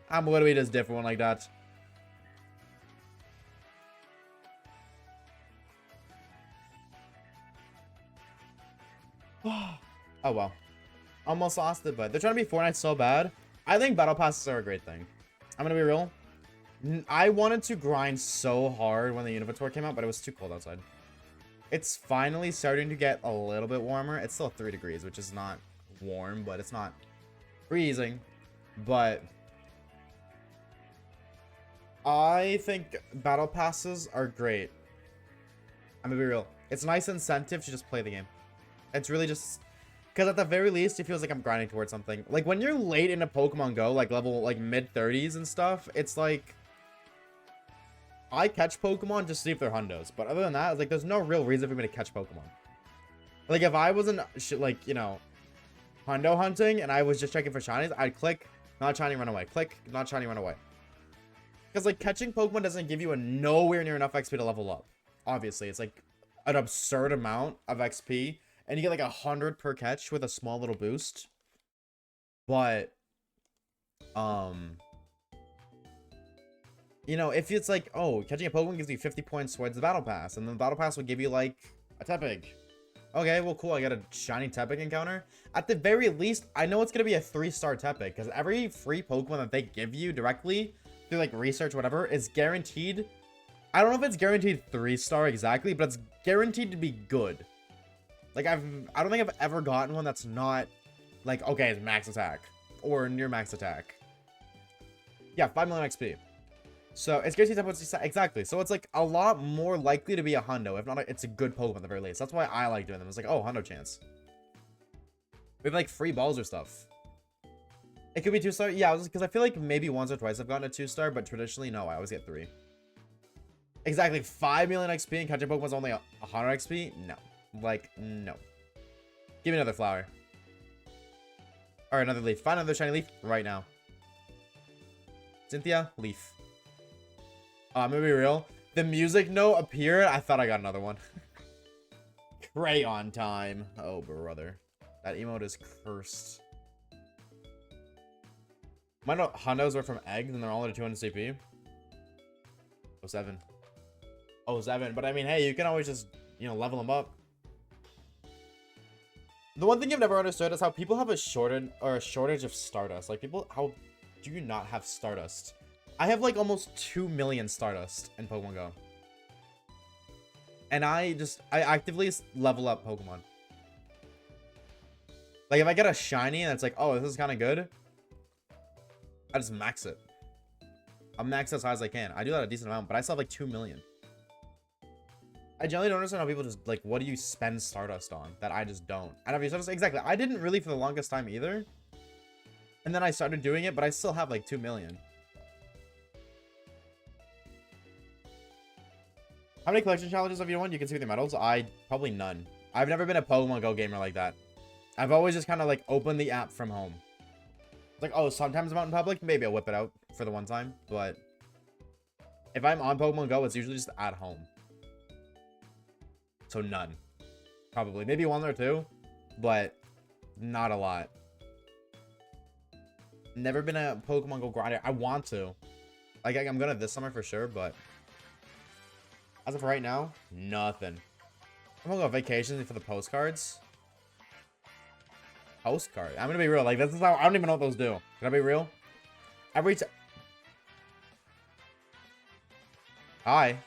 I'm literally just different one like that. Oh well. Almost lost it, but they're trying to be Fortnite so bad. I think battle passes are a great thing. I'm gonna be real. I wanted to grind so hard when the Univator came out, but it was too cold outside. It's finally starting to get a little bit warmer. It's still 3 degrees, which is not warm, but it's not freezing. But I think battle passes are great. I'm gonna be real. It's a nice incentive to just play the game. It's really just... Because at the very least, it feels like I'm grinding towards something. Like, when you're late into Pokemon Go, like, level, like, mid-30s and stuff, it's like... I catch Pokemon just to see if they're hundos. But other than that, like, there's no real reason for me to catch Pokemon. Like, if I wasn't, like, you know, hundo hunting, and I was just checking for shinies, I'd click, not shiny, run away. Click, not shiny, run away. Because, like, catching Pokemon doesn't give you a nowhere near enough XP to level up. Obviously, it's, like, an absurd amount of XP. And you get like 100 per catch with a small little boost. But, you know, if it's like, oh, catching a Pokemon gives you 50 points towards the Battle Pass. And then the Battle Pass would give you like a Tepig. Okay, well, cool. I got a shiny Tepig encounter. At the very least, I know it's going to be a 3-star Tepig. Because every free Pokemon that they give you directly through like research, whatever, is guaranteed. I don't know if it's guaranteed 3-star exactly, but it's guaranteed to be good. Like, I don't think I've ever gotten one that's not, like, okay, it's max attack. Or near max attack. Yeah, 5 million XP. So, it's guaranteed to exactly. So, it's, like, a lot more likely to be a hundo. If not, it's a good Pokemon at the very least. That's why I like doing them. It's like, oh, hundo chance. We have, like, free balls or stuff. It could be 2-star. Yeah, because I feel like maybe once or twice I've gotten a 2-star, but traditionally, no, I always get 3. Exactly, 5 million XP and catching Pokemon's only 100 XP? No. Like, no. Give me another flower. Or another leaf. Find another shiny leaf right now. Cynthia, leaf. I'm gonna be real. The music note appeared. I thought I got another one. Crayon time. Oh, brother. That emote is cursed. My hundos were from eggs and they're all at 200 CP. 07. 07. But I mean, hey, you can always just, you know, level them up. The one thing I've never understood is how people have a shortage of Stardust. Like, people, how do you not have Stardust? I have, like, almost 2 million Stardust in Pokemon Go. And I actively level up Pokemon. Like, if I get a shiny and it's like, oh, this is kind of good, I just max it. I'll max as high as I can. I do that a decent amount, but I still have, like, 2 million. I generally don't understand how people just, like, what do you spend Stardust on? That I just don't. I don't have Stardust. Exactly. I didn't really for the longest time either. And then I started doing it, but I still have, like, 2 million. How many collection challenges have you won? You can see with your medals. Probably none. I've never been a Pokemon Go gamer like that. I've always just kind of, like, opened the app from home. It's like, oh, sometimes I'm out in public. Maybe I'll whip it out for the one time. But if I'm on Pokemon Go, it's usually just at home. So none. Probably. Maybe 1 or 2. But not a lot. Never been a Pokemon Go grinder. I want to. Like, I'm gonna this summer for sure, but as of right now, nothing. I'm gonna go on vacation for the postcards. Postcard. I'm gonna be real. Like, this is how I don't even know what those do. Can I be real? Every time. Hi.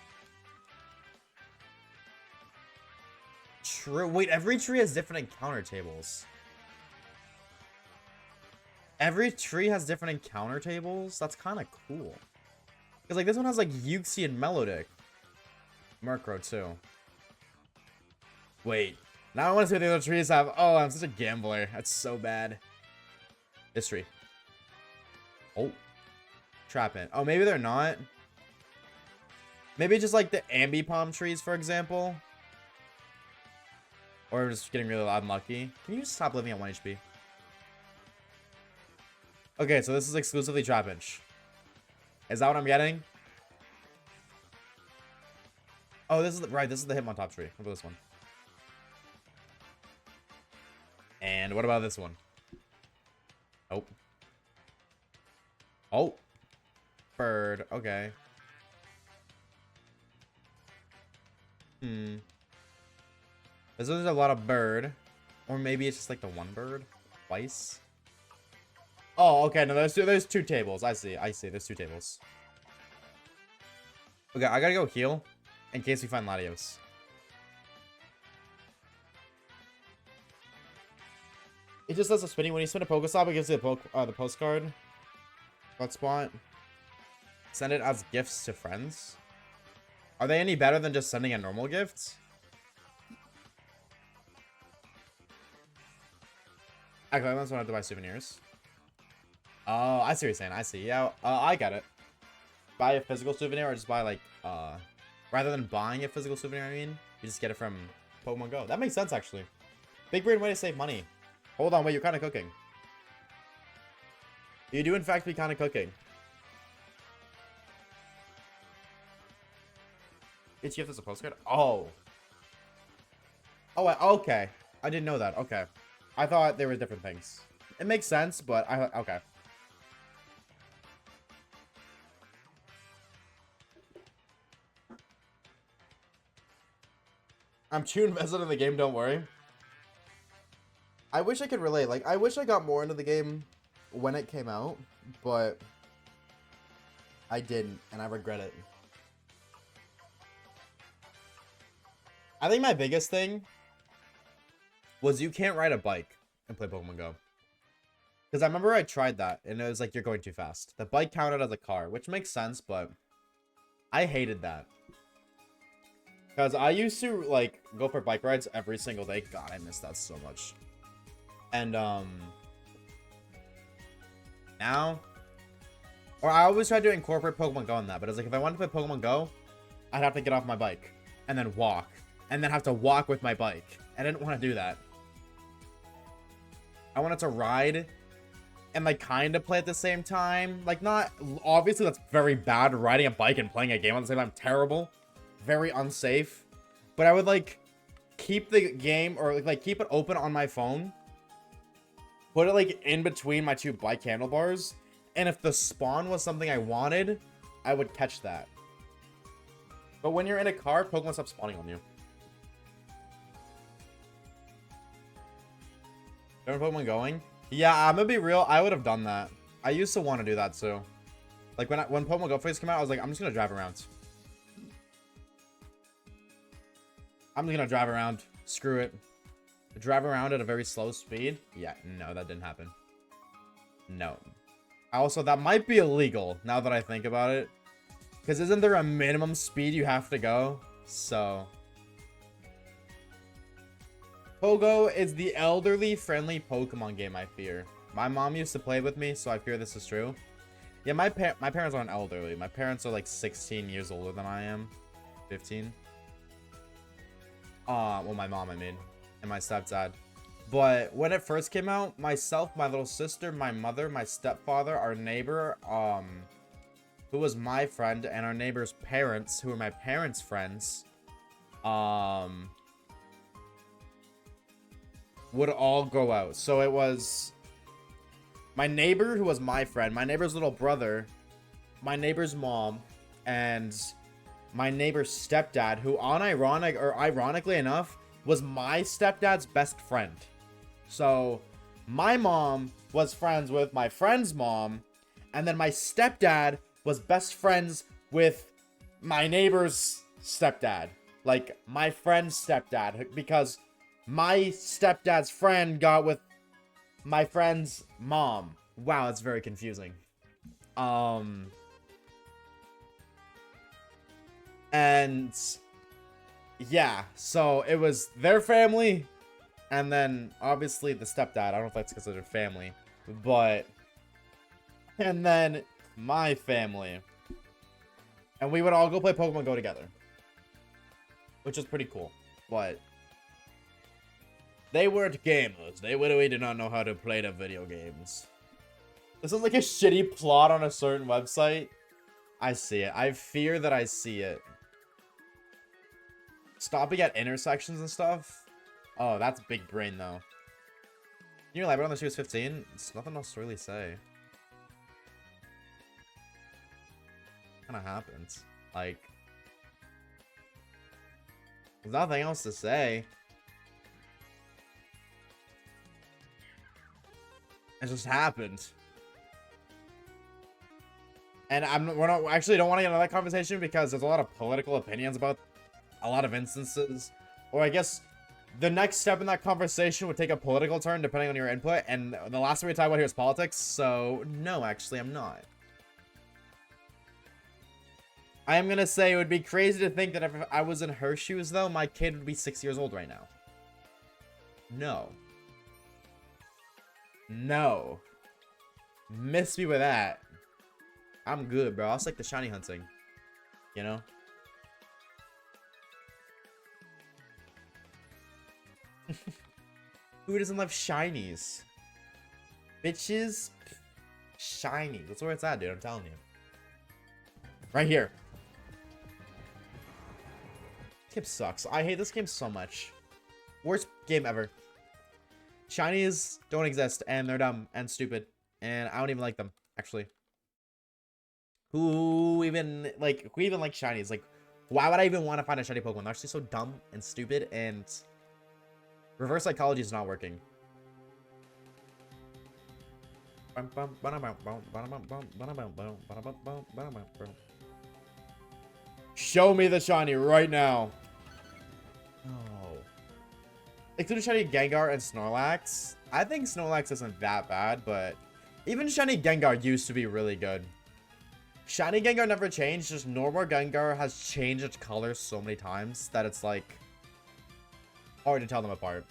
True. Wait, every tree has different encounter tables. Every tree has different encounter tables. That's kind of cool. Because, like, this one has, like, Yuxi and Melodic. Murkrow, too. Wait. Now I want to see what the other trees have. Oh, I'm such a gambler. That's so bad. This tree. Oh. Trappin'. Oh, maybe they're not. Maybe just, like, the Ambipom trees, for example. Or just getting really unlucky. Can you just stop living at 1 HP? Okay, so this is exclusively Trapinch. Is that what I'm getting? Oh, this is right. This is the Hitmontop tree. What about this one? And what about this one? Oh. Oh. Bird. Okay. This is a lot of bird. Or maybe it's just like the one bird. Twice. Oh, okay. No, there's two tables. I see. There's two tables. Okay, I gotta go heal in case we find Latios. It just does a spinning. When you spin a Pokestop, it gives you the postcard. What spot? Send it as gifts to friends. Are they any better than just sending a normal gift? Actually, I almost want to buy souvenirs. Oh, I see what you're saying. I see. Yeah, I get it. Buy a physical souvenir or just buy, like, rather than buying a physical souvenir, I mean, you just get it from Pokemon Go. That makes sense, actually. Big brain way to save money. Hold on, wait, you're kind of cooking. You do, in fact, be kind of cooking. It's gift as a postcard? Oh. Oh, okay. I didn't know that. Okay. I thought there were different things. It makes sense, but okay. I'm too invested in the game, don't worry. I wish I could relate. Like, I wish I got more into the game when it came out, but I didn't, and I regret it. I think my biggest thing was you can't ride a bike and play Pokemon Go. Because I remember I tried that, and it was like, you're going too fast. The bike counted as a car, which makes sense, but I hated that. Because I used to, like, go for bike rides every single day. God, I miss that so much. And, now... Or I always tried to incorporate Pokemon Go in that, but it's like, if I wanted to play Pokemon Go, I'd have to get off my bike. And then walk. And then have to walk with my bike. I didn't want to do that. I wanted to ride and, like, kind of play at the same time. Like, not... Obviously, that's very bad, riding a bike and playing a game at the same time. Terrible. Very unsafe. But I would, like, keep the game, or, like, keep it open on my phone. Put it, like, in between my two bike handlebars. And if the spawn was something I wanted, I would catch that. But when you're in a car, Pokemon stop spawning on you. Remember Pokemon going? Yeah, I'm gonna be real. I would have done that. I used to want to do that too. Like when Pokemon Go first came out, I was like, I'm just gonna drive around. I'm just gonna drive around. Screw it. Drive around at a very slow speed? Yeah, no, that didn't happen. No. Also, that might be illegal now that I think about it. Because isn't there a minimum speed you have to go? So... Pogo is the elderly friendly Pokemon game, I fear. My mom used to play with me, so I fear this is true. Yeah, my parents aren't elderly. My parents are like 16 years older than I am. 15. Well, my mom, I mean. And my stepdad. But when it first came out, myself, my little sister, my mother, my stepfather, our neighbor, who was my friend, and our neighbor's parents, who were my parents' friends, would all go out. So it was my neighbor, who was my friend, my neighbor's little brother, my neighbor's mom, and my neighbor's stepdad, who ironically enough, was my stepdad's best friend. So my mom was friends with my friend's mom, and then my stepdad was best friends with my neighbor's stepdad. Like, my friend's stepdad, because my stepdad's friend got with my friend's mom, Wow, that's very confusing. And yeah, so it was their family, and then obviously the stepdad. I don't know if that's considered family, but and then my family, and we would all go play Pokemon Go together, which is pretty cool. But they weren't gamers. They literally did not know how to play the video games. This is like a shitty plot on a certain website. I see it. I fear that I see it. Stopping at intersections and stuff. Oh, that's big brain though. You elaborate on that she was 15? It's nothing else to really say. Kinda happens. Like, there's nothing else to say. It just happened. And we're not actually don't want to get into that conversation because there's a lot of political opinions about a lot of instances. Or I guess the next step in that conversation would take a political turn depending on your input. And the last thing we talked about here is politics. So no, actually I'm not. I am gonna say it would be crazy to think that if I was in her shoes though, my kid would be 6 years old right now. No. No. Miss me with that. I'm good, bro. I'll like the shiny hunting. You know? Who doesn't love shinies? Bitches. Shiny. That's where it's at, dude. I'm telling you. Right here. This game sucks. I hate this game so much. Worst game ever. Shinies don't exist, and they're dumb and stupid, and I don't even like them, actually. Who even likes shinies? Like, why would I even want to find a shiny Pokemon? They're actually so dumb and stupid, and reverse psychology is not working. Show me the shiny right now. Oh. Including shiny Gengar and Snorlax. I think Snorlax isn't that bad, but even shiny Gengar used to be really good. Shiny Gengar never changed, just normal Gengar has changed its color so many times that it's like hard to tell them apart.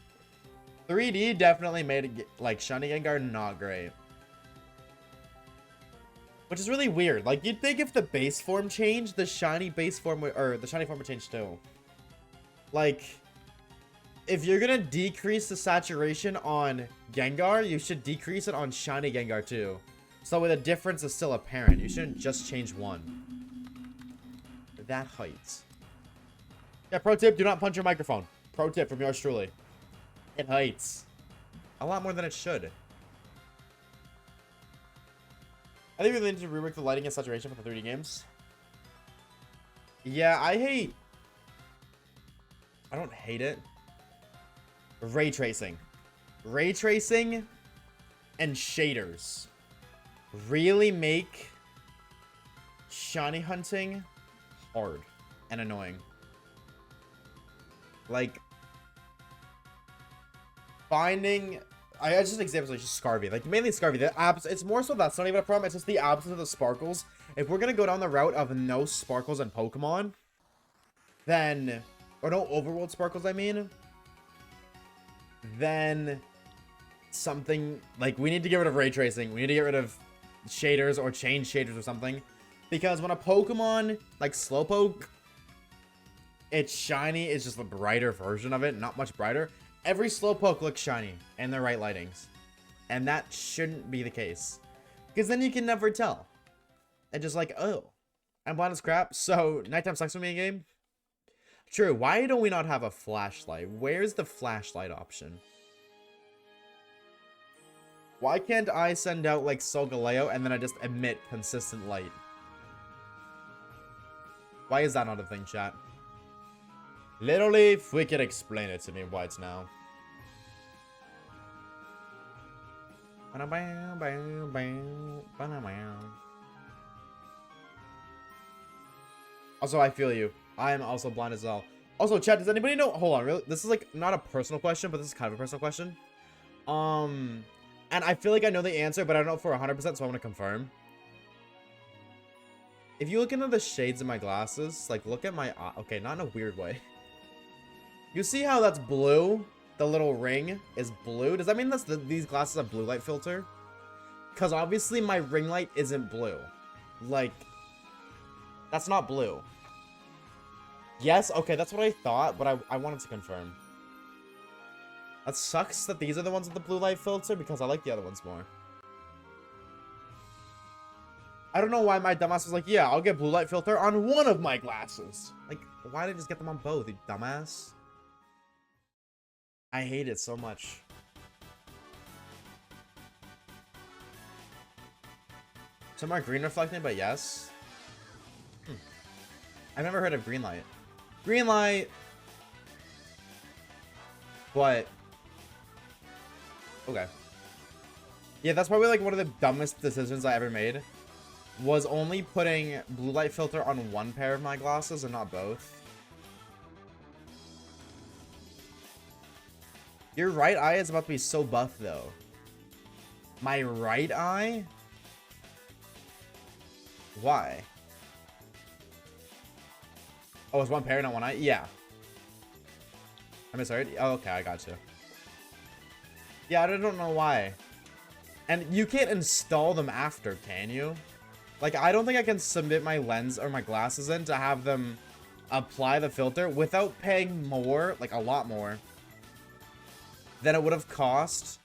3D definitely made it like shiny Gengar not great. Which is really weird. Like, you'd think if the base form changed, the shiny base form would, or the shiny form would change too. Like, if you're gonna decrease the saturation on Gengar, you should decrease it on shiny Gengar too. So the difference is still apparent. You shouldn't just change one. That height. Yeah, pro tip, do not punch your microphone. Pro tip from yours truly. It heights. A lot more than it should. I think we really need to rework the lighting and saturation for the 3D games. Yeah, I don't hate it. Ray tracing. Ray tracing and shaders really make shiny hunting hard and annoying. Like, finding... I just examples like just Scarvy. Like, mainly Scarvy. It's more so that's not even a problem. It's just the absence of the sparkles. If we're going to go down the route of no sparkles in Pokemon, then... Or no overworld sparkles, I mean. Then... Something... Like, we need to get rid of ray tracing. We need to get rid of shaders or change shaders or something. Because when a Pokemon, like Slowpoke, it's shiny, it's just a brighter version of it. Not much brighter. Every Slowpoke looks shiny in the right lightings. And that shouldn't be the case. Because then you can never tell. And just like, oh, I'm blind as crap, so nighttime sucks with me game? True, why don't we not have a flashlight? Where's the flashlight option? Why can't I send out like Solgaleo and then I just emit consistent light? Why is that not a thing, chat? Literally, if we could explain it to me why it's now. Also, I feel you. I am also blind as well. Also, chat, does anybody know... Hold on, really? This is like not a personal question, but this is kind of a personal question. And I feel like I know the answer, but I don't know for 100%, so I want to confirm. If you look into the shades of my glasses, like, look at my eye. Okay, not in a weird way. You see how that's blue? The little ring is blue? Does that mean these glasses have blue light filter? Because obviously my ring light isn't blue. Like, that's not blue. Yes? Okay, that's what I thought, but I wanted to confirm. That sucks that these are the ones with the blue light filter because I like the other ones more. I don't know why my dumbass was like, yeah, I'll get blue light filter on one of my glasses. Like, why did I just get them on both, you dumbass? I hate it so much. Some are green reflecting, but yes. I've never heard of green light. Green light. But. Okay. Yeah, that's probably like one of the dumbest decisions I ever made. Was only putting blue light filter on one pair of my glasses and not both. Your right eye is about to be so buff though. My right eye? Why? Oh, it's one pair, not one eye? Yeah. I misheard? Oh, okay, I got you. Yeah, I don't know why. And you can't install them after, can you? Like, I don't think I can submit my lens or my glasses in to have them apply the filter without paying more, like a lot more, than it would have cost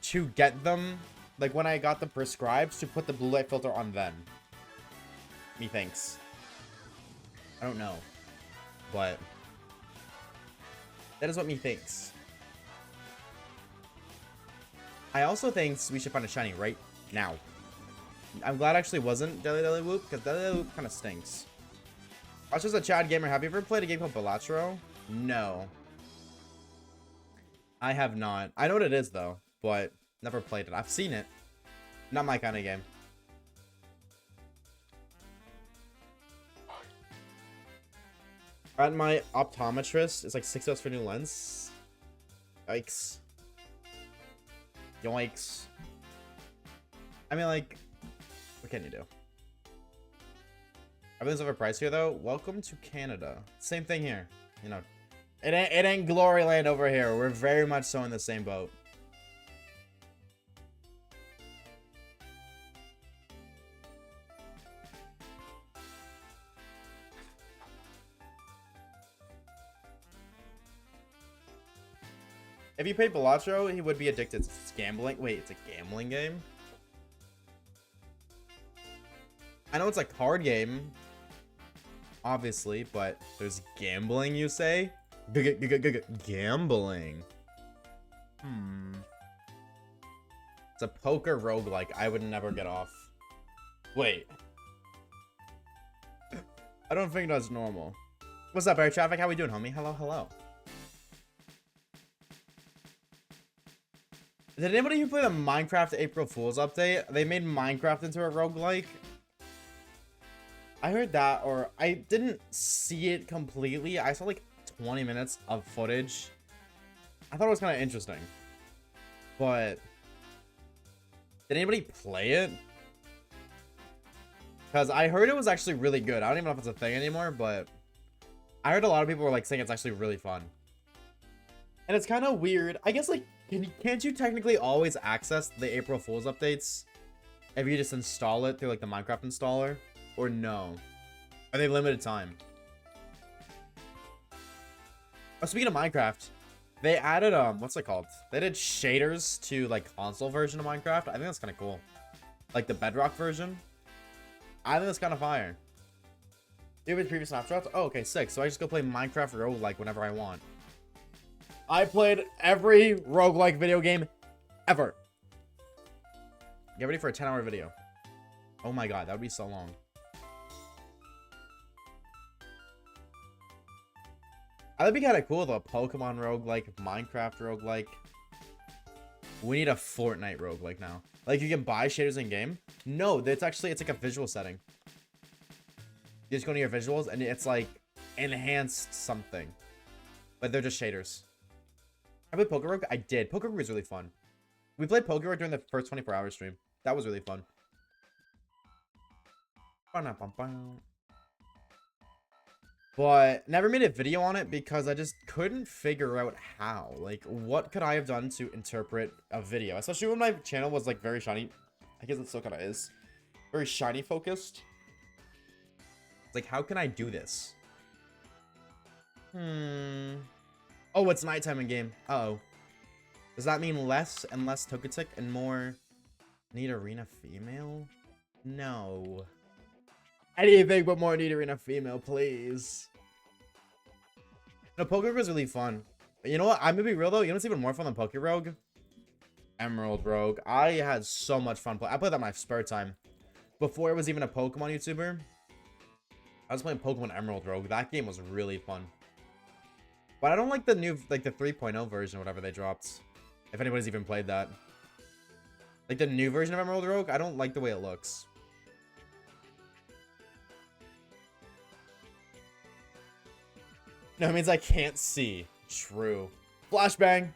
to get them, like when I got them prescribed, to put the blue light filter on them. Methinks. I don't know. But that is what methinks. I also think we should find a shiny right now. I'm glad it actually wasn't Deli Whoop, because Deli Whoop kind of stinks. I was just a Chad gamer. Have you ever played a game called Balatro? No. I have not. I know what it is, though, but never played it. I've seen it. Not my kind of game. At my optometrist, it's like $6 for new lens. Yikes. Yoinks. I mean, like, what can you do? Everything's overpriced here, though. Welcome to Canada. Same thing here. You know, it ain't glory land over here. We're very much so in the same boat. If you played Balatro, he would be addicted to gambling. Wait, it's a gambling game? I know it's a card game, obviously, but there's gambling, you say? Gambling. It's a poker roguelike. I would never get off. Wait. I don't think that's normal. What's up, air traffic? How we doing, homie? Hello, hello. Did anybody who played the Minecraft April Fool's update? They made Minecraft into a roguelike. I heard that, or I didn't see it completely. I saw like 20 minutes of footage. I thought it was kind of interesting. But did anybody play it? Because I heard it was actually really good. I don't even know if it's a thing anymore, but I heard a lot of people were like saying it's actually really fun. And it's kind of weird. I guess like, can't you technically always access the April Fool's updates if you just install it through like the Minecraft installer? Or no? Are they limited time? Oh, speaking of Minecraft, they added what's it called? They did shaders to like console version of Minecraft. I think that's kind of cool. Like the Bedrock version. I think that's kind of fire. Do you have previous snapshots? Oh, okay, sick. So I just go play Minecraft roguelike whenever I want. I played every roguelike video game ever. Get ready for a 10-hour video. Oh my god, that would be so long. That'd be kind of cool though. Pokemon roguelike, Minecraft roguelike. We need a Fortnite roguelike now. Like you can buy shaders in game. No, it's like a visual setting. You just go to your visuals and it's like enhanced something, but they're just shaders. I played Poker Rogue. I did. Poker Rogue is really fun. We played Pokemon during the first 24-hour stream. That was really fun. But never made a video on it because I just couldn't figure out how. Like, what could I have done to interpret a video? Especially when my channel was, like, very shiny. I guess it still kind of is. Very shiny focused. It's like, how can I do this? Oh, it's nighttime in game. Uh-oh. Does that mean less and less Togetic and more Need Arena female? No. Anything but more Need Arena female, please. No, Pokerogue is really fun. But you know what? I'm gonna be real though. You know what's even more fun than Pokerogue? Emerald Rogue. I had so much fun playing. I played that in my spare time. Before I was even a Pokemon YouTuber, I was playing Pokemon Emerald Rogue. That game was really fun. But I don't like the new, like the 3.0 version or whatever they dropped. If anybody's even played that. Like the new version of Emerald Rogue, I don't like the way it looks. No, it means I can't see. True. Flashbang.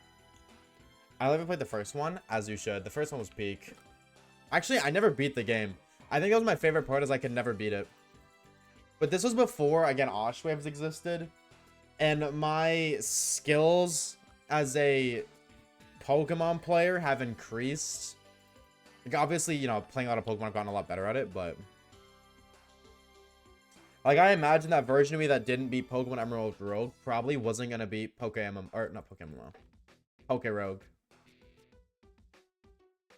I never played the first one, as you should. The first one was peak. Actually, I never beat the game. I think that was my favorite part, is I could never beat it. But this was before, again, Oshawaves existed. And my skills as a Pokemon player have increased. Like, obviously, you know, playing a lot of Pokemon, I've gotten a lot better at it, but... Like, I imagine that version of me that didn't beat Pokemon Emerald Rogue probably wasn't going to beat Pokemon, or not Pokemon, Pokerogue.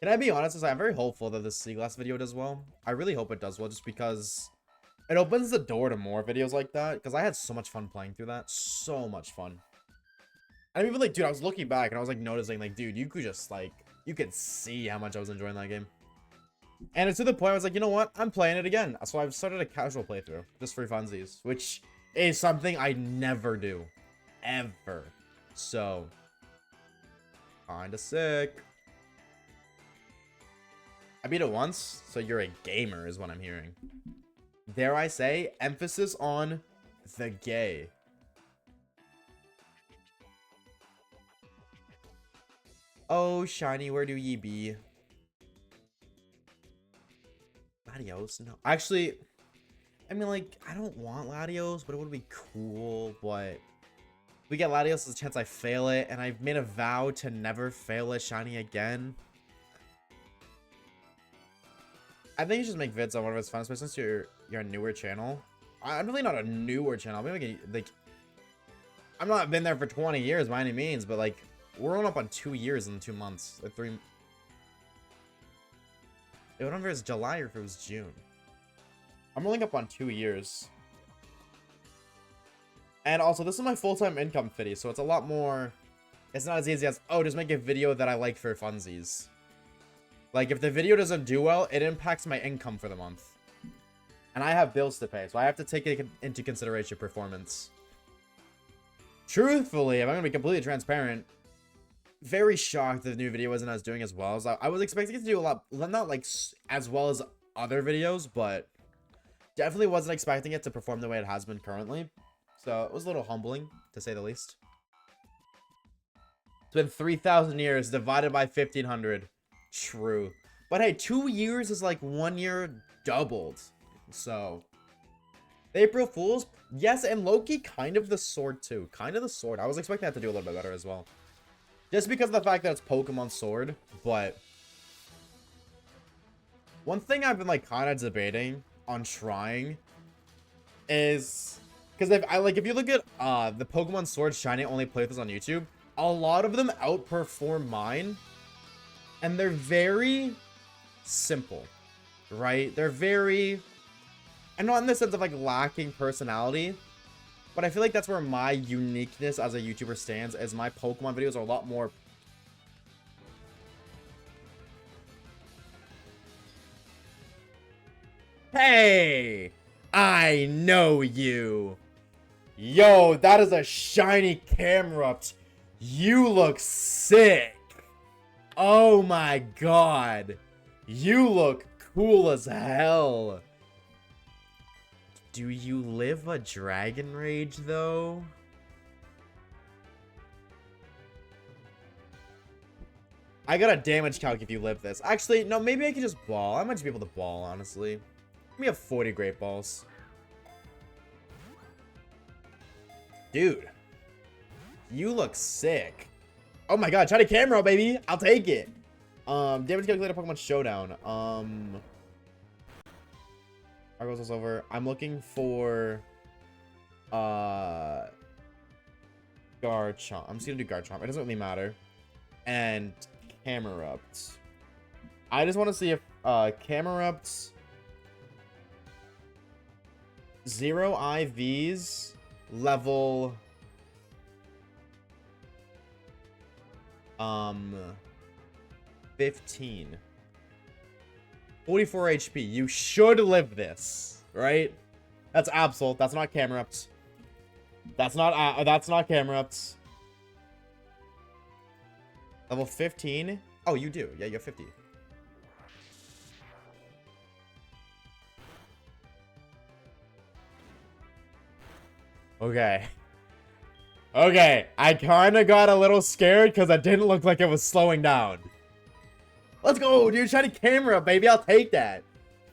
Can I be honest? I'm very hopeful that this Seaglass video does well. I really hope it does well, just because it opens the door to more videos like that. Because I had so much fun playing through that. So much fun. And even like, dude, I was looking back and I was like noticing, like, dude, you could just like, you could see how much I was enjoying that game. And it's to the point I was like, you know what? I'm playing it again. So I've started a casual playthrough just for funsies, which is something I never do. Ever. So, kinda sick. I beat it once, so you're a gamer is what I'm hearing. Dare I say, emphasis on the gay. Oh, shiny, where do ye be? Latios? No. Actually, I mean, like, I don't want Latios, but it would be cool, but... If we get Latios, there's a chance I fail it, and I've made a vow to never fail a shiny again. I think you should make vids on one of its fun, especially since you're a newer channel. I'm really not a newer channel. Maybe like, I'm not been there for 20 years by any means, but like, we're rolling up on 2 years in 2 months. Like 3. I don't know if it was July or if it was June. I'm rolling up on 2 years. And also, this is my full-time income fitty, so it's a lot more... It's not as easy as, oh, just make a video that I like for funsies. Like, if the video doesn't do well, it impacts my income for the month. And I have bills to pay, so I have to take it into consideration performance. Truthfully, if I'm going to be completely transparent, very shocked the new video isn't as doing as well as I was expecting it to do a lot, not like as well as other videos, but definitely wasn't expecting it to perform the way it has been currently. So it was a little humbling, to say the least. It's been 3,000 years divided by 1,500. True. But hey, 2 years is like 1 year doubled. So, the April Fools, yes, and Loki, kind of the sword too. Kind of the sword. I was expecting that to do a little bit better as well. Just because of the fact that it's Pokemon Sword, but... One thing I've been like kind of debating on trying is... Because if you look at the Pokemon Sword Shiny only playthroughs on YouTube, a lot of them outperform mine. And they're very simple, right? They're very, and not in the sense of like lacking personality, but I feel like that's where my uniqueness as a YouTuber stands, as my Pokemon videos are a lot more. Hey, I know you. Yo, that is a shiny Camerupt. You look sick. Oh my god. You look cool as hell. Do you live a Dragon Rage though? I got a damage calc if you live this. Actually, no, maybe I can just ball. I might just be able to ball, honestly. We have 40 great balls. Dude. You look sick. Oh my god, try to camera, baby. I'll take it. Damage calculator Pokemon Showdown. Argos is over. I'm looking for Garchomp. I'm just gonna do Garchomp. It doesn't really matter. And Camerupt. I just want to see if Camerupt 0 IVs level 15. 44 HP. You should live this, right? That's Absol. That's not Camerupt. That's not Camerupt. Level 15? Oh, you do. Yeah, you have 50. Okay. Okay. I kind of got a little scared because it didn't look like it was slowing down. Let's go, dude. Shiny camera, baby. I'll take that.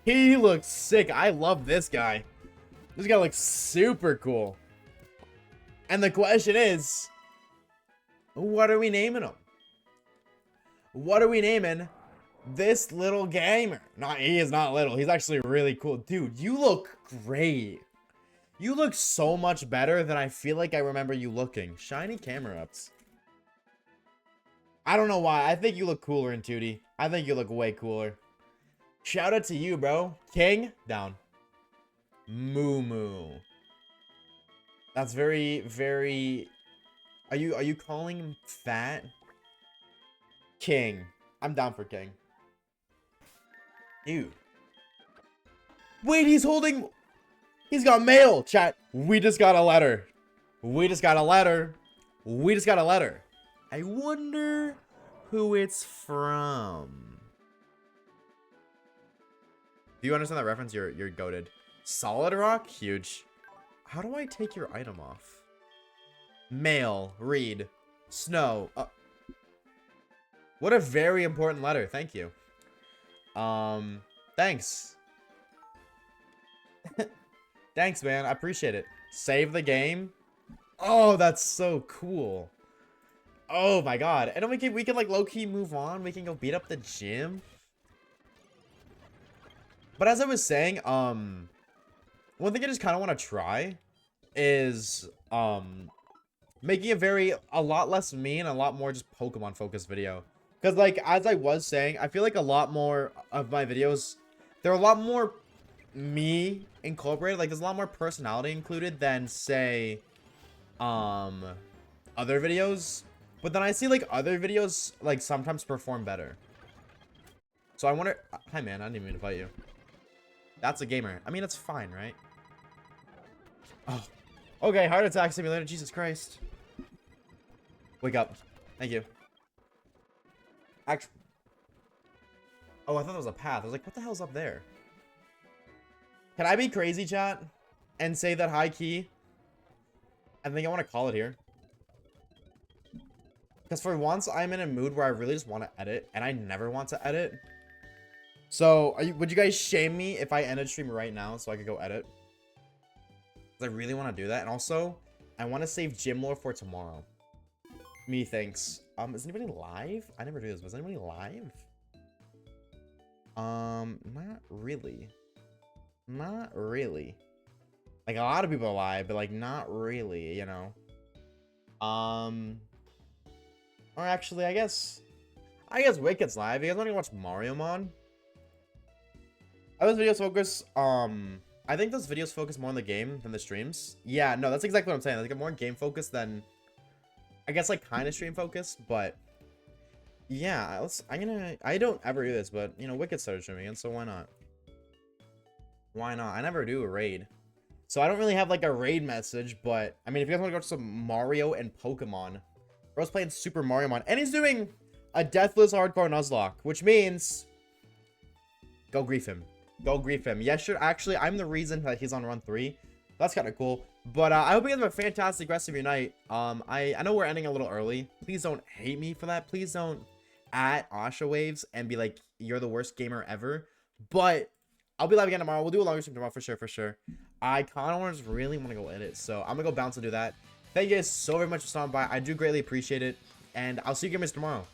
He looks sick. I love this guy. This guy looks super cool. And the question is, what are we naming him? What are we naming this little gamer? He is not little. He's actually really cool. Dude, you look great. You look so much better than I feel like I remember you looking. Shiny Camerupt. I don't know why. I think you look cooler in 2D. I think you look way cooler. Shout out to you, bro. King, down. Moo Moo. That's very, very... Are you calling him fat? King. I'm down for King. Dude. Wait, he's holding... He's got mail, chat. We just got a letter. We just got a letter. We just got a letter. I wonder who it's from. Do you understand that reference? You're goated. Solid Rock? Huge. How do I take your item off? Mail. Read. Snow. What a very important letter. Thank you. Thanks. Thanks, man. I appreciate it. Save the game. Oh, that's so cool. Oh my god. And then we can like low-key move on. We can go beat up the gym. But as I was saying, one thing I just kind of want to try is making a lot less me and a lot more just Pokemon focused video. Because like as I was saying, I feel like a lot more of my videos, they're a lot more me incorporated. Like there's a lot more personality included than say other videos. But then I see like other videos like sometimes perform better. So I wonder. Hi man, I didn't even invite you. That's a gamer. I mean, it's fine, right? Oh. Okay, heart attack simulator. Jesus Christ. Wake up. Thank you. Actually. Oh, I thought that was a path. I was like, what the hell's up there? Can I be crazy, chat? And say that high key? I think I want to call it here. Because for once, I'm in a mood where I really just want to edit. And I never want to edit. So, would you guys shame me if I ended stream right now so I could go edit? Because I really want to do that. And also, I want to save gym lore for tomorrow. Me thinks. Is anybody live? I never do this. Was anybody live? Not really. Not really. Like, a lot of people are live, but, like, not really, you know? Or actually, I guess Wicked's live. You guys want to watch Mario Mon? Those videos focus, I think those videos focus more on the game than the streams. Yeah, no, that's exactly what I'm saying. Like, more game focused than, I guess, like, kind of stream focused, but, yeah, I don't ever do this, but, you know, Wicked started streaming, and so why not? Why not? I never do a raid. So I don't really have, like, a raid message, but, I mean, if you guys want to go to some Mario and Pokemon, bro's playing Super Mario Mon, and he's doing a Deathless Hardcore Nuzlocke, which means, go grief him. Go grief him. Yes, sure. Actually, I'm the reason that he's on run 3. That's kind of cool. But I hope you guys have a fantastic rest of your night. I know we're ending a little early. Please don't hate me for that. Please don't at Oshawaves and be like, you're the worst gamer ever. But I'll be live again tomorrow. We'll do a longer stream tomorrow for sure. I kind of really want to go edit, so I'm gonna go bounce and do that. Thank you guys so very much for stopping by. I do greatly appreciate it, and I'll see you gamers tomorrow.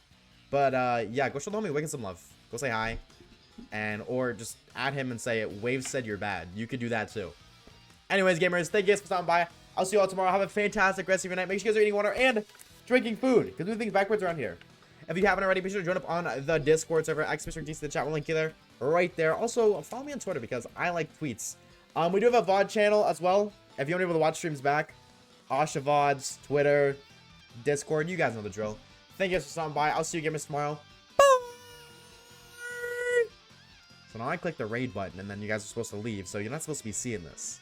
But yeah, go show the homie Wicked some love. Go say hi, and or just add him and say Waves said you're bad. You could do that too. Anyways, gamers, thank you guys for stopping by. I'll see you all tomorrow. Have a fantastic rest of your night. Make sure you guys are eating water and drinking food, because we do things backwards around here. If you haven't already, be sure to join up on the Discord server. Mr. DC the chat will link you there, right there. Also, follow me on Twitter because I like tweets. We do have a VOD channel as well. If you want to be able to watch streams back, Osha VODs, Twitter, Discord, you guys know the drill. Thank you guys for stopping by. I'll see you gamers tomorrow. Bye! So now I click the raid button, and then you guys are supposed to leave, so you're not supposed to be seeing this.